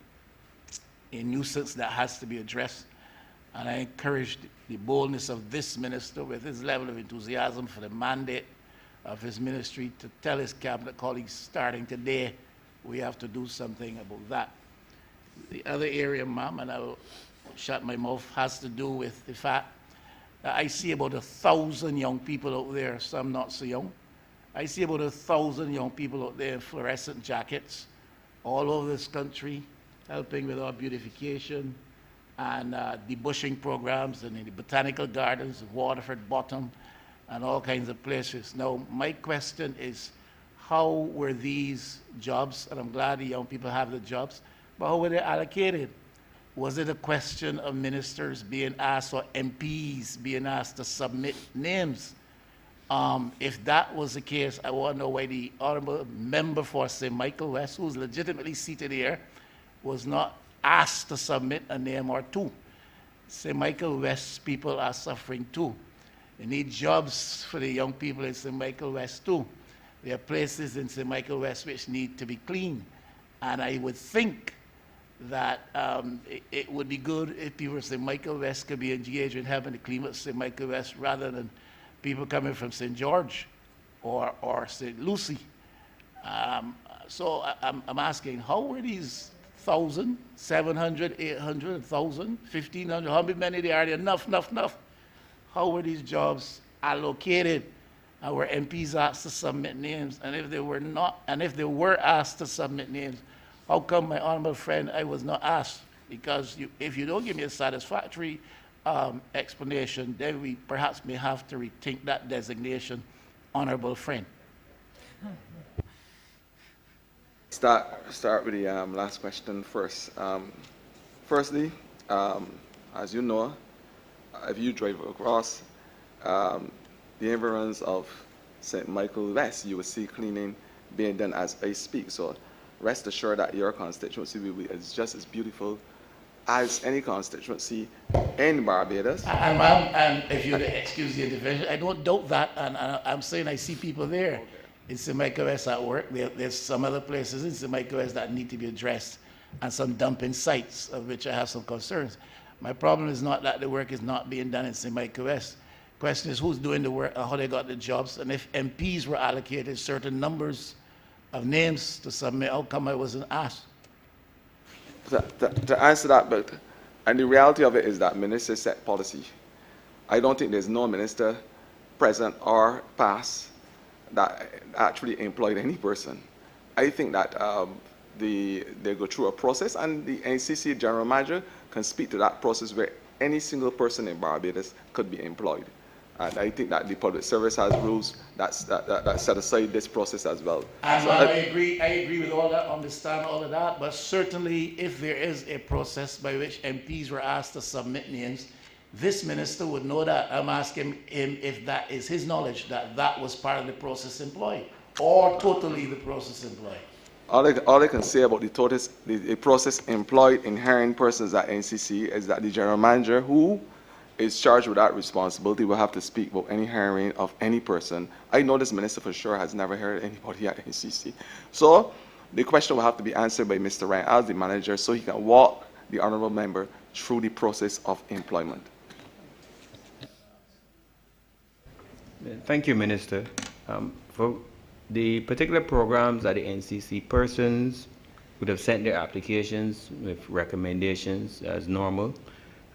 a nuisance that has to be addressed. And I encourage the boldness of this minister with his level of enthusiasm for the mandate of his ministry to tell his cabinet colleagues starting today, we have to do something about that. The other area, ma'am, and I will shut my mouth, has to do with the fact that I see about 1,000 young people out there, some not so young. I see about 1,000 young people out there in fluorescent jackets all over this country, helping with our beautification and debushing programs and in the botanical gardens of Waterford Bottom and all kinds of places. Now, my question is, how were these jobs, and I'm glad the young people have the jobs, but how were they allocated? Was it a question of ministers being asked or MPs being asked to submit names? If that was the case, I want to know why the Honourable Member for St. Michael West, who's legitimately seated here, was not asked to submit a name or two. St. Michael West people are suffering too. They need jobs for the young people in St. Michael West too. There are places in St. Michael West which need to be cleaned. And I would think that it would be good if people from St. Michael West could be engaged in helping to clean up St. Michael West rather than people coming from St. George or St. Lucie. So I'm asking, how were these 1,000, 700, 800, 1,000, 1,500, how many there are there? Enough. How were these jobs allocated? And were MPs asked to submit names? And if they were not, and if they were asked to submit names, how come, my honourable friend, I was not asked? Because if you don't give me a satisfactory explanation, then we perhaps may have to rethink that designation, honourable friend. Start with the last question first. Firstly, as you know, if you drive across the environs of St. Michael West, you will see cleaning being done as I speak. So rest assured that your constituency will be just as beautiful as any constituency in Barbados. And if you'd excuse the intervention, I don't doubt that, and I'm saying I see people there. Okay. In St. Michael West at work. There's some other places in St. Michael West that need to be addressed, and some dumping sites of which I have some concerns. My problem is not that the work is not being done in St. Michael West. Question is who's doing the work and how they got the jobs, and if MPs were allocated certain numbers of names to submit, how come I wasn't asked? To answer that, but and the reality of it is that ministers set policy. I don't think there's no minister, present or past, that actually employed any person. I think that they go through a process, and the NCC general manager can speak to that process where any single person in Barbados could be employed. And I think that the public service has rules that set aside this process as well. And so I agree with all that, understand all of that, but certainly if there is a process by which MPs were asked to submit names, this minister would know that. I'm asking him if that is his knowledge, that that was part of the process employed, or totally the process employed. All I can say about the process employed in hiring persons at NCC is that the general manager who is charged with that responsibility will have to speak about any hiring of any person. I know this minister for sure has never hired anybody at NCC. So the question will have to be answered by Mr. Ryan as the manager, so he can walk the honourable member through the process of employment. Thank you, Minister. For the particular programs that the NCC persons would have sent their applications with recommendations as normal.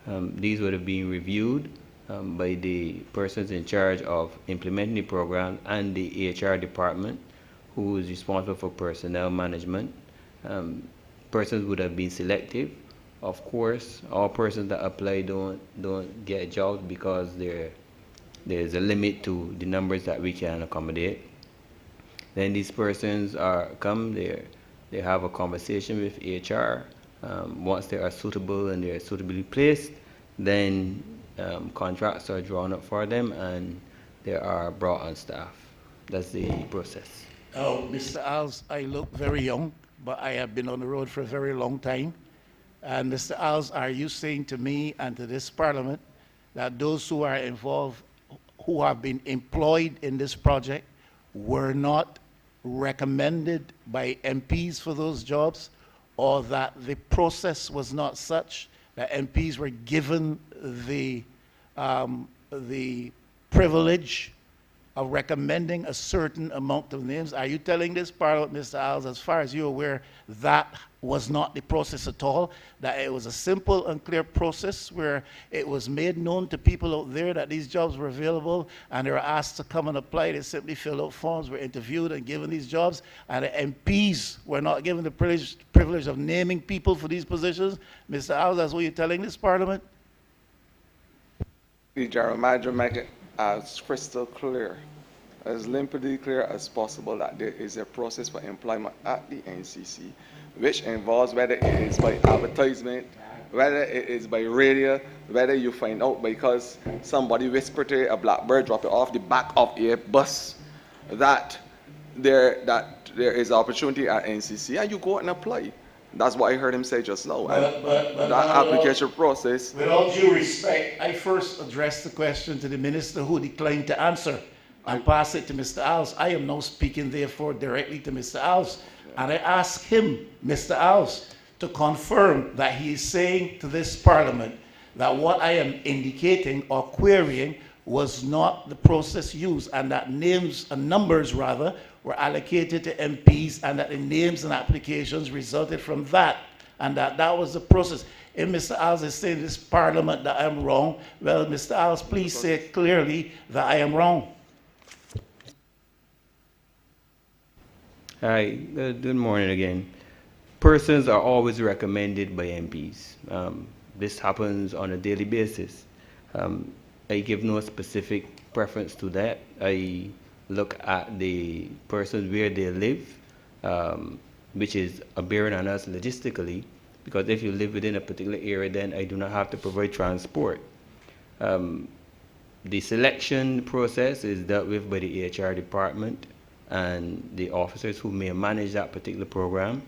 These would have been reviewed by the persons in charge of implementing the program and the HR department, who is responsible for personnel management. Persons would have been selective. Of course, all persons that apply don't get jobs because there's a limit to the numbers that we can accommodate. Then these persons they have a conversation with HR. Once they are suitable and they are suitably placed, then contracts are drawn up for them and they are brought on staff. That's the process. Oh, Mr. Alves, I look very young, but I have been on the road for a very long time. And Mr. Alves, are you saying to me and to this Parliament that those who are involved, who have been employed in this project, were not recommended by MPs for those jobs, or that the process was not such that MPs were given the privilege of recommending a certain amount of names? Are you telling this Parliament, Mr. Alves, as far as you're aware, that was not the process at all, that it was a simple and clear process where it was made known to people out there that these jobs were available and they were asked to come and apply? They simply filled out forms, were interviewed and given these jobs, and the MPs were not given the privilege of naming people for these positions? Mr. Alves, that's what you're telling this Parliament? The General Manager make it as crystal clear, as limpidly clear as possible, that there is a process for employment at the NCC, which involves whether it is by advertisement, whether it is by radio, whether you find out because somebody whispered to a blackbird, drop it off the back of a bus, that there is opportunity at NCC, and you go and apply. That's what I heard him say just now. But that application process. With all due respect, I first addressed the question to the Minister, who declined to answer, and pass it to Mr. Alves. I am now speaking, therefore, directly to Mr. Alves. And I ask him, Mr. Alves, to confirm that he is saying to this Parliament that what I am indicating or querying was not the process used, and that names and numbers, rather, were allocated to MPs, and that the names and applications resulted from that, and that was the process. If Mr. Alves is saying to this Parliament that I'm wrong, well, Mr. Alves, please say clearly that I am wrong. Hi, good morning again. Persons are always recommended by MPs. This happens on a daily basis. I give no specific preference to that. I look at the persons where they live, which is a bearing on us logistically, because if you live within a particular area, then I do not have to provide transport. The selection process is dealt with by the HR department and the officers who may manage that particular program.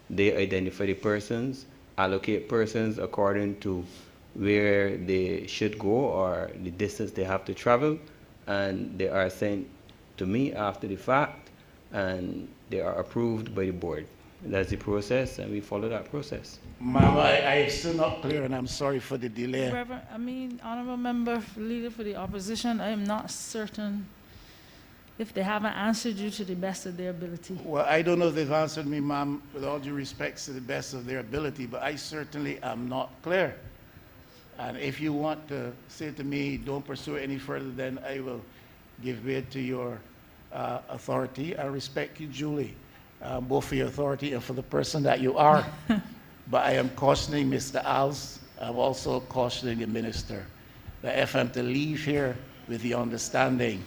They identify the persons, allocate persons according to where they should go or the distance they have to travel, and they are sent to me after the fact, and they are approved by the board. That's the process, and we follow that process. Ma'am, I am still not clear, and I'm sorry for the delay. Reverend, Honourable Member, Leader for the Opposition, I am not certain if they haven't answered you to the best of their ability. Well, I don't know if they've answered me, ma'am, with all due respect, to the best of their ability, but I certainly am not clear. And if you want to say to me, don't pursue it any further, then I will give way to your authority. I respect you, Julie, both for your authority and for the person that you are. But I am cautioning Mr. Alves. I'm also cautioning the Minister that if I'm to leave here with the understanding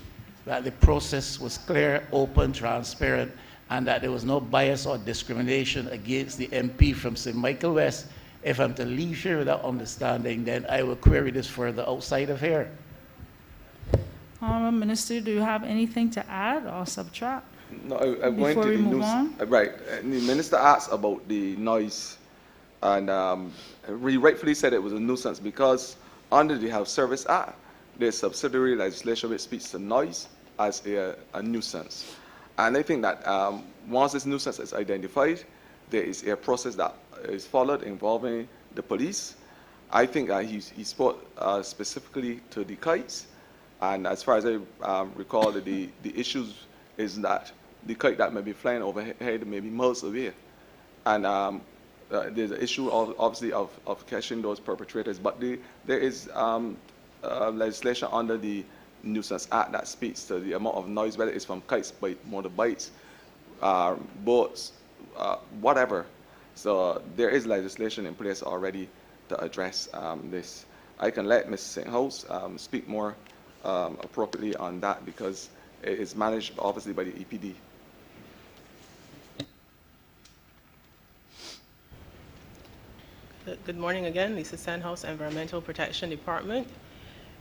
that the process was clear, open, transparent, and that there was no bias or discrimination against the MP from St. Michael West, if I'm to leave here without understanding, then I will query this further outside of here. Honourable Minister, do you have anything to add or subtract? No, I'm going to Before we the move news. on? Right. The Minister asked about the noise, and he rightfully said it was a nuisance because under the Health Service Act, there's subsidiary legislation which speaks to noise as a nuisance. And I think that once this nuisance is identified, there is a process that is followed involving the police. I think he spoke specifically to the kites, And as far as I recall, the issues is that the kite that may be flying overhead may be miles away. And there's an issue, obviously, of catching those perpetrators. But there is legislation under the Nuisance Act that speaks to the amount of noise, whether it's from kites, motorbikes, boats, whatever. So there is legislation in place already to address this. I can let Ms. Stenhouse speak more appropriately on that because it is managed obviously by the EPD. Good morning again, Lisa Stenhouse, Environmental Protection Department.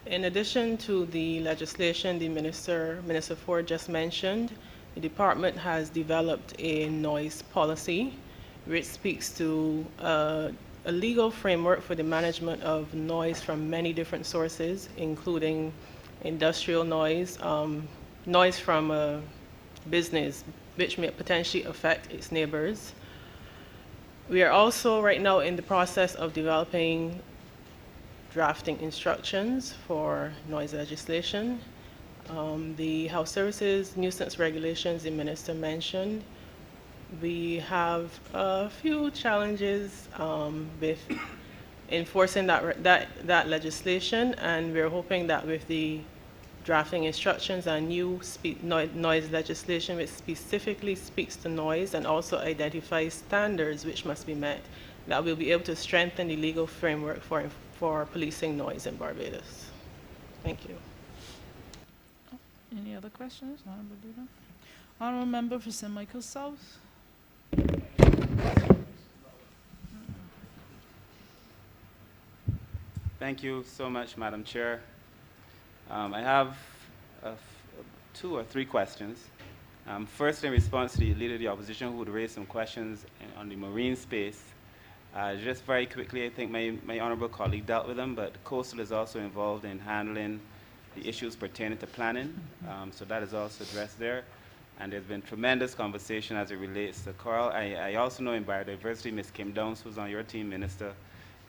In addition to the legislation the Minister Ford just mentioned, the department has developed a noise policy which speaks to a legal framework for the management of noise from many different sources, including industrial noise, noise from a business which may potentially affect its neighbors. We are also right now in the process of developing drafting instructions for noise legislation. The Health Services nuisance regulations the Minister mentioned. We have a few challenges with enforcing that legislation, and we're hoping that with the drafting instructions and new noise legislation which specifically speaks to noise and also identifies standards which must be met, that we'll be able to strengthen the legal framework for policing noise in Barbados. Thank you. Any other questions? Honourable Leader? Honourable Member for St. Michael South. Thank you so much, Madam Chair. I have 2 or 3 questions. First, in response to the Leader of the Opposition, who would raise some questions on the marine space. Just very quickly, I think my honourable colleague dealt with them, but Coastal is also involved in handling the issues pertaining to planning, so that is also addressed there. And there's been tremendous conversation as it relates to coral. I also know in biodiversity, Ms. Kim Downs, who's on your team, Minister,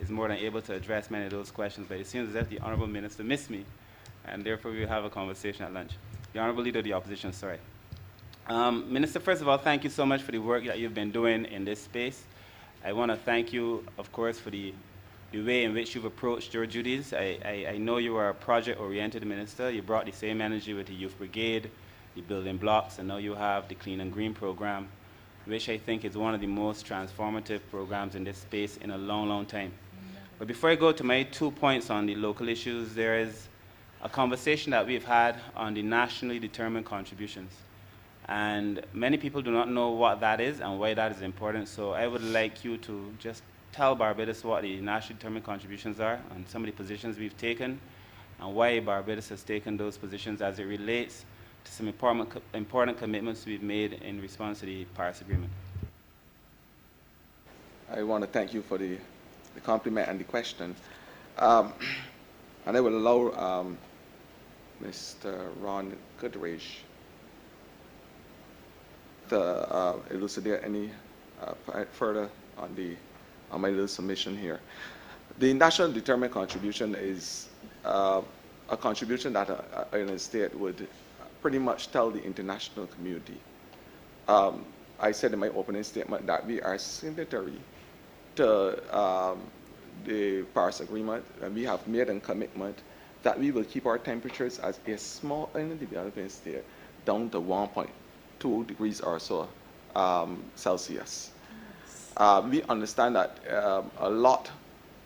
is more than able to address many of those questions, but it seems as if the Honourable Minister missed me, and therefore we'll have a conversation at lunch. The Honourable Leader of the Opposition, sorry. Minister, first of all, thank you so much for the work that you've been doing in this space. I want to thank you, of course, for the way in which you've approached your duties. I know you are a project-oriented minister. You brought the same energy with the Youth Brigade, the building blocks, and now you have the Clean and Green program, which I think is one of the most transformative programs in this space in a long, long time. But before I go to my 2 points on the local issues, there is a conversation that we've had on the nationally determined contributions. And many people do not know what that is and why that is important. So I would like you to just tell Barbados what the nationally determined contributions are and some of the positions we've taken and why Barbados has taken those positions as it relates to some important commitments we've made in response to the Paris Agreement. I want to thank you for the compliment and the question. And I will allow Mr. Ron Goodrich to elucidate any further on my little submission here. The national determined contribution is a contribution that a state would pretty much tell the international community. I said in my opening statement that we are signatory to the Paris Agreement, and we have made a commitment that we will keep our temperatures as a small and developing state down to 1.2 degrees or so Celsius. We understand that a lot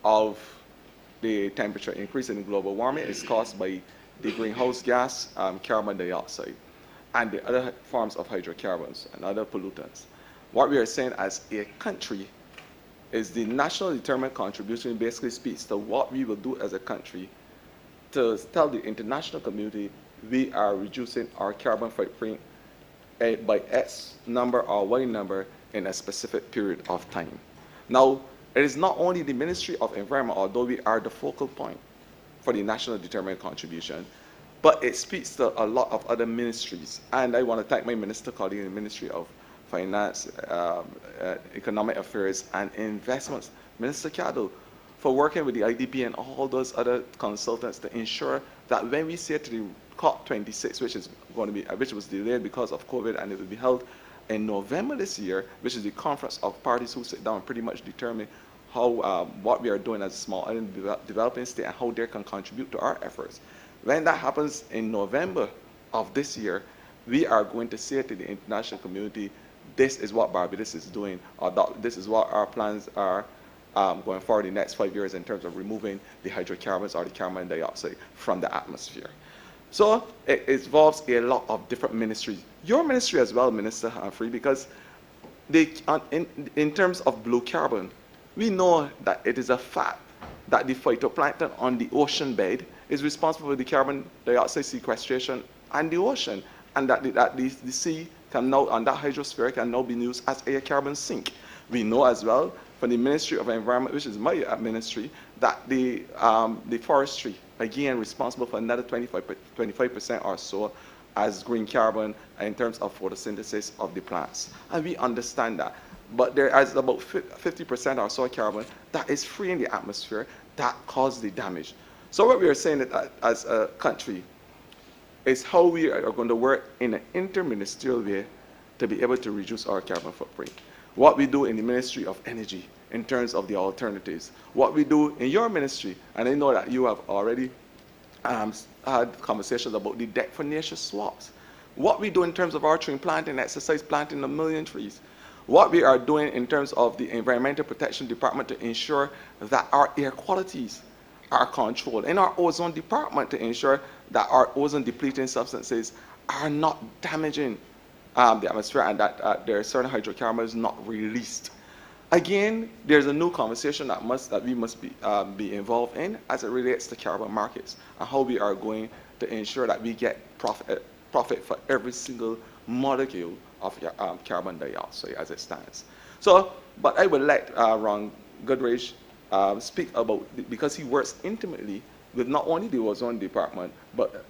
of the temperature increase in global warming is caused by the greenhouse gas, carbon dioxide, and the other forms of hydrocarbons and other pollutants. What we are saying as a country is the national determined contribution basically speaks to what we will do as a country to tell the international community we are reducing our carbon footprint by X number or Y number in a specific period of time. Now, it is not only the Ministry of Environment, although we are the focal point for the national determined contribution, but it speaks to a lot of other ministries. And I want to thank my minister colleague in the Ministry of Finance, Economic Affairs and Investments, Minister Caddo, for working with the IDB and all those other consultants to ensure that when we say to the COP26, which was delayed because of COVID, and it will be held in November this year, which is the conference of parties who sit down and pretty much determine how what we are doing as a small island developing state and how they can contribute to our efforts. When that happens in November of this year, we are going to say to the international community, this is what Barbados is doing, or this is what our plans are going forward in the next 5 years in terms of removing the hydrocarbons or the carbon dioxide from the atmosphere. So it involves a lot of different ministries. Your ministry as well, Minister Humphrey, because in terms of blue carbon, we know that it is a fact that the phytoplankton on the ocean bed is responsible for the carbon dioxide sequestration and the ocean, and that the sea can now, and that hydrosphere can now be used as a carbon sink. We know as well from the Ministry of Environment, which is my ministry, that the forestry, again, responsible for another 25% or so as green carbon in terms of photosynthesis of the plants. And we understand that. But there is about 50% or so carbon that is free in the atmosphere that causes the damage. So what we are saying that as a country is how we are going to work in an interministerial way to be able to reduce our carbon footprint. What we do in the Ministry of Energy in terms of the alternatives. What we do in your ministry, and I know that you have already had conversations about the debt for nature swaps. What we do in terms of our tree planting exercise, planting 1 million trees. What we are doing in terms of the Environmental Protection Department to ensure that our air qualities are controlled. In our ozone department to ensure that our ozone depleting substances are not damaging the atmosphere and that there are certain hydrocarbons not released. Again, there's a new conversation that we must be involved in as it relates to carbon markets and how we are going to ensure that we get profit for every single molecule of carbon dioxide as it stands. So, but I would let Ron Goodrich speak about, because he works intimately with not only the ozone department, but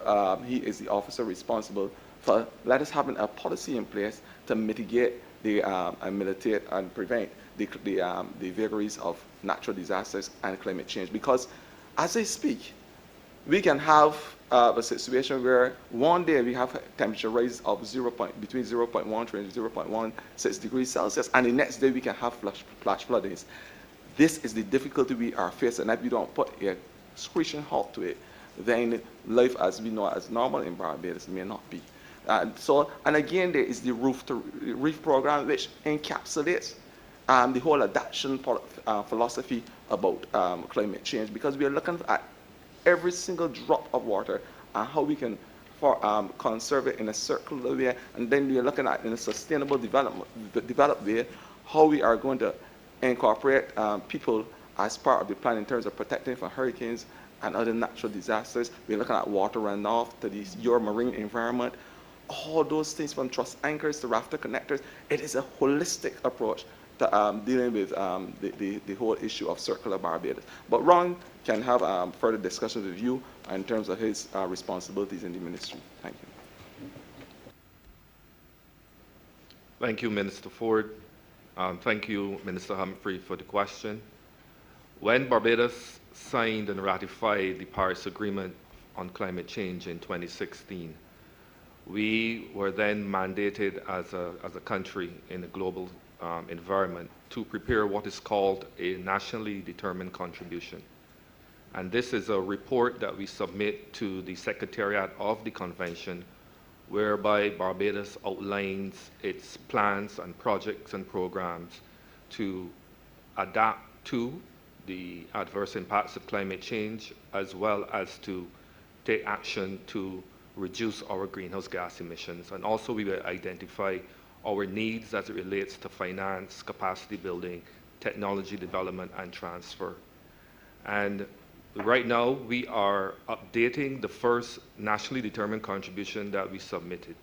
he is the officer responsible for let us having a policy in place to mitigate and militate and prevent the vagaries of natural disasters and climate change. Because as I speak, we can have a situation where one day we have a temperature rise of between 0.13 and 0.16 degrees Celsius, and the next day we can have flash floodings. This is the difficulty we are facing, and if we don't put a screeching halt to it, then life as we know as normal in Barbados may not be. And again, there is the Reef program, which encapsulates the whole adaptation philosophy about climate change, because we are looking at every single drop of water and how we can conserve it in a circular way, and then we are looking at in a sustainable developed way how we are going to incorporate people as part of the plan in terms of protecting from hurricanes and other natural disasters. We're looking at water runoff to your marine environment, all those things from truss anchors to rafter connectors. It is a holistic approach to dealing with the whole issue of circular Barbados. But Ron can have further discussions with you in terms of his responsibilities in the ministry. Thank you. Thank you, Minister Ford. Thank you, Minister Humphrey, for the question. When Barbados signed and ratified the Paris Agreement on Climate Change in 2016, we were then mandated as a country in a global environment to prepare what is called a nationally determined contribution. And this is a report that we submit to the Secretariat of the Convention, whereby Barbados outlines its plans and projects and programs to adapt to the adverse impacts of climate change, as well as to take action to reduce our greenhouse gas emissions. And also we will identify our needs as it relates to finance, capacity building, technology development, and transfer. And right now we are updating the first nationally determined contribution that we submitted.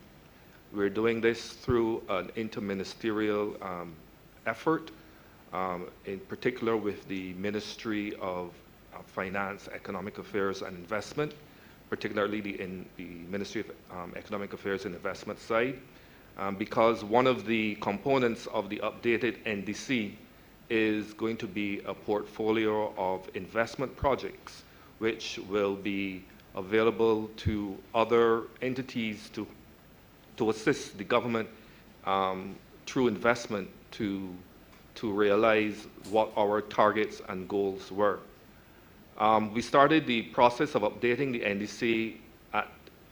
We're doing this through an interministerial effort, in particular with the Ministry of Finance, Economic Affairs and Investment, particularly in the Ministry of Economic Affairs and Investment side, because one of the components of the updated NDC is going to be a portfolio of investment projects which will be available to other entities to assist the government through investment to realize what our targets and goals were. We started the process of updating the NDC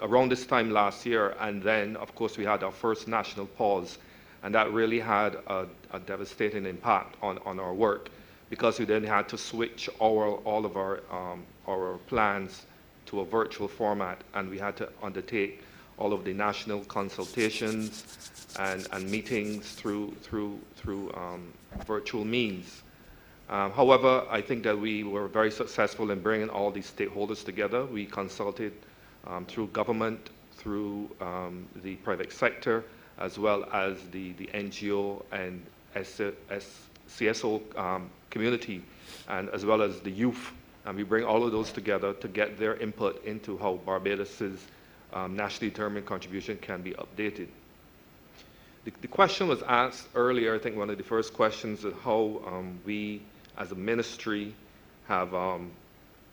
around this time last year, and then, of course, we had our first national pause, and that really had a devastating impact on our work, because we then had to switch all of our plans to a virtual format, and we had to undertake all of the national consultations and meetings through virtual means. However, I think that we were very successful in bringing all these stakeholders together. We consulted through government, through the private sector, as well as the NGO and CSO community, and as well as the youth. And we bring all of those together to get their input into how Barbados's nationally determined contribution can be updated. The question was asked earlier, I think one of the first questions, is how we as a ministry have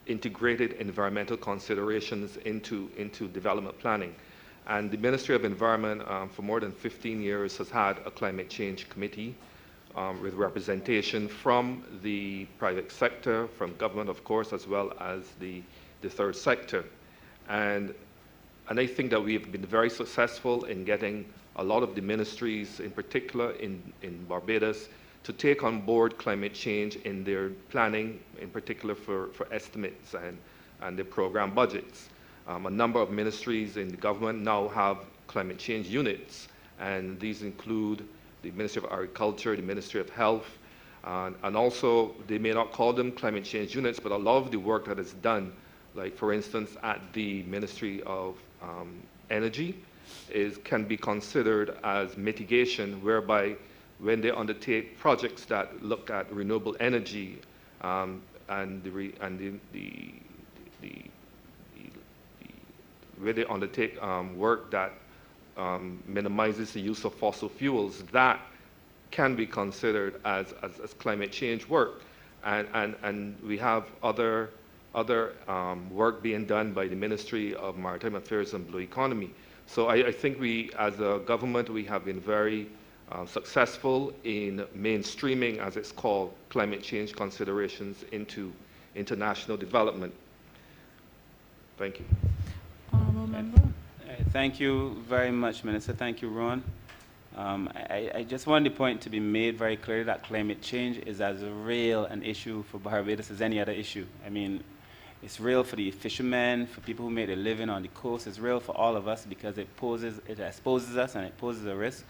integrated environmental considerations into development planning. And the Ministry of Environment for more than 15 years has had a climate change committee with representation from the private sector, from government, of course, as well as the third sector. And I think that we have been very successful in getting a lot of the ministries, in particular in Barbados, to take on board climate change in their planning, in particular for estimates and their program budgets. A number of ministries in the government now have climate change units, and these include the Ministry of Agriculture, the Ministry of Health, and also they may not call them climate change units, but a lot of the work that is done, like for instance at the Ministry of Energy, can be considered as mitigation, whereby when they undertake projects that look at renewable energy where they undertake work that minimizes the use of fossil fuels, that can be considered as climate change work. And we have other work being done by the Ministry of Maritime Affairs and Blue Economy. So I think we, as a government, we have been very successful in mainstreaming, as it's called, climate change considerations into international development. Thank you. Honourable Member. Thank you very much, Minister. Thank you, Ron. I just want the point to be made very clear that climate change is as real an issue for Barbados as any other issue. I mean, it's real for the fishermen, for people who make a living on the coast. It's real for all of us because it exposes us and it poses a risk.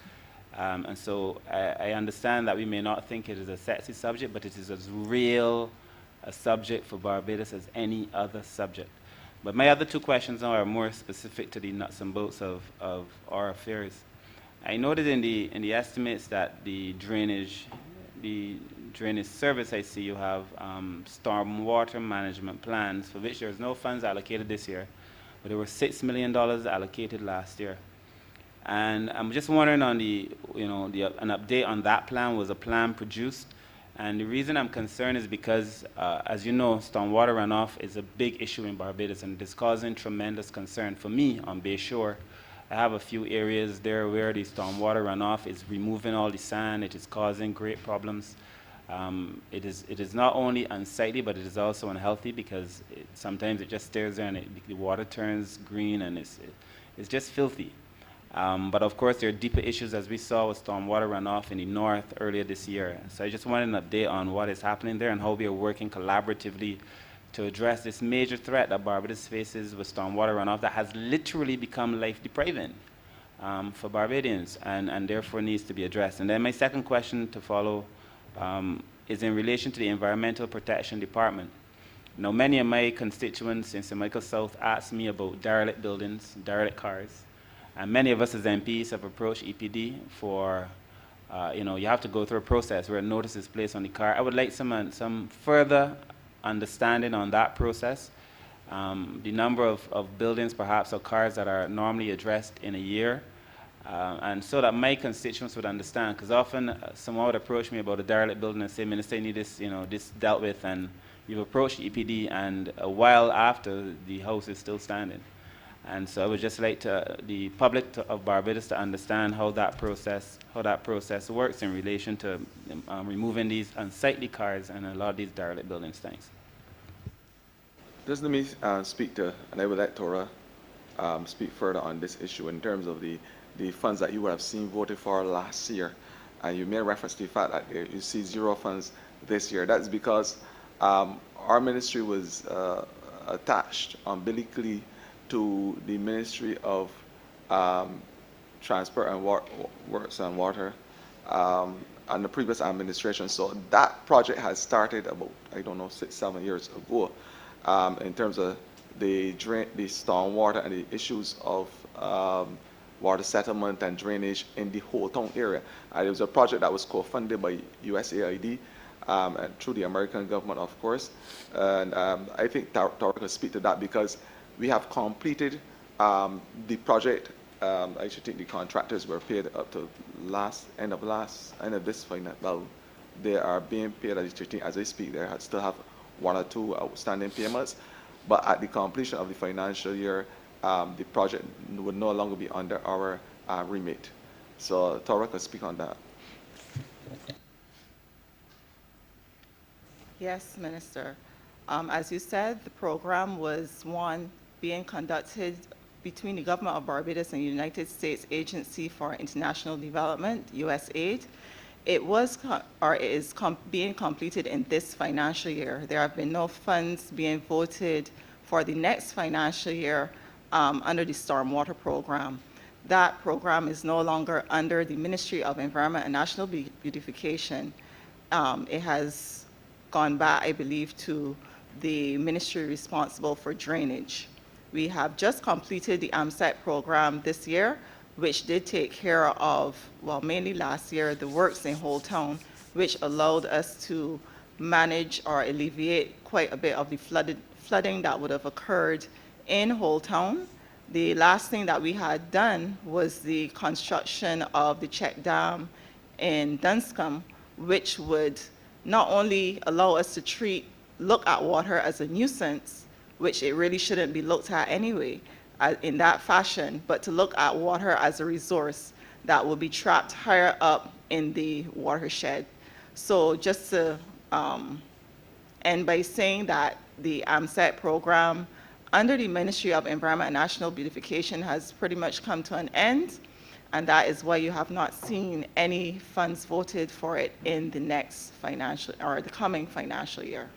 And so I understand that we may not think it is a sexy subject, but it is as real a subject for Barbados as any other subject. But my other two questions now are more specific to the nuts and bolts of our affairs. I noted in the estimates that the drainage service, I see you have stormwater management plans for which there's no funds allocated this year, but there were $6 million allocated last year. And I'm just wondering on an update on that plan. Was a plan produced? And the reason I'm concerned is because, as you know, stormwater runoff is a big issue in Barbados, and it is causing tremendous concern for me on Bay Shore. I have a few areas there where the stormwater runoff is removing all the sand. It is causing great problems. It is not only unsightly, but it is also unhealthy because sometimes it just stays there and the water turns green and it's just filthy. But of course, there are deeper issues, as we saw with stormwater runoff in the north earlier this year. So I just wanted an update on what is happening there and how we are working collaboratively to address this major threat that Barbados faces with stormwater runoff that has literally become life-depriving for Barbadians and therefore needs to be addressed. And then my second question to follow is in relation to the Environmental Protection Department. Now, many of my constituents in St. Michael South ask me about derelict buildings, derelict cars. And many of us as MPs have approached EPD for, you have to go through a process where a notice is placed on the car. I would like some further understanding on that process. The number of buildings, perhaps, or cars that are normally addressed in a year, and so that my constituents would understand, because often someone would approach me about a derelict building and say, Minister, you need this, this dealt with, and you've approached EPD, and a while after, the house is still standing. And so I would just like the public of Barbados to understand how that process works in relation to removing these unsightly cars and a lot of these derelict buildings. Thanks. Just let me speak to, and I would let Tora speak further on this issue in terms of the funds that you would have seen voted for last year. And you made reference to the fact that you see zero funds this year. That's because our ministry was attached umbilically to the Ministry of Transport and Works and Water and the previous administration. So that project has started about, 6-7 years ago in terms of the storm water and the issues of water settlement and drainage in the whole town area. It was a project that was co-funded by USAID and through the American government, of course. And I think Tara can speak to that because we have completed the project. I should think the contractors were paid up to end of this finance. Well, they are being paid as I speak. They still have 1 or 2 outstanding payments, but at the completion of the financial year, the project would no longer be under our remit. So Tara can speak on that. Yes, Minister. As you said, the program was one being conducted between the Government of Barbados and the United States Agency for International Development, USAID. It is being completed in this financial year. There have been no funds being voted for the next financial year under the Stormwater Program. That program is no longer under the Ministry of Environment and National Beautification. It has gone back, I believe, to the ministry responsible for drainage. We have just completed the AMSET program this year, which did take care of, well, mainly last year, the works in Whole Town, which allowed us to manage or alleviate quite a bit of the flooding that would have occurred in Whole Town. The last thing that we had done was the construction of the check dam in Dunscombe, which would not only allow us to look at water as a nuisance, which it really shouldn't be looked at anyway in that fashion, but to look at water as a resource that will be trapped higher up in the watershed. So just to end by saying that the AMSET program under the Ministry of Environment and National Beautification has pretty much come to an end, and that is why you have not seen any funds voted for it in the next financial or the coming financial year.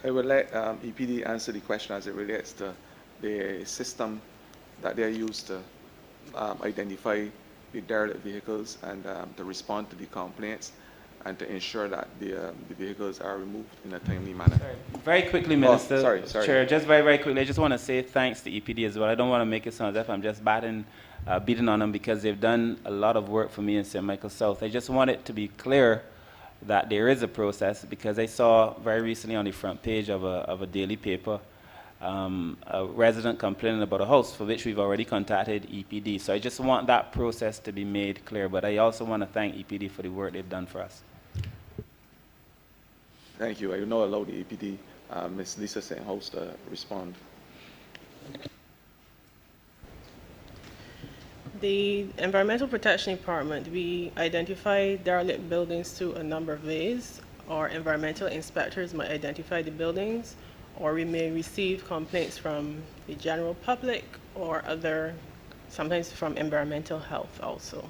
I would let EPD answer the question as it relates to the system that they use to identify the derelict vehicles and to respond to the complaints and to ensure that the vehicles are removed in a timely manner. Very quickly, Minister. Sorry. Chair, just very quickly, I just want to say thanks to EPD as well. I don't want to make it sound as if I'm just beating on them because they've done a lot of work for me in St. Michael South. I just want it to be clear that there is a process because I saw very recently on the front page of a daily paper a resident complaining about a house for which we've already contacted EPD. So I just want that process to be made clear, but I also want to thank EPD for the work they've done for us. Thank you. I will now allow the EPD, Ms. Lisa Stenhouse, to respond. The Environmental Protection Department, we identify derelict buildings through a number of ways. Our environmental inspectors might identify the buildings, or we may receive complaints from the general public or sometimes from environmental health also.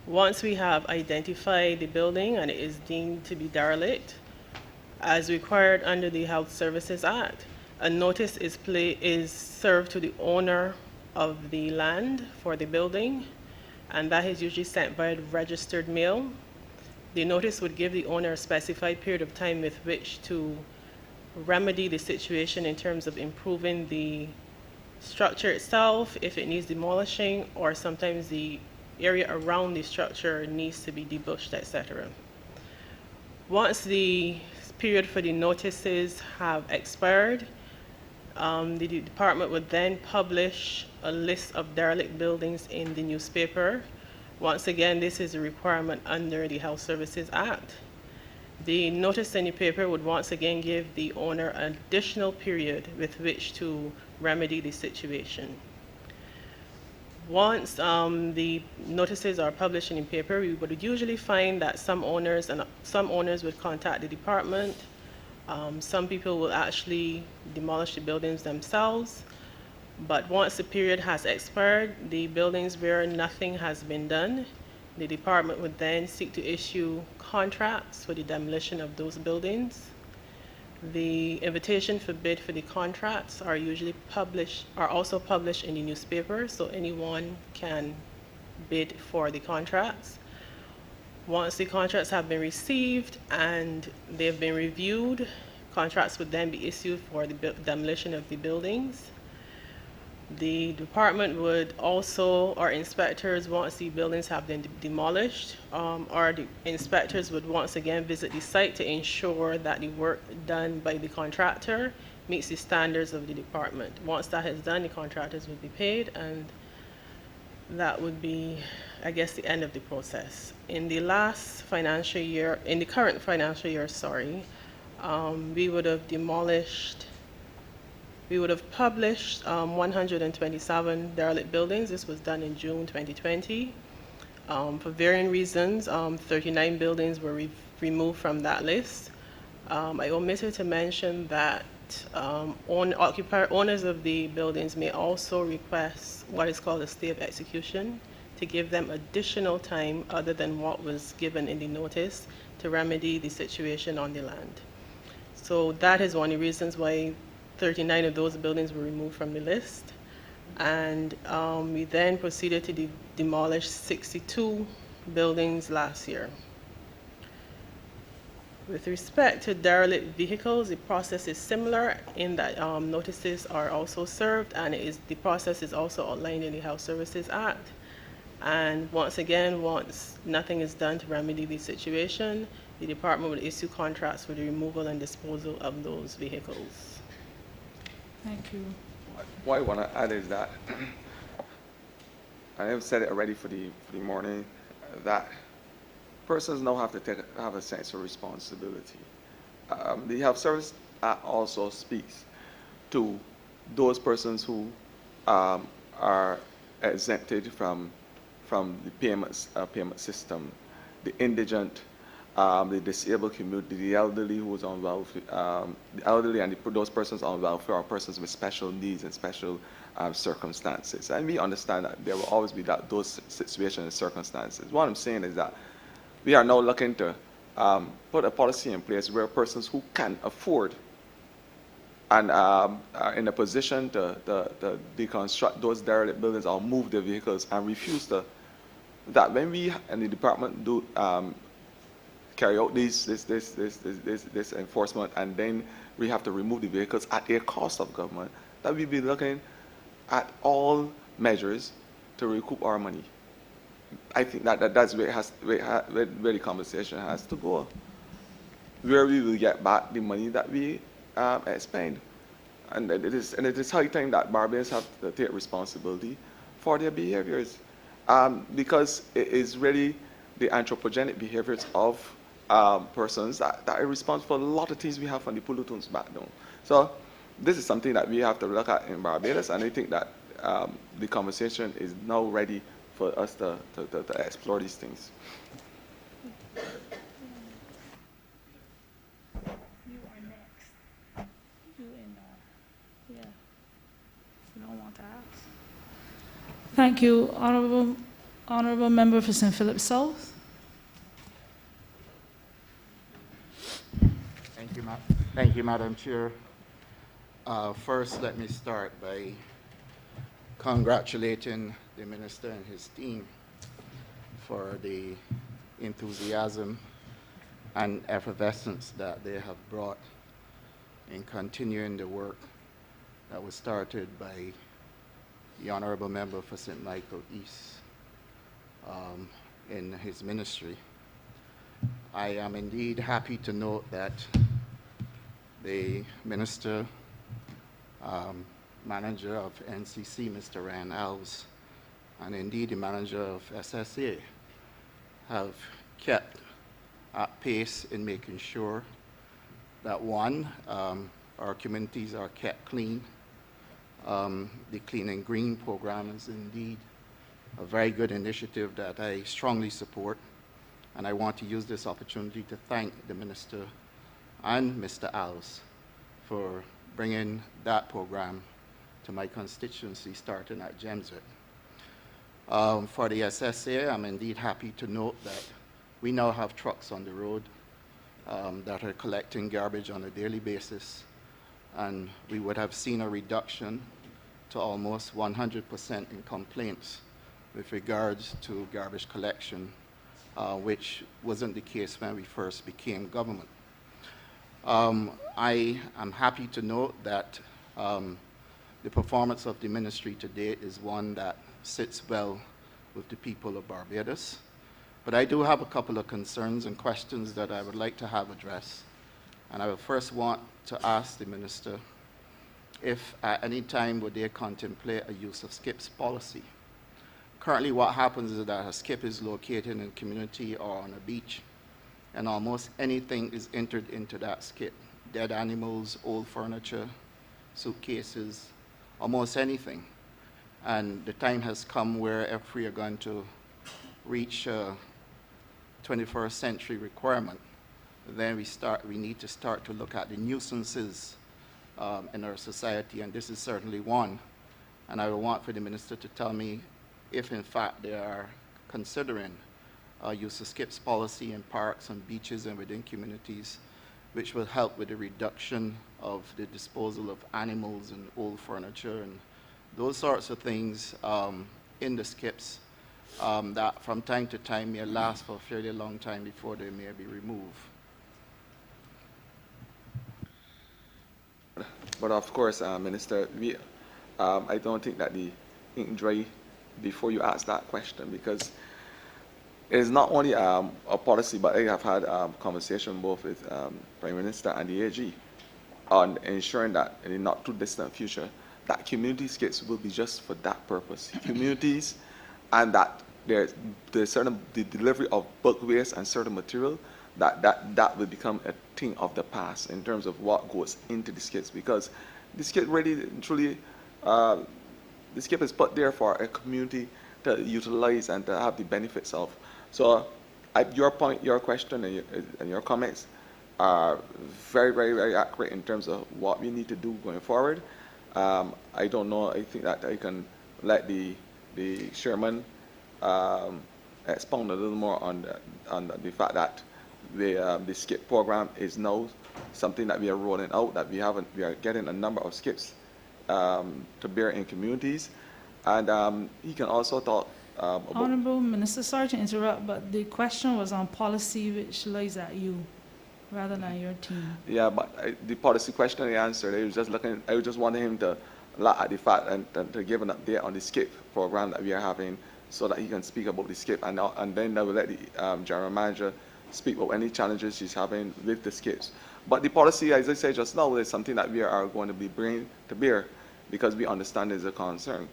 Once we have identified the building and it is deemed to be derelict, as required under the Health Services Act, a notice is served to the owner of the land for the building, and that is usually sent by registered mail. The notice would give the owner a specified period of time with which to remedy the situation in terms of improving the structure itself, if it needs demolishing, or sometimes the area around the structure needs to be debushed, etc. Once the period for the notices have expired, The department would then publish a list of derelict buildings in the newspaper. Once again, this is a requirement under the Health Services Act. The notice in the paper would once again give the owner an additional period with which to remedy the situation. Once the notices are published in the paper, we would usually find that some owners would contact the department. Some people will actually demolish the buildings themselves. But once the period has expired, the buildings where nothing has been done, the department would then seek to issue contracts for the demolition of those buildings. The invitation for bid for the contracts are also published in the newspaper, so anyone can bid for the contracts. Once the contracts have been received and they've been reviewed, contracts would then be issued for the demolition of the buildings. The department would also, or inspectors, once the buildings have been demolished, or the inspectors would once again visit the site to ensure that the work done by the contractor meets the standards of the department. Once that is done, the contractors would be paid, and that would be, I guess, the end of the process. In the current financial year, we would have published 127 derelict buildings. This was done in June 2020. For varying reasons, 39 buildings were removed from that list. I omitted to mention that owners of the buildings may also request what is called a stay of execution to give them additional time other than what was given in the notice to remedy the situation on the land. So that is one of the reasons why 39 of those buildings were removed from the list. And we then proceeded to demolish 62 buildings last year. With respect to derelict vehicles, the process is similar in that notices are also served, and the process is also outlined in the Health Services Act. And once again, once nothing is done to remedy the situation, the department will issue contracts for the removal and disposal of those vehicles. Thank you. What I want to add is that I have said it already for the morning, that persons now have to have a sense of responsibility. The Health Service Act also speaks to those persons who are exempted from the payment system, the indigent, the disabled community, the elderly who is on welfare, the elderly and those persons on welfare are persons with special needs and special circumstances. And we understand that there will always be those situations and circumstances. What I'm saying is that we are now looking to put a policy in place where persons who can afford and are in a position to deconstruct those derelict buildings or move their vehicles and refuse to, that when we and the department do carry out this enforcement, and then we have to remove the vehicles at a cost of government, that we be looking at all measures to recoup our money. I think that's where the conversation has to go, where we will get back the money that we spend. And it is high time that Barbadians have to take responsibility for their behaviors, because it is really the anthropogenic behaviors of persons that are responsible for a lot of things we have from the pollutants back down. So this is something that we have to look at in Barbados, and I think that the conversation is now ready for us to explore these things. You are next. Yeah. You don't want to ask. Thank you, Honourable Member for St. Philip South. Thank you, Madam Chair. First, let me start by congratulating the Minister and his team for the enthusiasm and effervescence that they have brought in continuing the work that was started by the Honourable Member for St. Michael East in his ministry. I am indeed happy to note that the Minister manager of NCC, Mr. Ryan Alves, and indeed the manager of SSA have kept at pace in making sure that one, our communities are kept clean. The Clean and Green program is indeed a very good initiative that I strongly support, and I want to use this opportunity to thank the Minister and Mr. Alves for bringing that program to my constituency, starting at Gemswick. For the SSA, I'm indeed happy to note that we now have trucks on the road that are collecting garbage on a daily basis, and we would have seen a reduction to almost 100% in complaints with regards to garbage collection, which wasn't the case when we first became government. I am happy to note that the performance of the ministry to date is one that sits well with the people of Barbados. But I do have a couple of concerns and questions that I would like to have addressed. And I would first want to ask the minister if at any time would they contemplate a use of SCIP's policy. Currently what happens is that a SCIP is located in a community or on a beach, and almost anything is entered into that SCIP. Dead animals, old furniture, suitcases, almost anything. And the time has come where if we are going to reach a 21st century requirement, then we need to start to look at the nuisances in our society, and this is certainly one. And I would want for the minister to tell me if in fact they are considering use of SCIP's policy in parks and beaches and within communities, which will help with the reduction of the disposal of animals and old furniture and those sorts of things in the SCIPs that from time to time may last for a fairly long time before they may be removed. But of course, Minister, I don't think that the ink dry before you ask that question, because it is not only a policy, but I have had conversation both with Prime Minister and the AG on ensuring that in the not too distant future, that community SCIPs will be just for that purpose. Communities, and that there's the delivery of bulk waste and certain material, that will become a thing of the past in terms of what goes into the SCIPs, because the SCIP really, truly, the SCIP is put there for a community to utilize and to have the benefits of. So your point, your question and your comments are very, very, very accurate in terms of what we need to do going forward. I don't know, I think that I can let the chairman expound a little more on the fact that the SCIP program is now something that we are rolling out, that we are getting a number of SCIPs to bear in communities. And he can also talk about... Honourable Minister, sorry to interrupt, but the question was on policy, which lies at you rather than your team. Yeah, but the policy question I answered, I was just wanting him to look at the fact and to give an update on the SCIP program that we are having, so that he can speak about the SCIP, and then I will let the general manager speak about any challenges she's having with the SCIPs. But the policy, as I said just now, is something that we are going to be bringing to bear, because we understand is a concern.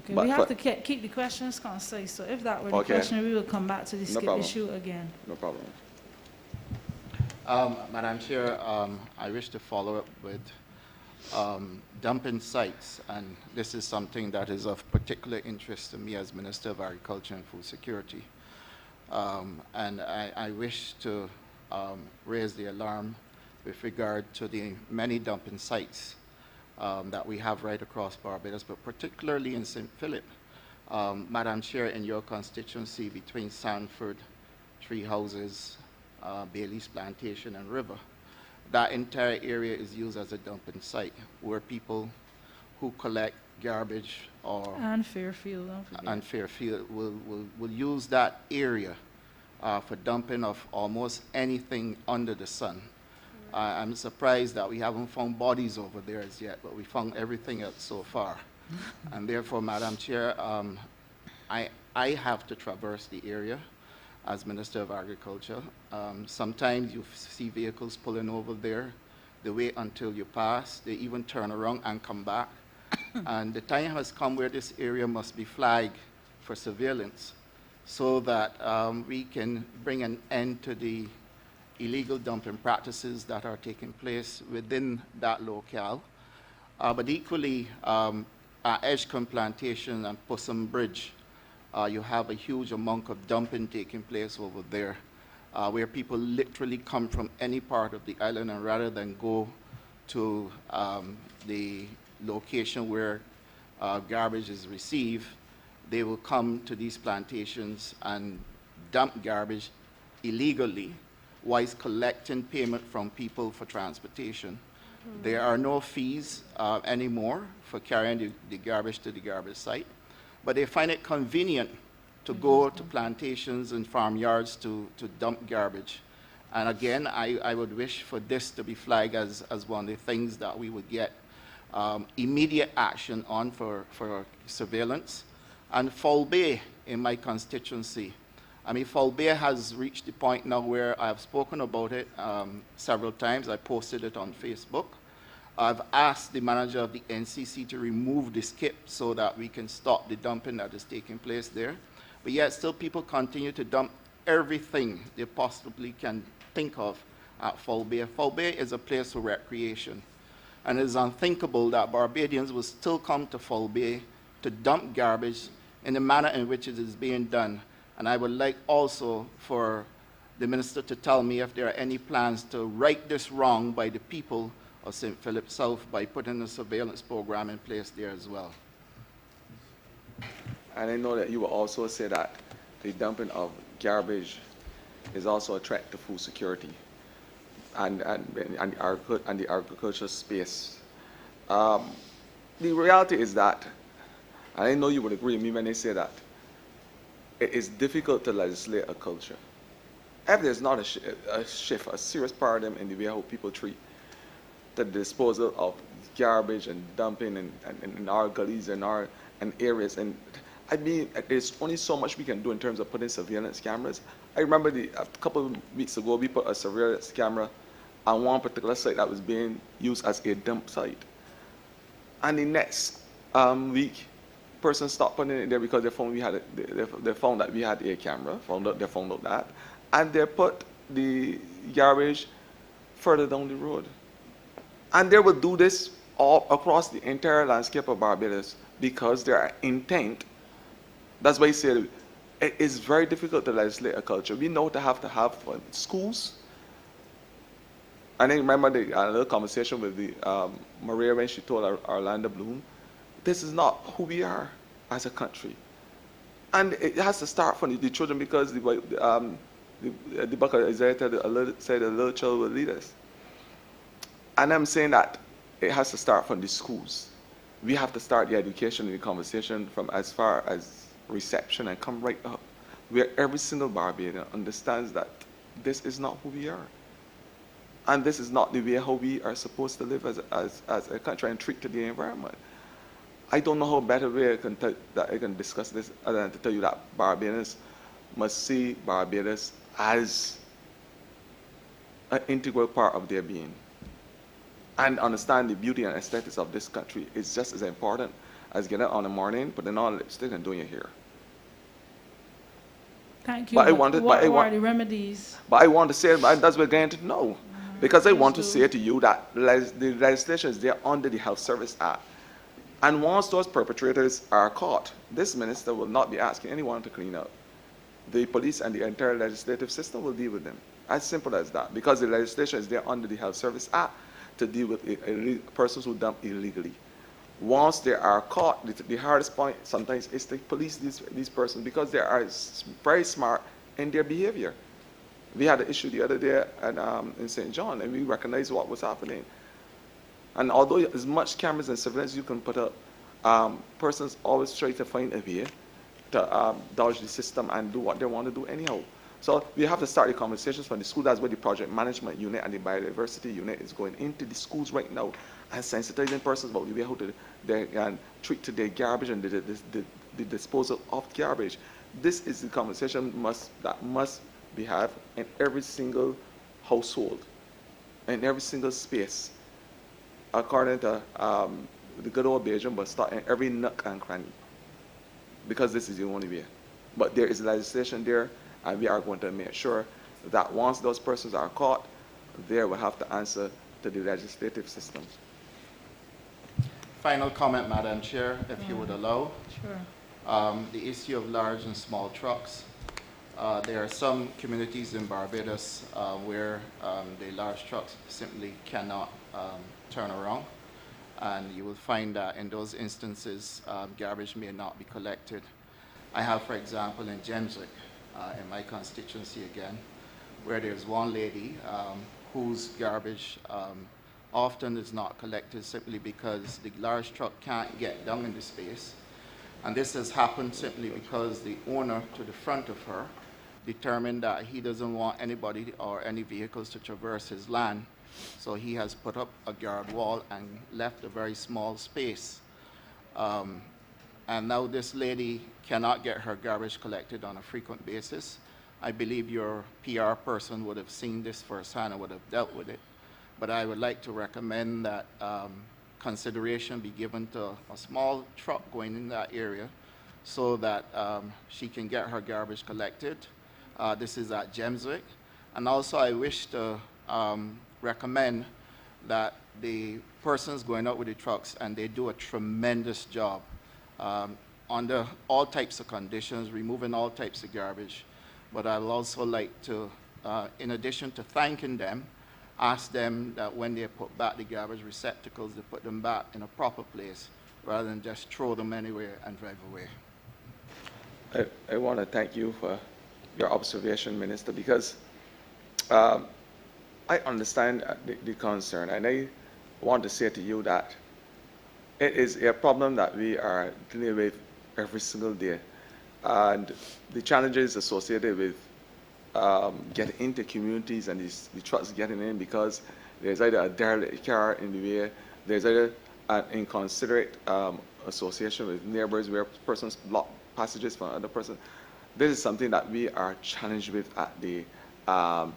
Okay, but we have to keep the questions concise, so if that were the question, we will come back to the SCIP issue again. No problem. Madam Chair, I wish to follow up with dumping sites, and this is something that is of particular interest to me as Minister of Agriculture and Food Security. And I wish to raise the alarm with regard to the many dumping sites that we have right across Barbados, but particularly in St. Philip. Madam Chair, in your constituency between Sanford, Tree Houses, Bailey's Plantation and River, that entire area is used as a dumping site where people who collect garbage or... And Fairfield, don't forget. And Fairfield will use that area for dumping of almost anything under the sun. I'm surprised that we haven't found bodies over there as yet, but we found everything else so far. And therefore, Madam Chair, I have to traverse the area as Minister of Agriculture. Sometimes you see vehicles pulling over there they wait until you pass, they even turn around and come back. And the time has come where this area must be flagged for surveillance so that we can bring an end to the illegal dumping practices that are taking place within that locale. But equally, at Edgecombe Plantation and Pussum Bridge, you have a huge amount of dumping taking place over there, where people literally come from any part of the island, and rather than go to the location where garbage is received, they will come to these plantations and dump garbage illegally whilst collecting payment from people for transportation. There are no fees anymore for carrying the garbage to the garbage site, but they find it convenient to go to plantations and farmyards to dump garbage. And again, I would wish for this to be flagged as one of the things that we would get immediate action on for surveillance. And Foul Bay in my constituency, I mean, Foul Bay has reached the point now where I've spoken about it several times. I posted it on Facebook. I've asked the manager of the NCC to remove the skip so that we can stop the dumping that is taking place there. But yet still people continue to dump everything they possibly can think of at Foul Bay. Foul Bay is a place for recreation. And it is unthinkable that Barbadians will still come to Foul Bay to dump garbage in the manner in which it is being done. And I would like also for the minister to tell me if there are any plans to right this wrong by the people of St. Philip South by putting a surveillance program in place there as well. And I know that you will also say that the dumping of garbage is also a threat to food security and the agricultural space. The reality is that, and I know you would agree with me when I say that, it is difficult to legislate a culture. If there's not a shift, a serious paradigm in the way how people treat the disposal of garbage and dumping in our gullies and our areas, and I mean, there's only so much we can do in terms of putting surveillance cameras. I remember a couple of weeks ago, we put a surveillance camera on one particular site that was being used as a dump site. And the next week, person stopped putting it there because they found they found that we had a camera. They found out that, and they put the garbage further down the road. And they will do this all across the entire landscape of Barbados because their intent. That's why I say it is very difficult to legislate a culture. We know to have schools. And I remember a little conversation with Maria when she told Orlando Bloom, this is not who we are as a country. And it has to start from the children, because the book of Isaiah said a little child will lead us. And I'm saying that it has to start from the schools. We have to start the education and the conversation from as far as reception and come right up, where every single Barbadian understands that this is not who we are. And this is not the way how we are supposed to live as a country and treat the environment. I don't know how better way I can discuss this other than to tell you that Barbadians must see Barbados as an integral part of their being, and understand the beauty and aesthetics of this country is just as important as getting out in the morning, putting on lipstick and doing your hair. Thank you. What are the remedies? But I want to say, that's what we're going to know. Because I want to say to you that the legislation is there under the Health Service Act. And once those perpetrators are caught, this minister will not be asking anyone to clean up. The police and the entire legislative system will deal with them. As simple as that. Because the legislation is there under the Health Service Act to deal with persons who dump illegally. Once they are caught, the hardest point sometimes is to police these persons, because they are very smart in their behavior. We had an issue the other day in St. John, and we recognized what was happening. And although as much cameras and surveillance you can put up, persons always try to find a way to dodge the system and do what they want to do anyhow. So we have to start the conversations from the school. That's where the project management unit and the biodiversity unit is going into the schools right now and sensitizing persons about the way how they can treat their garbage and the disposal of garbage. This is the conversation that must be had in every single household in every single space, according to the good old Belgium, but start in every nook and cranny, because this is the only way. But there is legislation there, and we are going to make sure that once those persons are caught, they will have to answer to the legislative system. Final comment, Madam Chair, if you would allow. Sure. The issue of large and small trucks. There are some communities in Barbados where the large trucks simply cannot turn around. And you will find that in those instances, garbage may not be collected. I have, for example, in Jemswick, in my constituency again, where there's one lady whose garbage often is not collected simply because the large truck can't get down in the space. And this has happened simply because the owner to the front of her determined that he doesn't want anybody or any vehicles to traverse his land. So he has put up a guard wall and left a very small space. And now this lady cannot get her garbage collected on a frequent basis. I believe your PR person would have seen this firsthand and would have dealt with it. But I would like to recommend that consideration be given to a small truck going in that area so that she can get her garbage collected. This is at Jemswick. And also I wish to recommend that the persons going out with the trucks, and they do a tremendous job under all types of conditions, removing all types of garbage. But I would also like to, in addition to thanking them, ask them that when they put back the garbage receptacles, they put them back in a proper place rather than just throw them anywhere and drive away. I want to thank you for your observation, Minister, because I understand the concern, and I want to say to you that it is a problem that we are dealing with every single day, and the challenges associated with getting into communities and the trucks getting in, because there's either a derelict car in the way, there's either an inconsiderate association with neighbors where persons block passages from other persons. This is something that we are challenged with at the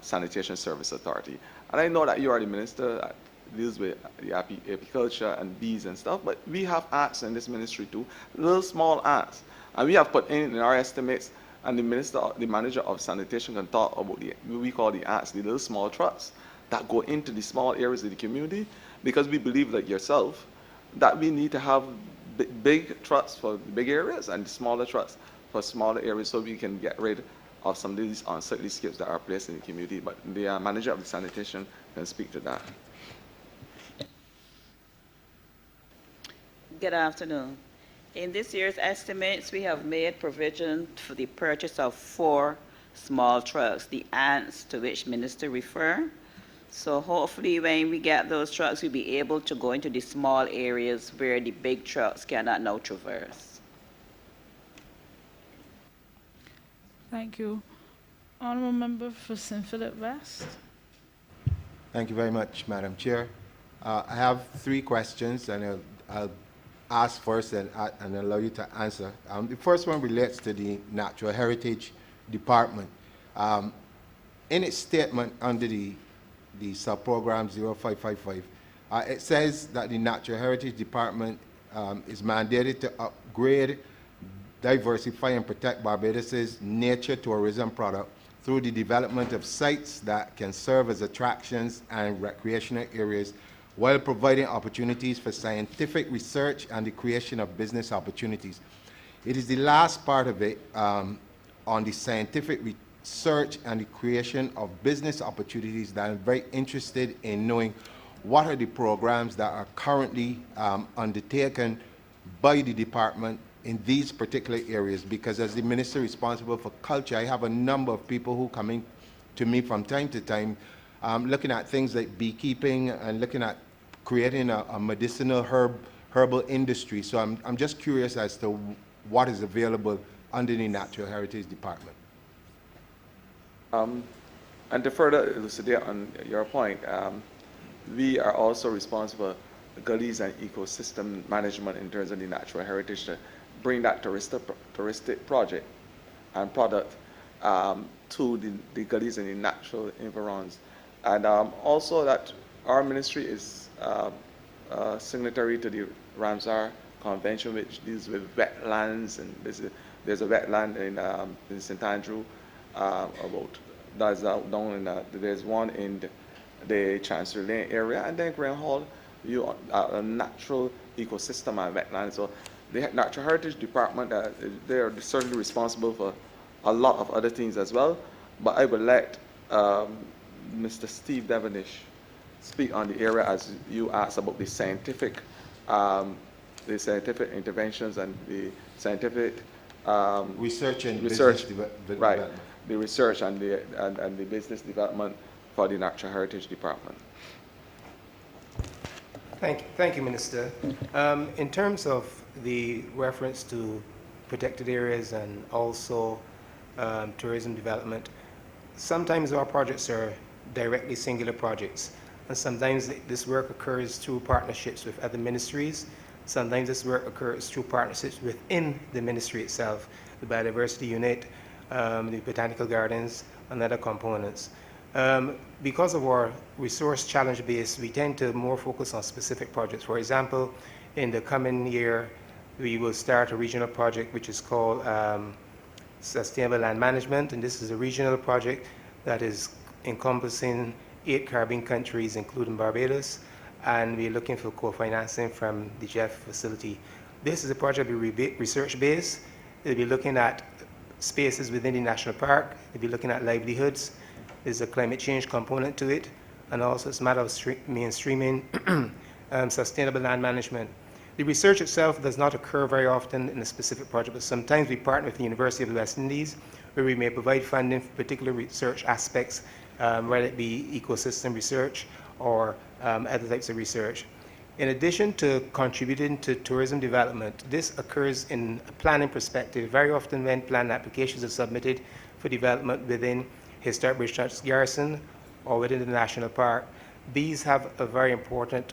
Sanitation Service Authority. And I know that you are the minister that deals with the apiculture and bees and stuff, but we have acts in this ministry too, little small acts. And we have put in our estimates, and the minister, the manager of sanitation can talk about what we call the acts, the little small trucks that go into the small areas of the community, because we believe, like yourself, that we need to have big trucks for the big areas and smaller trucks for smaller areas, so we can get rid of some of these unsightly skips that are placed in the community. But the manager of the sanitation can speak to that. Good afternoon. In this year's estimates, we have made provision for the purchase of 4 small trucks, the ants to which Minister referred. So hopefully when we get those trucks, we'll be able to go into the small areas where the big trucks cannot now traverse. Thank you. Honourable Member for St. Philip West. Thank you very much, Madam Chair. I have 3 questions, and I'll ask first and allow you to answer. The first one relates to the Natural Heritage Department. In its statement under the sub-program 0555, it says that the Natural Heritage Department is mandated to upgrade, diversify, and protect Barbados's nature tourism product through the development of sites that can serve as attractions and recreational areas, while providing opportunities for scientific research and the creation of business opportunities. It is the last part of it on the scientific research and the creation of business opportunities that I'm very interested in knowing what are the programs that are currently undertaken by the department in these particular areas, because as the minister responsible for culture, I have a number of people who come in to me from time to time looking at things like beekeeping and looking at creating a medicinal herbal industry. So I'm just curious as to what is available under the Natural Heritage Department. And to further elucidate on your point, we are also responsible for gullies and ecosystem management in terms of the natural heritage, to bring that touristic project and product to the gullies and the natural environs. And also that our ministry is signatory to the Ramsar Convention, which deals with wetlands, and there's a wetland in St. Andrew there's one in the Chancery Lane area, and then Graham Hall, a natural ecosystem and wetland. So the Natural Heritage Department, they are certainly responsible for a lot of other things as well, but I would let Mr. Steve Devenish speak on the area as you asked about the scientific interventions and the scientific research and research, business right? development. The research and the business development for the Natural Heritage Department. Thank you, Minister. In terms of the reference to protected areas and also tourism development, sometimes our projects are directly singular projects, and sometimes this work occurs through partnerships with other ministries. Sometimes this work occurs through partnerships within the ministry itself, the Biodiversity Unit, the Botanical Gardens, and other components. Because of our resource challenge base, we tend to more focus on specific projects. For example, in the coming year, we will start a regional project which is called Sustainable Land Management, and this is a regional project that is encompassing 8 Caribbean countries, including Barbados, and we're looking for co-financing from the Jeff facility. This is a project that will be research-based. It'll be looking at spaces within the national park. It'll be looking at livelihoods. There's a climate change component to it, and also it's a matter of mainstreaming sustainable land management. The research itself does not occur very often in a specific project, but sometimes we partner with the University of the West Indies, where we may provide funding for particular research aspects, whether it be ecosystem research or other types of research. In addition to contributing to tourism development, this occurs in a planning perspective. Very often when plan applications are submitted for development within Historic Bridgeton Garrison or within the national park, these have a very important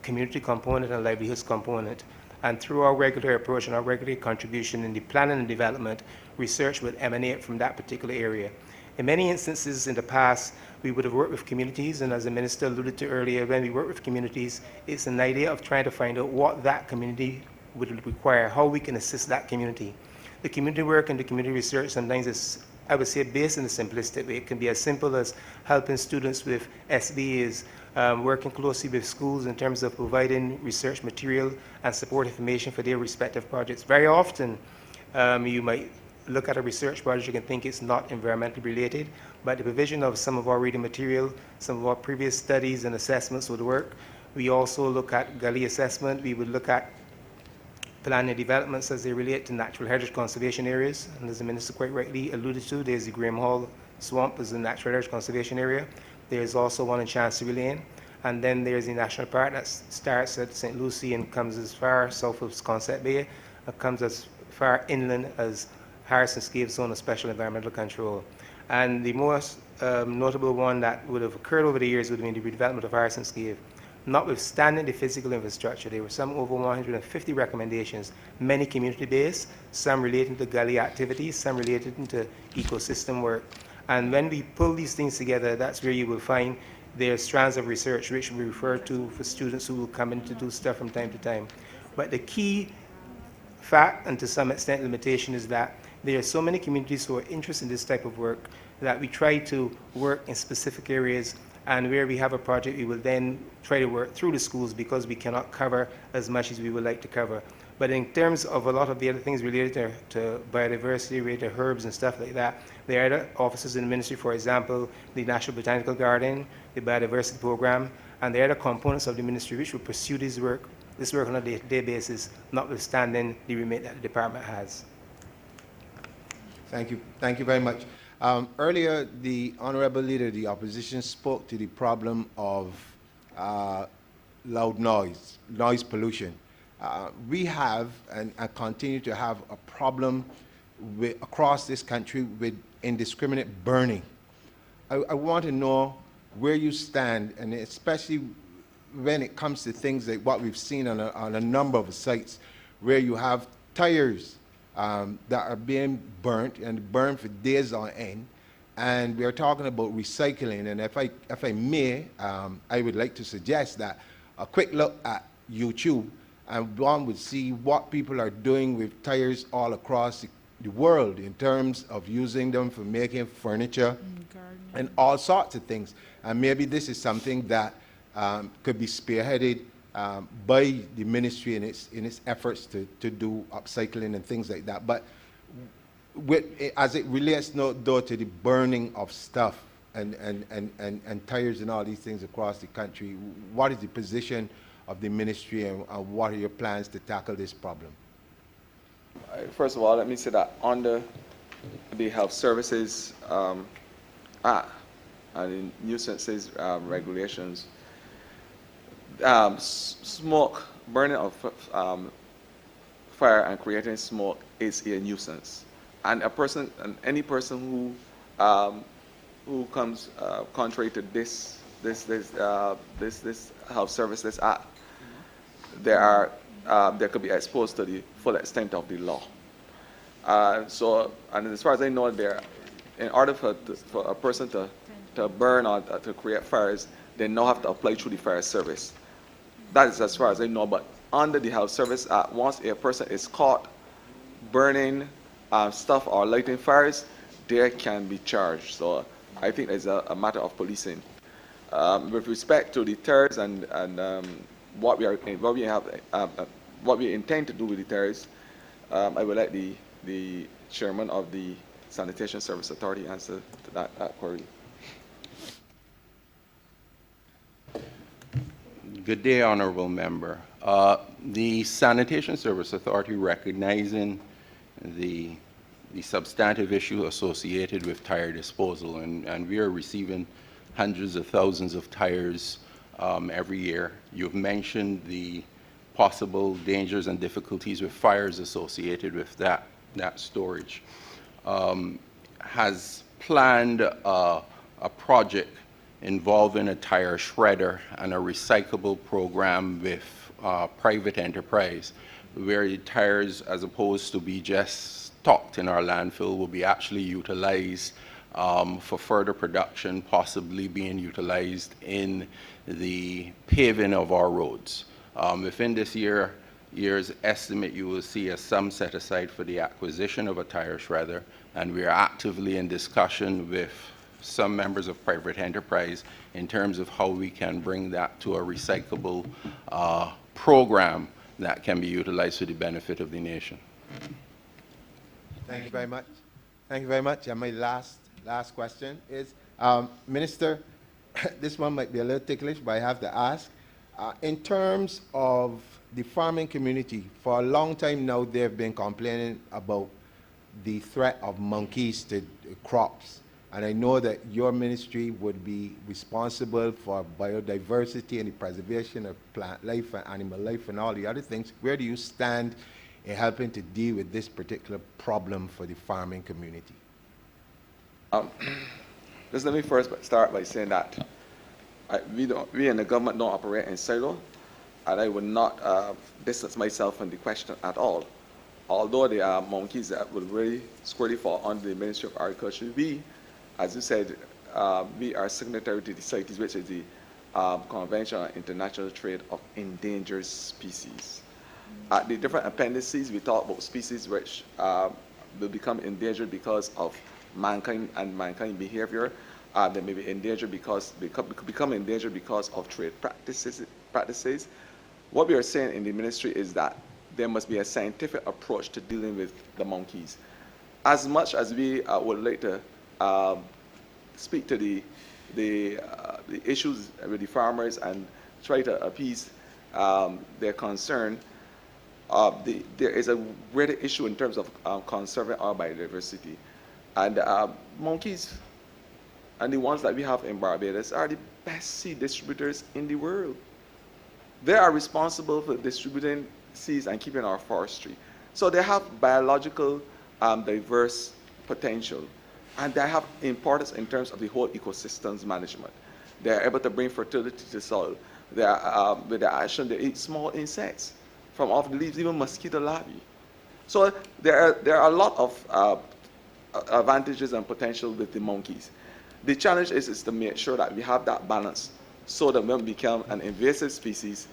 community component and livelihoods component. And through our regulatory approach and our regulatory contribution in the planning and development, research would emanate from that particular area. In many instances in the past, we would have worked with communities, and as the minister alluded to earlier, when we work with communities, it's an idea of trying to find out what that community would require, how we can assist that community. The community work and the community research sometimes is, I would say, based in a simplistic way. It can be as simple as helping students with SBAs, working closely with schools in terms of providing research material and support information for their respective projects. Very often, you might look at a research project, you can think it's not environmentally related, but the provision of some of our reading material, some of our previous studies and assessments would work. We also look at gully assessment. We would look at planning developments as they relate to natural heritage conservation areas. And as the minister quite rightly alluded to, there's the Graham Hall Swamp as a natural heritage conservation area. There's also one in Chancery Lane. And then there's the national park that starts at St. Lucie and comes as far south of Sconset Bay, and comes as far inland as Harrison's Cave Zone of Special Environmental Control. And the most notable one that would have occurred over the years would have been the redevelopment of Harrison's Cave. Notwithstanding the physical infrastructure, there were some over 150 recommendations, many community-based, some relating to gully activities, some related to ecosystem work. And when we pull these things together, that's where you will find there are strands of research which we refer to for students who will come in to do stuff from time to time. But the key fact, and to some extent limitation, is that there are so many communities who are interested in this type of work that we try to work in specific areas, and where we have a project, we will then try to work through the schools because we cannot cover as much as we would like to cover. But in terms of a lot of the other things related to biodiversity, related to herbs and stuff like that, there are other offices in the ministry, for example, the National Botanical Garden, the Biodiversity Program, and there are other components of the ministry which will pursue this work on a day-to-day basis, notwithstanding the remit that the department has. Thank you. Thank you very much. Earlier, the Honourable Leader of the Opposition spoke to the problem of loud noise pollution. We have and continue to have a problem across this country with indiscriminate burning. I want to know where you stand, and especially when it comes to things like what we've seen on a number of sites where you have tires that are being burnt and burned for days on end, and we are talking about recycling. And if I may, I would like to suggest that a quick look at YouTube, and one would see what people are doing with tires all across the world in terms of using them for making furniture and all sorts of things. And maybe this is something that could be spearheaded by the ministry in its efforts to do upcycling and things like that. But as it relates though to the burning of stuff and tires and all these things across the country, what is the position of the ministry, and what are your plans to tackle this problem? First of all, let me say that under the Health Services Act and the nuisances regulations, smoke, burning of fire and creating smoke is a nuisance. And any person who comes contrary to this Health Services Act, there could be exposed to the full extent of the law. And as far as I know, in order for a person to burn or to create fires, they now have to apply through the fire service. That is as far as I know. But under the Health Service Act, once a person is caught burning stuff or lighting fires, they can be charged. So I think it's a matter of policing. With respect to the tires and what we intend to do with the tires, I would like the chairman of the Sanitation Service Authority answer to that query. Good day, Honourable Member. The Sanitation Service Authority, recognizing the substantive issue associated with tire disposal, and we are receiving hundreds of thousands of tires every year. You've mentioned the possible dangers and difficulties with fires associated with that storage. Has planned a project involving a tire shredder and a recyclable program with private enterprise, where the tires, as opposed to be just stocked in our landfill, will be actually utilized for further production, possibly being utilized in the paving of our roads. Within this year's estimate, you will see a sum set aside for the acquisition of a tire shredder, and we are actively in discussion with some members of private enterprise in terms of how we can bring that to a recyclable program that can be utilized for the benefit of the nation. Thank you very much. Thank you very much. And my last question is, Minister, this one might be a little ticklish, but I have to ask. In terms of the farming community, for a long time now, they've been complaining about the threat of monkeys to crops. And I know that your ministry would be responsible for biodiversity and the preservation of plant life and animal life and all the other things. Where do you stand in helping to deal with this particular problem for the farming community? Let me first start by saying that we in the government don't operate in silo, and I would not distance myself from the question at all. Although there are monkeys that would really squarely fall under the Ministry of Agriculture, we, as you said, we are signatory to the CITES, which is the Convention on International Trade of Endangered Species. At the different appendices, we talk about species which will become endangered because of mankind and mankind behavior. They may be endangered become endangered because of trade practices. What we are saying in the ministry is that there must be a scientific approach to dealing with the monkeys. As much as we would like to speak to the issues with the farmers and try to appease their concern, there is a greater issue in terms of conserving our biodiversity. And monkeys, and the ones that we have in Barbados, are the best seed distributors in the world. They are responsible for distributing seeds and keeping our forestry. So they have biological diverse potential, and they have importance in terms of the whole ecosystem's management. They are able to bring fertility to soil. They are, with their action, they eat small insects from off the leaves, even mosquito larvae. So there are a lot of advantages and potential with the monkeys. The challenge is to make sure that we have that balance so that we don't become an invasive species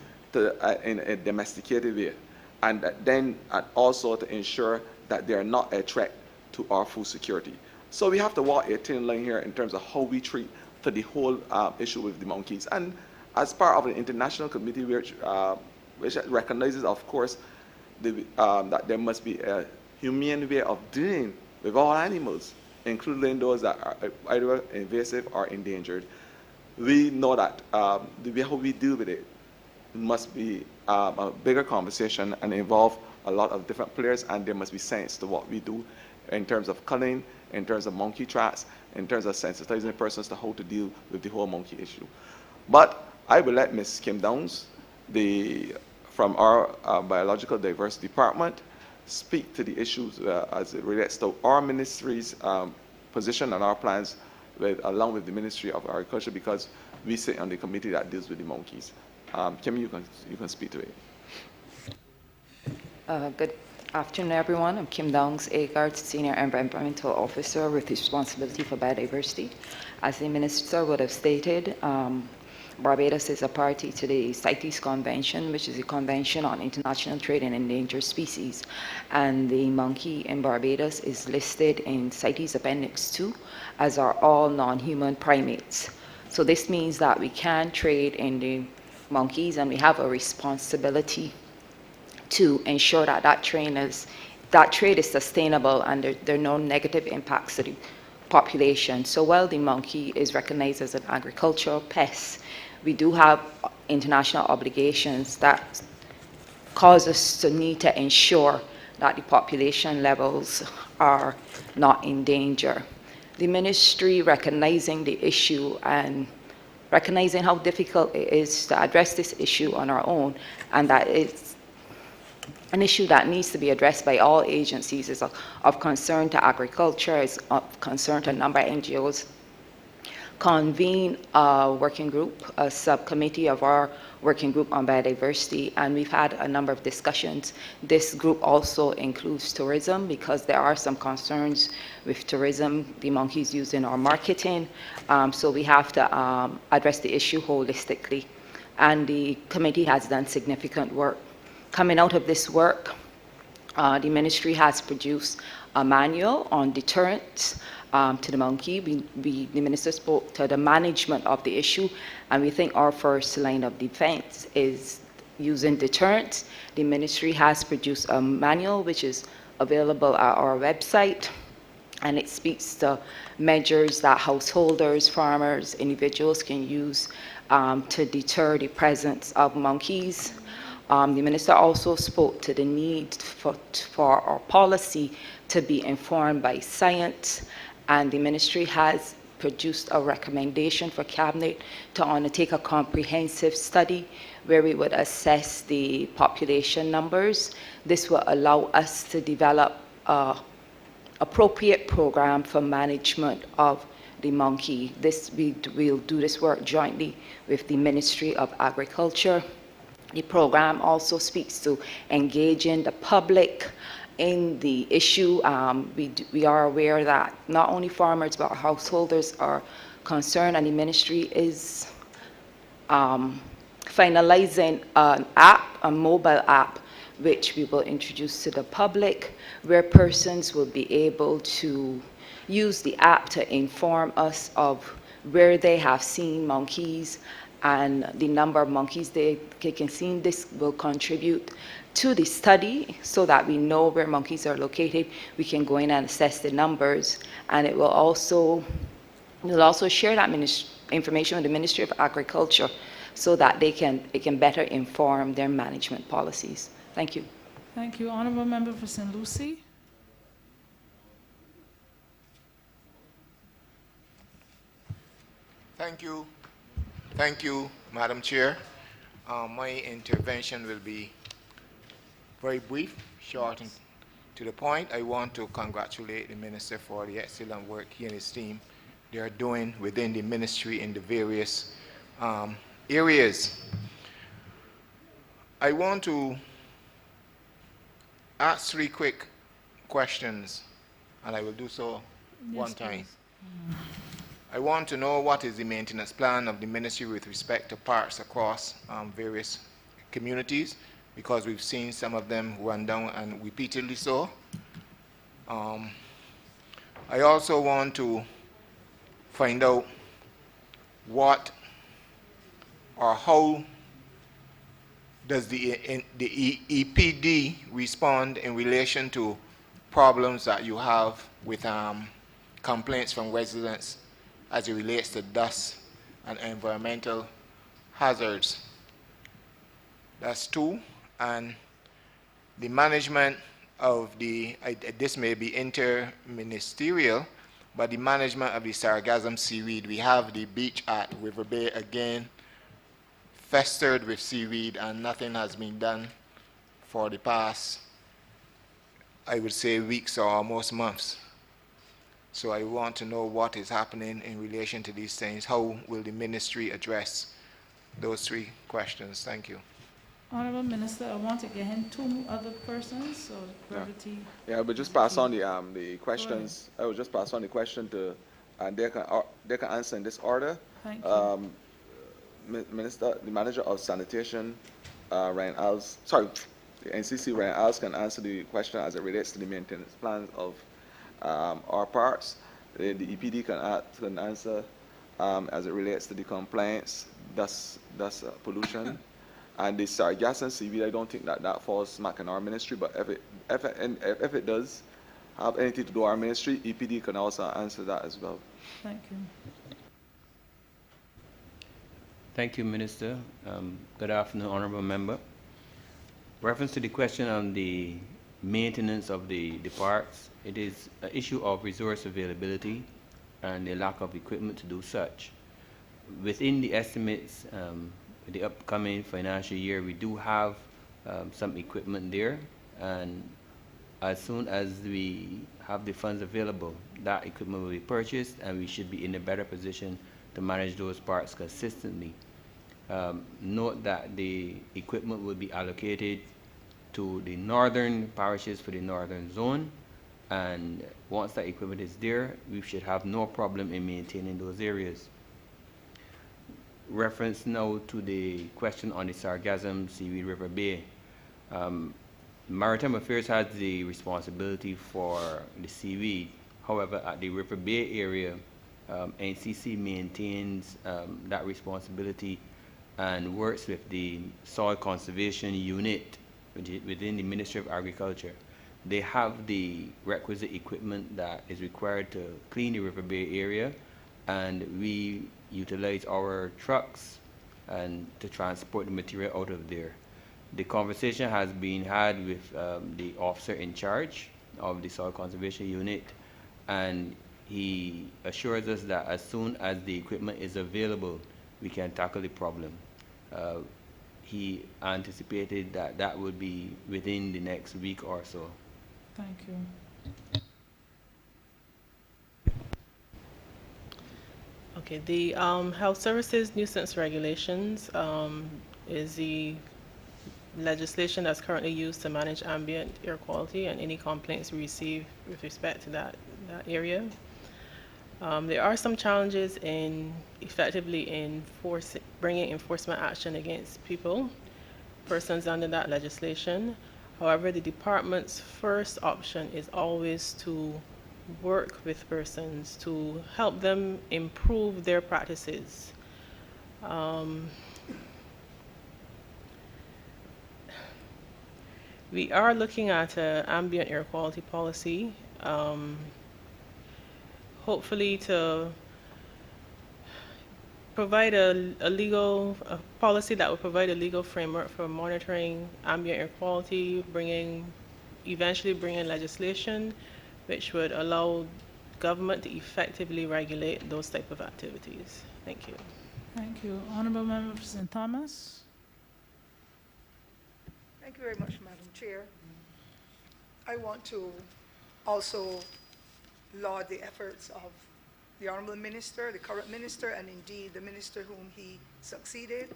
in a domesticated way, and then also to ensure that they are not a threat to our food security. So we have to walk a thin line here in terms of how we treat the whole issue with the monkeys. And as part of an international committee which recognizes, of course, that there must be a humane way of dealing with all animals, including those that are either invasive or endangered, we know that the way how we deal with it must be a bigger conversation and involve a lot of different players, and there must be science to what we do in terms of culling, in terms of monkey traps, in terms of sensitizing persons to how to deal with the whole monkey issue. But I will let Ms. Kim Downs, from our Biological Diversity Department, speak to the issues as it relates to our ministry's position and our plans along with the Ministry of Agriculture, because we sit on the committee that deals with the monkeys. Kim, you can speak to it. Good afternoon, everyone. I'm Kim Downs, AGARD Senior Environmental Officer with responsibility for biodiversity. As the Minister would have stated, Barbados is a party to the CITES Convention, which is a convention on international trade in endangered species. And the monkey in Barbados is listed in CITES Appendix 2, as are all non-human primates. So this means that we can trade in the monkeys, and we have a responsibility to ensure that that trade is sustainable and there are no negative impacts to the population. So while the monkey is recognized as an agricultural pest, we do have international obligations that cause us to need to ensure that the population levels are not in danger. The ministry, recognizing the issue and recognizing how difficult it is to address this issue on our own, and that it's an issue that needs to be addressed by all agencies, is of concern to agriculture, is of concern to a number of NGOs, convene a working group, a subcommittee of our working group on biodiversity, and we've had a number of discussions. This group also includes tourism, because there are some concerns with tourism, the monkeys used in our marketing, so we have to address the issue holistically. And the committee has done significant work. Coming out of this work, the ministry has produced a manual on deterrence to the monkey. The minister spoke to the management of the issue, and we think our first line of defense is using deterrence. The ministry has produced a manual which is available at our website, and it speaks to measures that householders, farmers, individuals can use to deter the presence of monkeys. The minister also spoke to the need for our policy to be informed by science, and the ministry has produced a recommendation for Cabinet to undertake a comprehensive study where we would assess the population numbers. This will allow us to develop an appropriate program for management of the monkey. We'll do this work jointly with the Ministry of Agriculture. The program also speaks to engaging the public in the issue. We are aware that not only farmers but householders are concerned, and the ministry is finalizing an app, a mobile app, which we will introduce to the public, where persons will be able to use the app to inform us of where they have seen monkeys and the number of monkeys they can see. This will contribute to the study so that we know where monkeys are located. We can go in and assess the numbers, and it will also, we'll also share that information with the Ministry of Agriculture so that they can better inform their management policies. Thank you. Thank you. Honourable Member for St. Lucie. Thank you. Thank you, Madam Chair. My intervention will be very brief, short, and to the point. I want to congratulate the Minister for the excellent work he and his team they are doing within the ministry in the various areas. I want to ask 3 quick questions, and I will do so one time. please. I want to know what is the maintenance plan of the ministry with respect to parks across various communities, because we've seen some of them run down and repeatedly so. I also want to find out what or how does the EPD respond in relation to problems that you have with complaints from residents as it relates to dust and environmental hazards. That's two. And the management of the, this may be interministerial, but the management of the sargassum seaweed. We have the beach at River Bay again, festered with seaweed, and nothing has been done for the past, I would say, weeks or almost months. So I want to know what is happening in relation to these things. How will the ministry address those three questions? Thank you. Honourable Minister, I want to get in two other persons, so brevity. Yeah, but just pass on the questions. I will just pass on the question to, and they can answer in this order. Thank you. Minister, the manager of sanitation, Ryan Alves, sorry, the NCC Ryan Alves can answer the question as it relates to the maintenance plans of our parks. The EPD can answer as it relates to the compliance, dust pollution. And the sargassum seaweed, I don't think that falls smack in our ministry, but if it does have anything to do with our ministry, EPD can also answer that as well. Thank you. Thank you, Minister. Good afternoon, Honourable Member. Reference to the question on the maintenance of the parks, it is an issue of resource availability and the lack of equipment to do such. Within the estimates, the upcoming financial year, we do have some equipment there, and as soon as we have the funds available, that equipment will be purchased, and we should be in a better position to manage those parks consistently. Note that the equipment will be allocated to the northern parishes for the northern zone, and once that equipment is there, we should have no problem in maintaining those areas. Reference now to the question on the sargassum seaweed River Bay. Maritime Affairs has the responsibility for the seaweed. However, at the River Bay area, NCC maintains that responsibility and works with the soil conservation unit within the Ministry of Agriculture. They have the requisite equipment that is required to clean the River Bay area, and we utilize our trucks and to transport the material out of there. The conversation has been had with the officer in charge of the soil conservation unit, and he assures us that as soon as the equipment is available, we can tackle the problem. He anticipated that that would be within the next week or so. Thank you. Okay, the Health Services Nuisance Regulations is the legislation that's currently used to manage ambient air quality and any complaints we receive with respect to that area. There are some challenges in effectively bringing enforcement action against persons under that legislation. However, the department's first option is always to work with persons to help them improve their practices. We are looking at an ambient air quality policy, hopefully to provide a policy that will provide a legal framework for monitoring ambient air quality, eventually bringing legislation which would allow government to effectively regulate those type of activities. Thank you. Thank you. Honourable Member for St. Thomas. Thank you very much, Madam Chair. I want to also laud the efforts of the Honourable Minister, the current Minister, and indeed the Minister whom he succeeded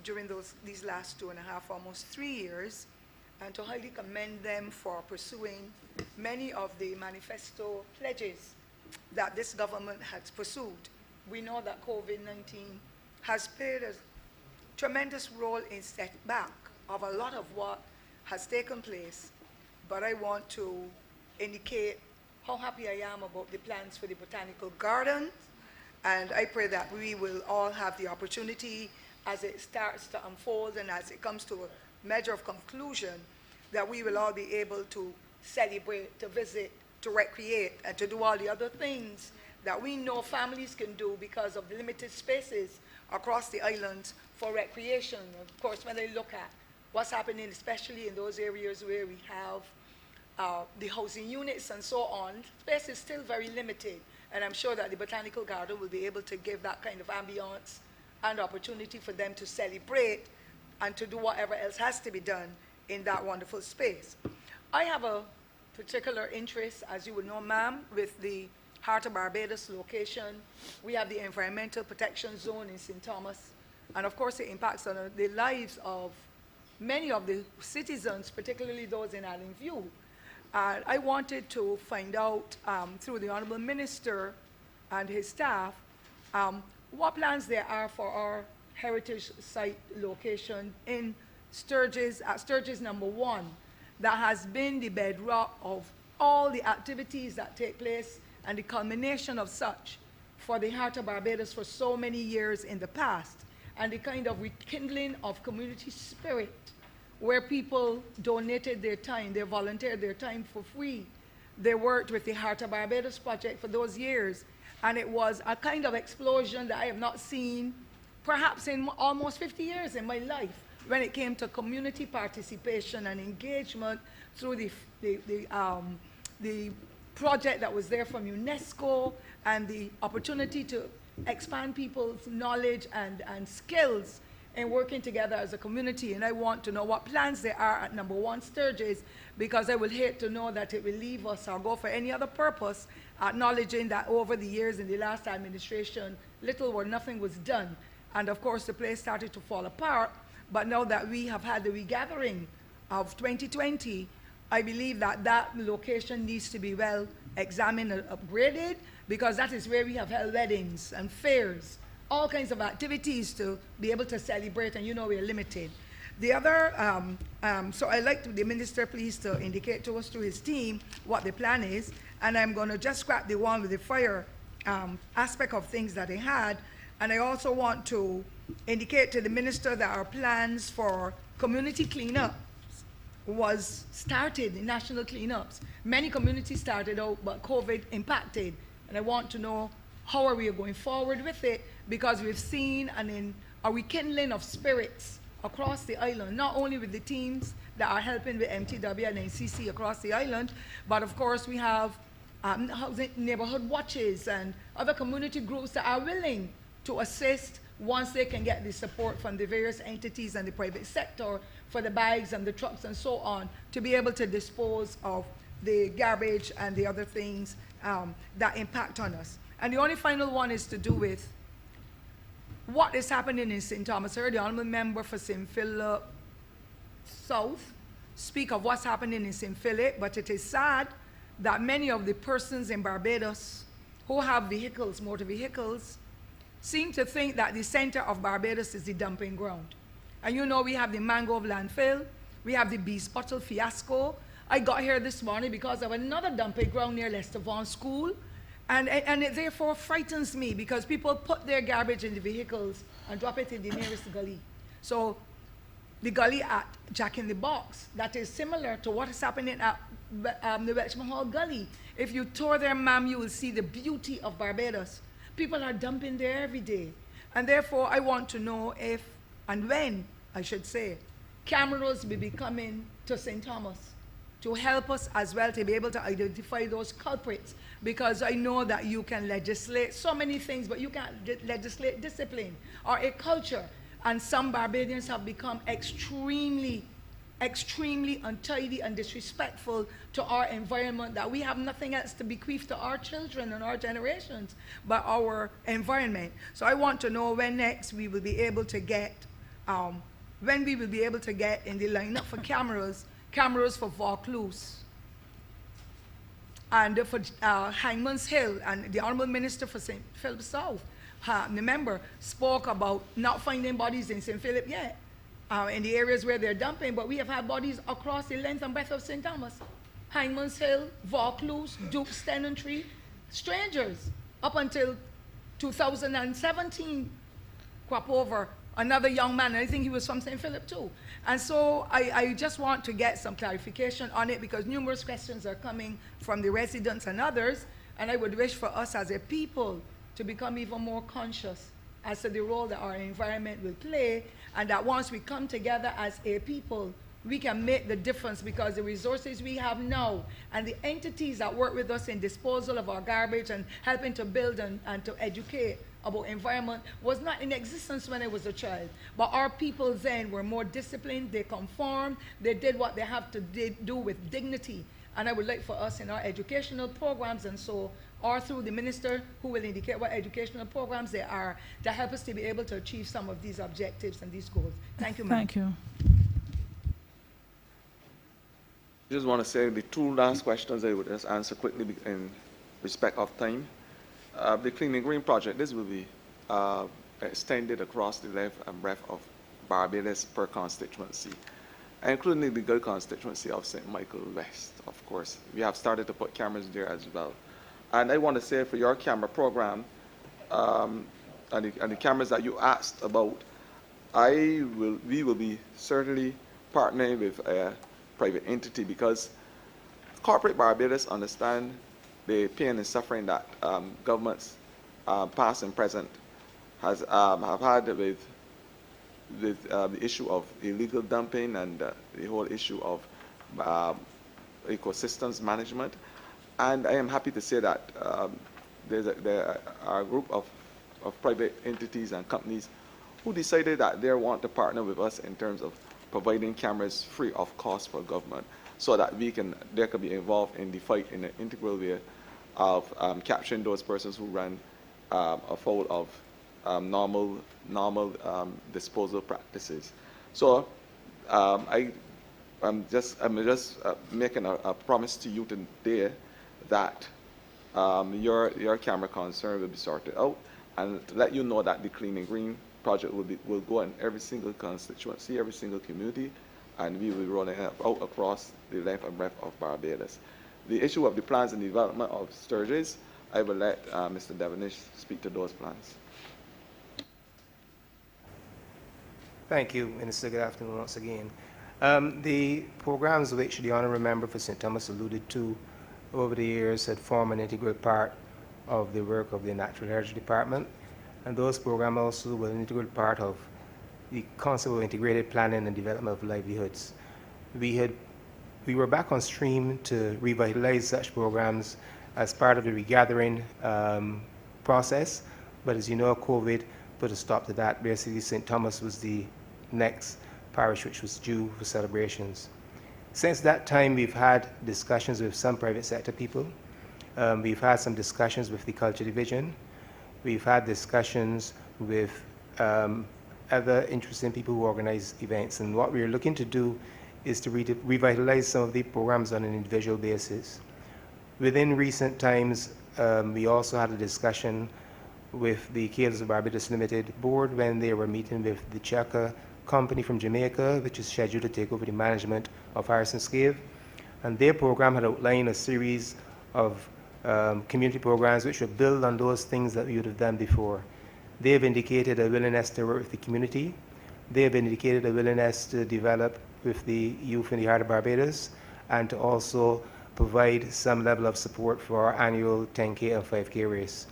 during these last 2.5, almost 3 years, and to highly commend them for pursuing many of the manifesto pledges that this government has pursued. We know that COVID-19 has played a tremendous role in setback of a lot of what has taken place, but I want to indicate how happy I am about the plans for the botanical gardens, and I pray that we will all have the opportunity as it starts to unfold and as it comes to a measure of conclusion, that we will all be able to celebrate, to visit, to recreate, and to do all the other things that we know families can do because of the limited spaces across the islands for recreation. Of course, when they look at what's happening, especially in those areas where we have the housing units and so on, space is still very limited. And I'm sure that the Botanical Garden will be able to give that kind of ambiance and opportunity for them to celebrate and to do whatever else has to be done in that wonderful space. I have a particular interest, as you would know, ma'am, with the Heart of Barbados location. We have the Environmental Protection Zone in St. Thomas, and of course it impacts on the lives of many of the citizens, particularly those in Island View. I wanted to find out through the Honourable Minister and his staff what plans there are for our heritage site location in Sturgis, at Sturgis number 1, that has been the bedrock of all the activities that take place and the culmination of such for the Heart of Barbados for so many years in the past, and the kind of rekindling of community spirit where people donated their time, they volunteered their time for free. They worked with the Heart of Barbados project for those years, and it was a kind of explosion that I have not seen perhaps in almost 50 years in my life when it came to community participation and engagement through the project that was there from UNESCO and the opportunity to expand people's knowledge and skills in working together as a community. And I want to know what plans there are at number 1 Sturgis, because I would hate to know that it will leave us or go for any other purpose, acknowledging that over the years in the last administration, little or nothing was done. And of course, the place started to fall apart. But now that we have had the regathering of 2020, I believe that that location needs to be well examined and upgraded, because that is where we have held weddings and fairs, all kinds of activities to be able to celebrate, and you know we're limited. The other, so I'd like the minister please to indicate to us through his team what the plan is, and I'm going to just scrap the one with the fire aspect of things that they had, and I also want to indicate to the minister that our plans for community cleanup was started, in national cleanups. Many communities started out, but COVID impacted, and I want to know how are we going forward with it, because we've seen a rekindling of spirits across the island, not only with the teams that are helping with MTW and NCC across the island, but of course we have neighborhood watches and other community groups that are willing to assist once they can get the support from the various entities and the private sector for the bags and the trucks and so on, to be able to dispose of the garbage and the other things that impact on us. And the only final one is to do with what is happening in St. Thomas. I heard the Honourable Member for St. Philip South speak of what's happening in St. Philip, but it is sad that many of the persons in Barbados who have vehicles, motor vehicles, seem to think that the center of Barbados is the dumping ground. And you know we have the Mangrove landfill, we have the Beast Bottle fiasco. I got here this morning because of another dumping ground near Lester Vaughan School, and it therefore frightens me, because people put their garbage in the vehicles and drop it in the nearest gully. So the gully at Jack in the Box, that is similar to what is happening at the Welchman Hall Gully. If you tour there, ma'am, you will see the beauty of Barbados. People are dumping there every day. And therefore, I want to know if, and when, I should say, cameras will be coming to St. Thomas to help us as well to be able to identify those culprits, because I know that you can legislate so many things, but you can't legislate discipline or a culture. And some Barbadians have become extremely untidy and disrespectful to our environment, that we have nothing else to bequeath to our children and our generations but our environment. So I want to know when next we will be able to get, in the lineup for cameras for Vaucluse, and for Hangman's Hill, and the Honourable Minister for St. Philip South, remember, spoke about not finding bodies in St. Philip yet, in the areas where they're dumping, but we have had bodies across the length and breadth of St. Thomas. Hangman's Hill, Vaucluse, Duke Stenhouse, strangers, up until 2017, crop over another young man, and I think he was from St. Philip too. And so I just want to get some clarification on it, because numerous questions are coming from the residents and others, and I would wish for us as a people to become even more conscious as to the role that our environment will play, and that once we come together as a people, we can make the difference, because the resources we have now and the entities that work with us in disposal of our garbage and helping to build and to educate about environment was not in existence when I was a child. But our people then were more disciplined, they conformed, they did what they have to do with dignity. And I would like for us in our educational programs and so, or through the minister who will indicate what educational programs they are, to help us to be able to achieve some of these objectives and these goals. Thank you, ma'am. Thank you. I just want to say the two last questions I would just answer quickly in respect of time. The Clean and Green project, this will be extended across the length and breadth of Barbados per constituency, including the legal constituency of St. Michael West, of course. We have started to put cameras there as well. And I want to say for your camera program, and the cameras that you asked about, we will be certainly partnering with a private entity, because corporate Barbados understand the pain and suffering that governments, past and present, have had with the issue of illegal dumping and the whole issue of ecosystems management. And I am happy to say that there are a group of private entities and companies who decided that they want to partner with us in terms of providing cameras free of cost for government, so that they can be involved in the fight in an integral way of capturing those persons who run afoul of normal disposal practices. So I'm just making a promise to you today that your camera concern will be sorted out, and to let you know that the Clean and Green project will go in every single constituency, every single community, and we will be rolling it out across the length and breadth of Barbados. The issue of the plans and development of Sturgis, I will let Mr. Devonish speak to those plans. Thank you, Minister. Good afternoon once again. The programs which the Honourable Member for St. Thomas alluded to over the years had formed an integral part of the work of the Natural Heritage Department, and those programs also were an integral part of the concept of integrated planning and development of livelihoods. We were back on stream to revitalize such programs as part of the regathering process, but as you know, COVID put a stop to that. Basically, St. Thomas was the next parish which was due for celebrations. Since that time, we've had discussions with some private sector people. We've had some discussions with the Culture Division. We've had discussions with other interesting people who organize events, and what we're looking to do is to revitalize some of the programs on an individual basis. Within recent times, we also had a discussion with the Cables of Barbados Limited board when they were meeting with the Chaka company from Jamaica, which is scheduled to take over the management of Harrison's Cave. And their program had outlined a series of community programs which would build on those things that we would have done before. They have indicated a willingness to work with the community. They have indicated a willingness to develop with the youth in the heart of Barbados, and to also provide some level of support for our annual 10K and 5K race.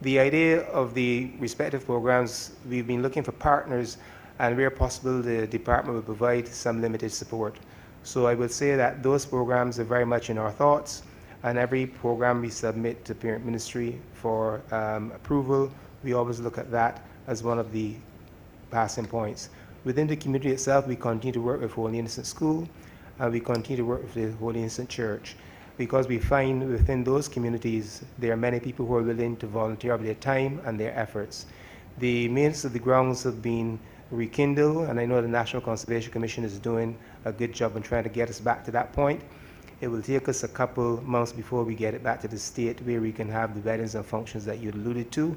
The idea of the respective programs, we've been looking for partners, and where possible, the department will provide some limited support. So I would say that those programs are very much in our thoughts, and every program we submit to Parent Ministry for approval, we always look at that as one of the passing points. Within the community itself, we continue to work with Holy Innocent School, and we continue to work with the Holy Innocent Church, because we find within those communities there are many people who are willing to volunteer of their time and their efforts. The maintenance of the grounds have been rekindled, and I know the National Conservation Commission is doing a good job in trying to get us back to that point. It will take us a couple months before we get it back to the state where we can have the weddings and functions that you alluded to.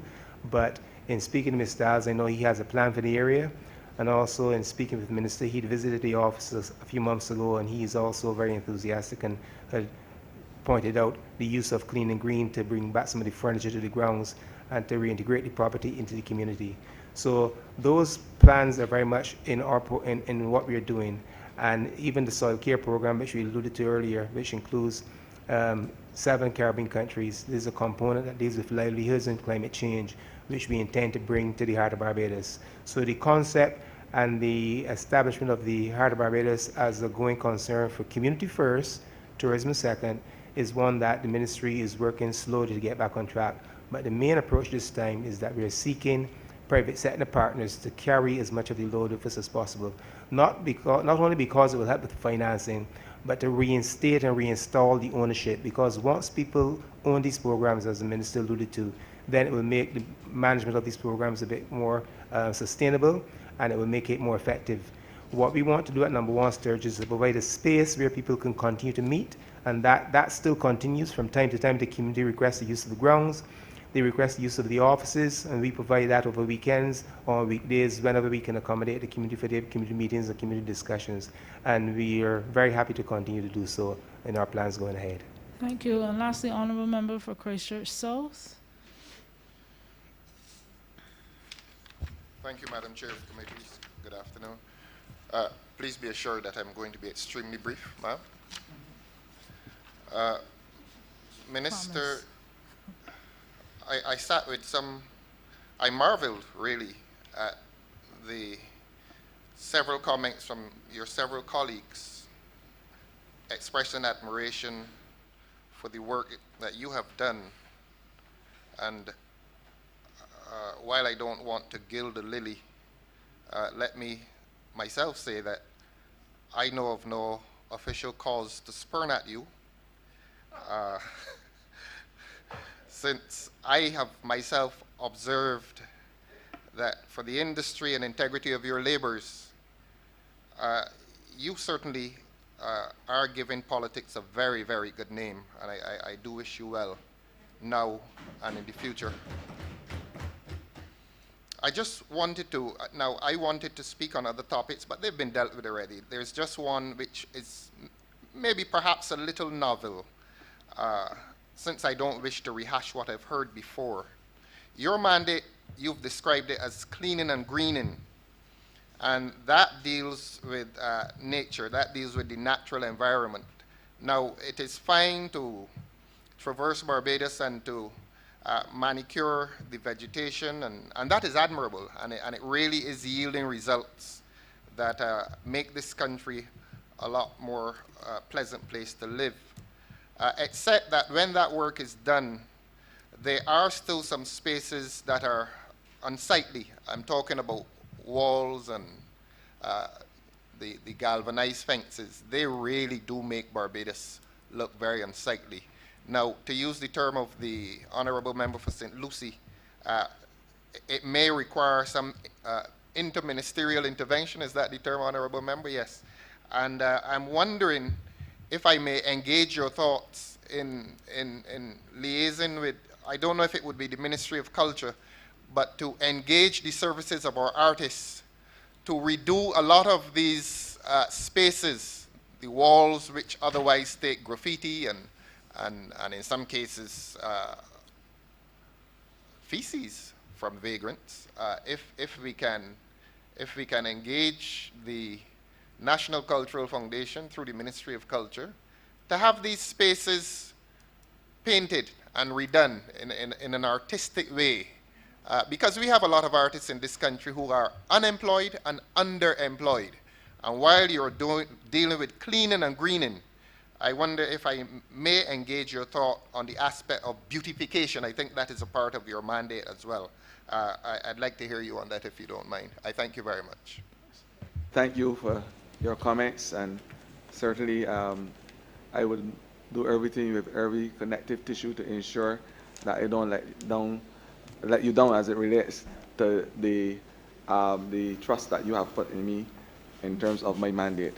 But in speaking to Mr. Stiles, I know he has a plan for the area. And also in speaking with the minister, he visited the offices a few months ago, and he is also very enthusiastic and had pointed out the use of clean and green to bring back some of the furniture to the grounds and to reintegrate the property into the community. So those plans are very much in what we are doing. And even the soil care program, which we alluded to earlier, which includes 7 Caribbean countries, there's a component that deals with livelihoods and climate change, which we intend to bring to the heart of Barbados. So the concept and the establishment of the Heart of Barbados as a going concern for community first, tourism second, is one that the ministry is working slowly to get back on track. But the main approach this time is that we are seeking private sector partners to carry as much of the load of this as possible. Not only because it will help with financing, but to reinstate and reinstall the ownership, because once people own these programs, as the minister alluded to, then it will make the management of these programs a bit more sustainable, and it will make it more effective. What we want to do at Number 1 Sturge is to provide a space where people can continue to meet, and that still continues. From time to time, the community requests the use of the grounds, they request the use of the offices, and we provide that over weekends or weekdays whenever we can accommodate the community for their community meetings and community discussions. And we are very happy to continue to do so in our plans going ahead. Thank you. And lastly, Honourable Member for Christchurch South. Thank you, Madam Chair of the Committees. Good afternoon. Please be assured that I'm going to be extremely brief, ma'am. Minister, I sat with I marveled really at the several comments from your several colleagues expressing admiration for the work that you have done. And while I don't want to gild the lily, let me myself say that I know of no official cause to spurn at you, since I have myself observed that for the industry and integrity of your labors, you certainly are giving politics a very, very good name, and I do wish you well now and in the future. I just wanted to, I wanted to speak on other topics, but they've been dealt with already. There's just one which is maybe perhaps a little novel, since I don't wish to rehash what I've heard before. Your mandate, you've described it as cleaning and greening, and that deals with nature, that deals with the natural environment. Now, it is fine to traverse Barbados and to manicure the vegetation, and that is admirable, and it really is yielding results that make this country a lot more pleasant place to live. Except that when that work is done, there are still some spaces that are unsightly. I'm talking about walls and the galvanized fences. They really do make Barbados look very unsightly. Now, to use the term of the Honourable Member for St. Lucie, it may require some interministerial intervention. Is that the term, Honourable Member? Yes. And I'm wondering if I may engage your thoughts in liaison with, I don't know if it would be the Ministry of Culture, but to engage the services of our artists to redo a lot of these spaces, the walls which otherwise take graffiti and in some cases feces from vagrants. If we can engage the National Cultural Foundation through the Ministry of Culture to have these spaces painted and redone in an artistic way, because we have a lot of artists in this country who are unemployed and underemployed. And while you're dealing with cleaning and greening, I wonder if I may engage your thought on the aspect of beautification. I think that is a part of your mandate as well. I'd like to hear you on that if you don't mind. I thank you very much. Thank you for your comments, and certainly I would do everything with every connective tissue to ensure that I don't let you down as it relates to the trust that you have put in me in terms of my mandate.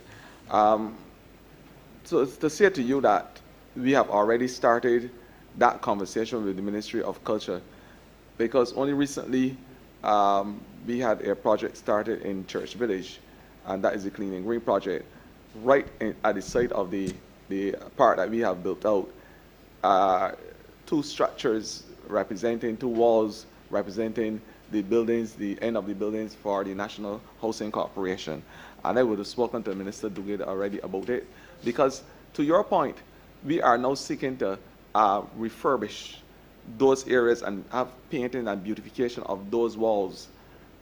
So to say to you that we have already started that conversation with the Ministry of Culture, because only recently we had a project started in Church Village, and that is the Clean and Green project, right at the site of the park that we have built out. Two structures representing, two walls representing the buildings, the end of the buildings for the National Housing Corporation. And I would have spoken to Minister Duguid already about it, because to your point, we are now seeking to refurbish those areas and have painting and beautification of those walls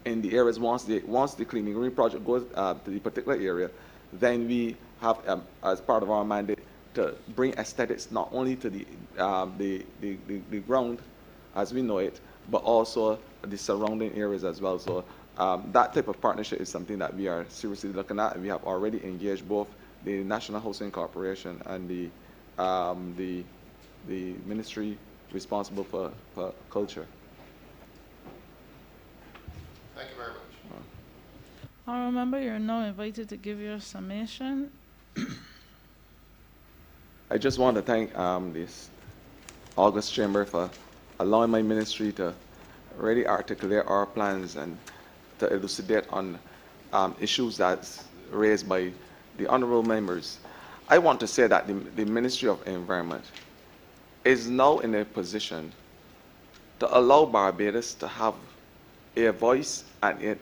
in the areas. Once the Clean and Green project goes to the particular area, then we have, as part of our mandate, to bring aesthetics not only to the ground as we know it, but also the surrounding areas as well. So that type of partnership is something that we are seriously looking at, and we have already engaged both the National Housing Corporation and the ministry responsible for culture. Thank you very much. I remember you're now invited to give your summation. I just want to thank this August Chamber for allowing my ministry to really articulate our plans and to elucidate on issues that's raised by the honourable members. I want to say that the Ministry of Environment is now in a position to allow Barbados to have a voice and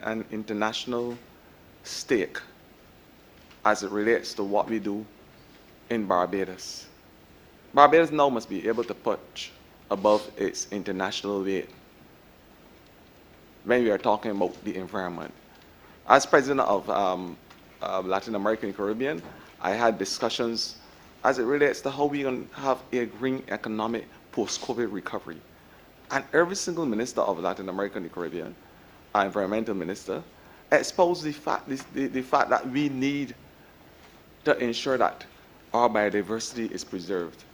an international stake as it relates to what we do in Barbados. Barbados now must be able to punch above its international weight when we are talking about the environment. As president of Latin American Caribbean, I had discussions as it relates to how we can have a green economic post-COVID recovery. And every single minister of Latin American Caribbean, our environmental minister, exposed the fact that we need to ensure that our biodiversity is preserved,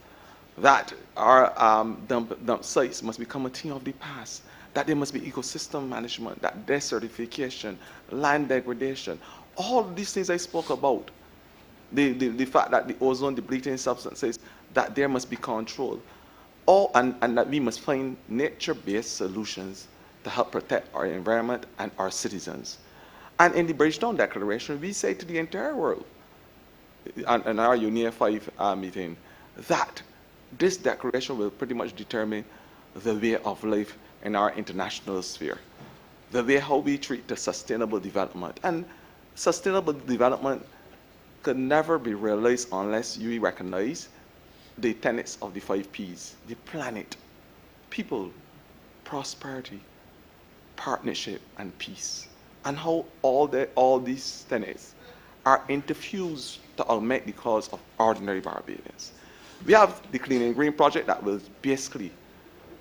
that our dump sites must become a thing of the past, that there must be ecosystem management, that desertification, land degradation, all these things I spoke about, the fact that the ozone depleting substances, that there must be control, and that we must find nature-based solutions to help protect our environment and our citizens. And in the Bridgetown Declaration, we say to the entire world, in our UNEA 5 meeting, that this declaration will pretty much determine the way of life in our international sphere, the way how we treat the sustainable development. And sustainable development could never be realized unless you recognize the tenets of the 5 Ps: the planet, people, prosperity, partnership, and peace, and how all these tenets are interfused to augment the cause of ordinary Barbadians. We have the Clean and Green project that will basically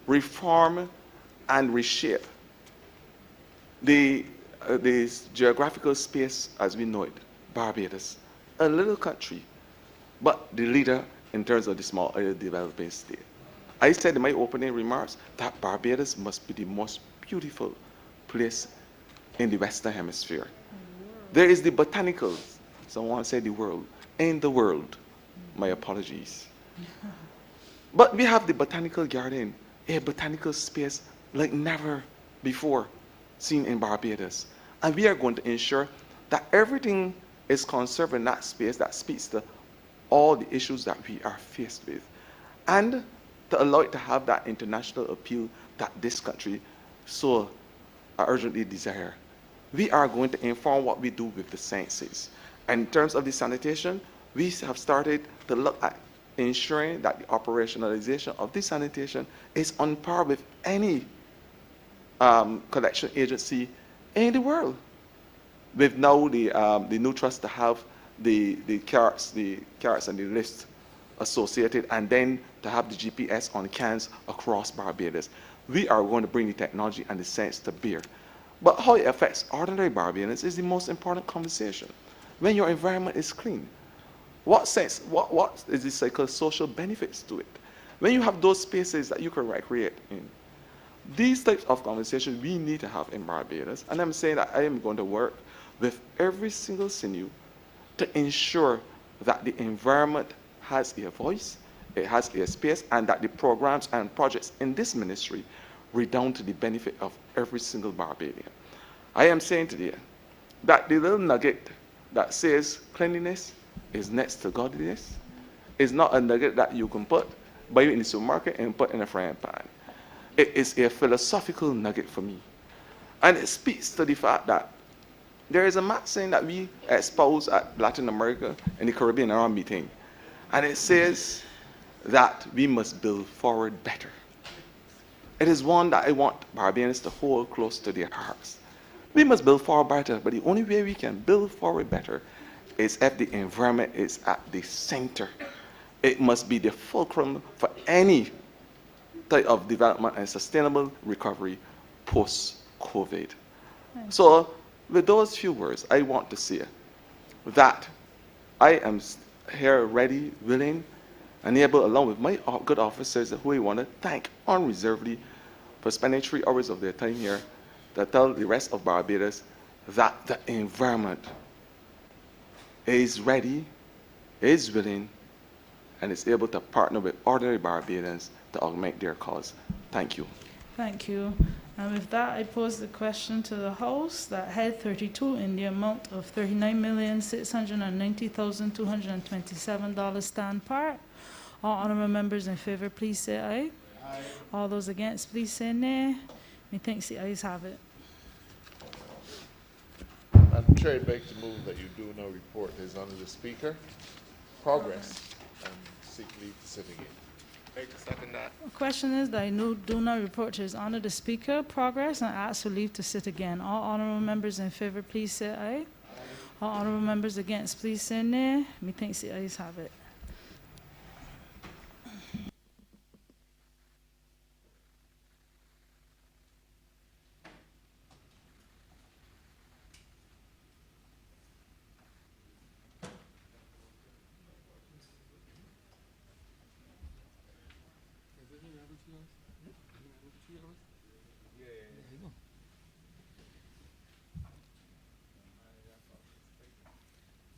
reform and reshape the geographical space as we know it, Barbados, a little country, but the leader in terms of the small island developing state. I said in my opening remarks that Barbados must be the most beautiful place in the Western Hemisphere. There is the botanical, someone said the world, in the world, my apologies. But we have the botanical garden, a botanical space like never before seen in Barbados. And we are going to ensure that everything is conserved in that space that speaks to all the issues that we are faced with, and to allow it to have that international appeal that this country so urgently desires. We are going to inform what we do with the sciences. And in terms of the sanitation, we have started to look at ensuring that the operationalization of this sanitation is on par with any collection agency in the world. With now the new trust to have the carts and the lifts associated, and then to have the GPS on cans across Barbados. We are going to bring the technology and the science to bear. But how it affects ordinary Barbadians is the most important conversation. When your environment is clean, what is the psychosocial benefits to it? When you have those spaces that you can recreate in. These types of conversations we need to have in Barbados, and I'm saying that I am going to work with every single sinew to ensure that the environment has a voice, it has a space, and that the programs and projects in this ministry redound to the benefit of every single Barbadian. I am saying today that the little nugget that says cleanliness is next to godliness is not a nugget that you can buy in the supermarket and put in a frying pan. It is a philosophical nugget for me. And it speaks to the fact that there is a maxim that we espouse at Latin America and the Caribbean around meeting. And it says that we must build forward better. It is one that I want Barbadians to hold close to their hearts. We must build forward better, but the only way we can build forward better is if the environment is at the center. It must be the fulcrum for any type of development and sustainable recovery post-COVID. So with those few words, I want to say that I am here ready, willing, and able, along with my good officers who I want to thank unreservedly for spending 3 hours of their time here to tell the rest of Barbados that the environment is ready, is willing, and is able to partner with ordinary Barbadians to augment their cause. Thank you. Thank you. And with that, I pose the question to the House that Head 32 in the amount of $39,690,227 stand part. All honourable members in favour, please say aye. Aye. All those against, please say nay. Methinks the ayes have it. Madam Chair, I'd like to move that you do no report as under the Speaker. Progress and seek leave to sit again. Second that. The question is that I do not report to His Honour the Speaker progress and ask for leave to sit again. All honourable members in favour, please say aye. Aye. All honourable members against, please say nay. Methinks the ayes have it.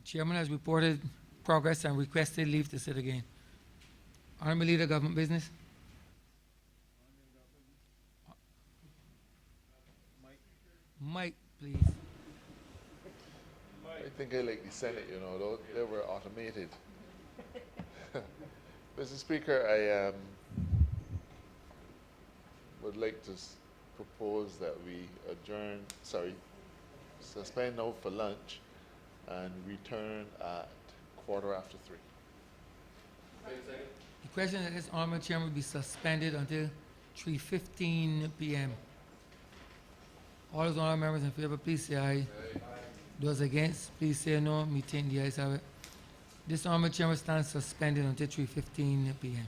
Chairman has reported progress and requested leave to sit again. Honourable Leader, Government Business. Mike, please. I think I like the Senate, you know, they were automated. Mr. Speaker, I would like to propose that we suspend now for lunch and return at 3:15. The question that this Honourable Chairman will be suspended until 3:15 p.m. All those honourable members in favour, please say aye. Aye. Those against, please say no. Meeting the ayes have it. This Honourable Chairman stands suspended until 3:15 p.m.